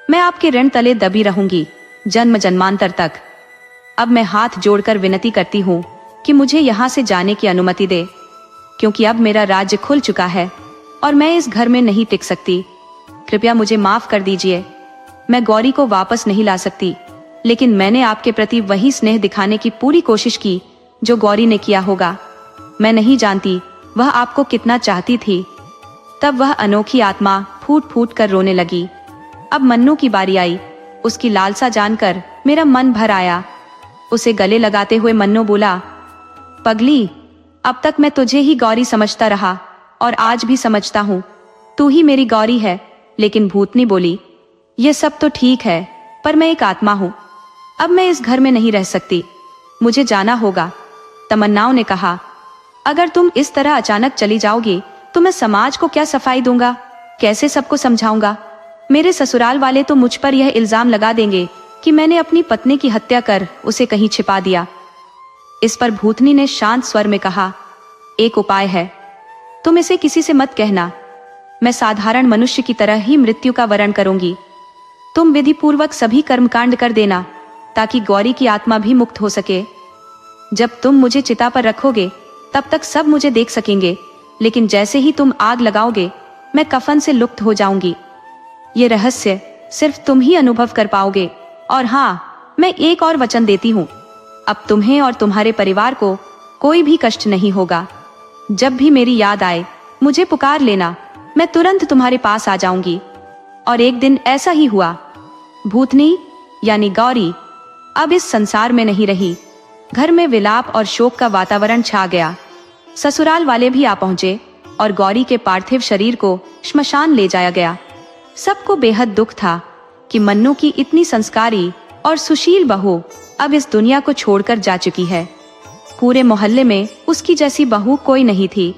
S1: मैं आपके ऋण तले दबी रहूंगी जन्म जन्मांतर तक। अब मैं हाथ जोड़कर विनती करती हूँ कि मुझे यहाँ से जाने की अनुमति दे, क्योंकि अब मेरा राज्य खुल चुका है और मैं इस घर में नहीं टिक सकती। कृपया मुझे माफ कर दीजिए। मैं गौरी को वापस नहीं ला सकती, लेकिन मैंने आपके प्रति वही स्नेह दिखाने की पूरी कोशिश की जो गौरी ने किया होगा। मैं नहीं जानती वह आपको कितना चाहती थी। तब वह अनोखी आत्मा फूट फूट कर रोने लगी। अब मन्नू की बारी आई। उसकी लालसा जानकर मेरा मन भर आया। उसे गले लगाते हुए मन्नू बोला, पगली, अब तक मैं तुझे ही गौरी समझता रहा और आज भी समझता हूँ। तू ही मेरी गौरी है। लेकिन भूतनी बोली, ये सब तो ठीक है, पर मैं एक आत्मा हूँ। अब मैं इस घर में नहीं रह सकती, मुझे जाना होगा। तमन्नाओं ने कहा, अगर तुम इस तरह अचानक चली जाओगी तो मैं समाज को क्या सफाई दूंगा, कैसे सबको समझाऊंगा? मेरे ससुराल वाले तो मुझ पर यह इल्जाम लगा देंगे कि मैंने अपनी पत्नी की हत्या कर उसे कहीं छिपा दिया। इस पर भूतनी ने शांत स्वर में कहा, एक उपाय है, तुम इसे किसी से मत कहना। मैं साधारण मनुष्य की तरह ही मृत्यु का वरण करूंगी। तुम विधि पूर्वक सभी कर्मकांड कर देना ताकि गौरी की आत्मा भी मुक्त हो सके। जब तुम मुझे चिता पर रखोगे तब तक सब मुझे देख सकेंगे, लेकिन जैसे ही तुम आग लगाओगे मैं कफन से लुप्त हो जाऊंगी। ये रहस्य सिर्फ तुम ही अनुभव कर पाओगे। और हाँ, मैं एक और वचन देती हूँ, अब तुम्हें और तुम्हारे परिवार को कोई भी कष्ट नहीं होगा। जब भी मेरी याद आए मुझे पुकार लेना, मैं तुरंत तुम्हारे पास आ जाऊंगी। और एक दिन ऐसा ही हुआ। भूतनी यानी गौरी अब इस संसार में नहीं रही। घर में विलाप और शोक का वातावरण छा गया। ससुराल वाले भी आ पहुंचे और गौरी के पार्थिव शरीर को श्मशान ले जाया गया। सबको बेहद दुख था कि मन्नू की इतनी संस्कारी और सुशील बहू अब इस दुनिया को छोड़कर जा चुकी है। पूरे मोहल्ले में उसकी जैसी बहू कोई नहीं थी।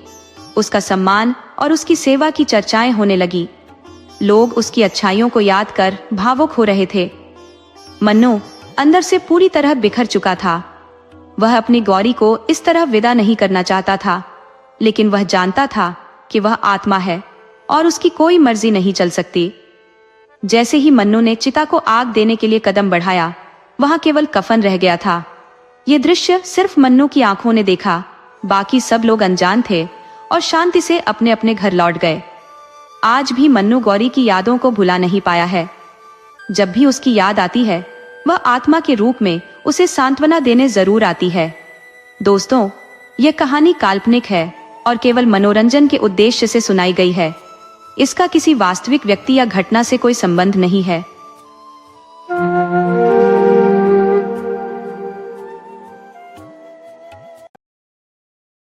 S1: उसका सम्मान और उसकी सेवा की चर्चाएं होने लगी। लोग उसकी अच्छाइयों को याद कर भावुक हो रहे थे। मन्नू अंदर से पूरी तरह बिखर चुका था। वह अपनी गौरी को इस तरह विदा नहीं करना चाहता था, लेकिन वह जानता था कि वह आत्मा है और उसकी कोई मर्जी नहीं चल सकती। जैसे ही मन्नू ने चिता को आग देने के लिए कदम बढ़ाया, वहां केवल कफन रह गया था। ये दृश्य सिर्फ मन्नू की आंखों ने देखा, बाकी सब लोग अनजान थे और शांति से अपने अपने घर लौट गए। आज भी मन्नू गौरी की यादों को भुला नहीं पाया है। जब भी उसकी याद आती है, वह आत्मा के रूप में उसे सांत्वना देने जरूर आती है। दोस्तों, यह कहानी काल्पनिक है और केवल मनोरंजन के उद्देश्य से सुनाई गई है। इसका किसी वास्तविक व्यक्ति या घटना से कोई संबंध नहीं है।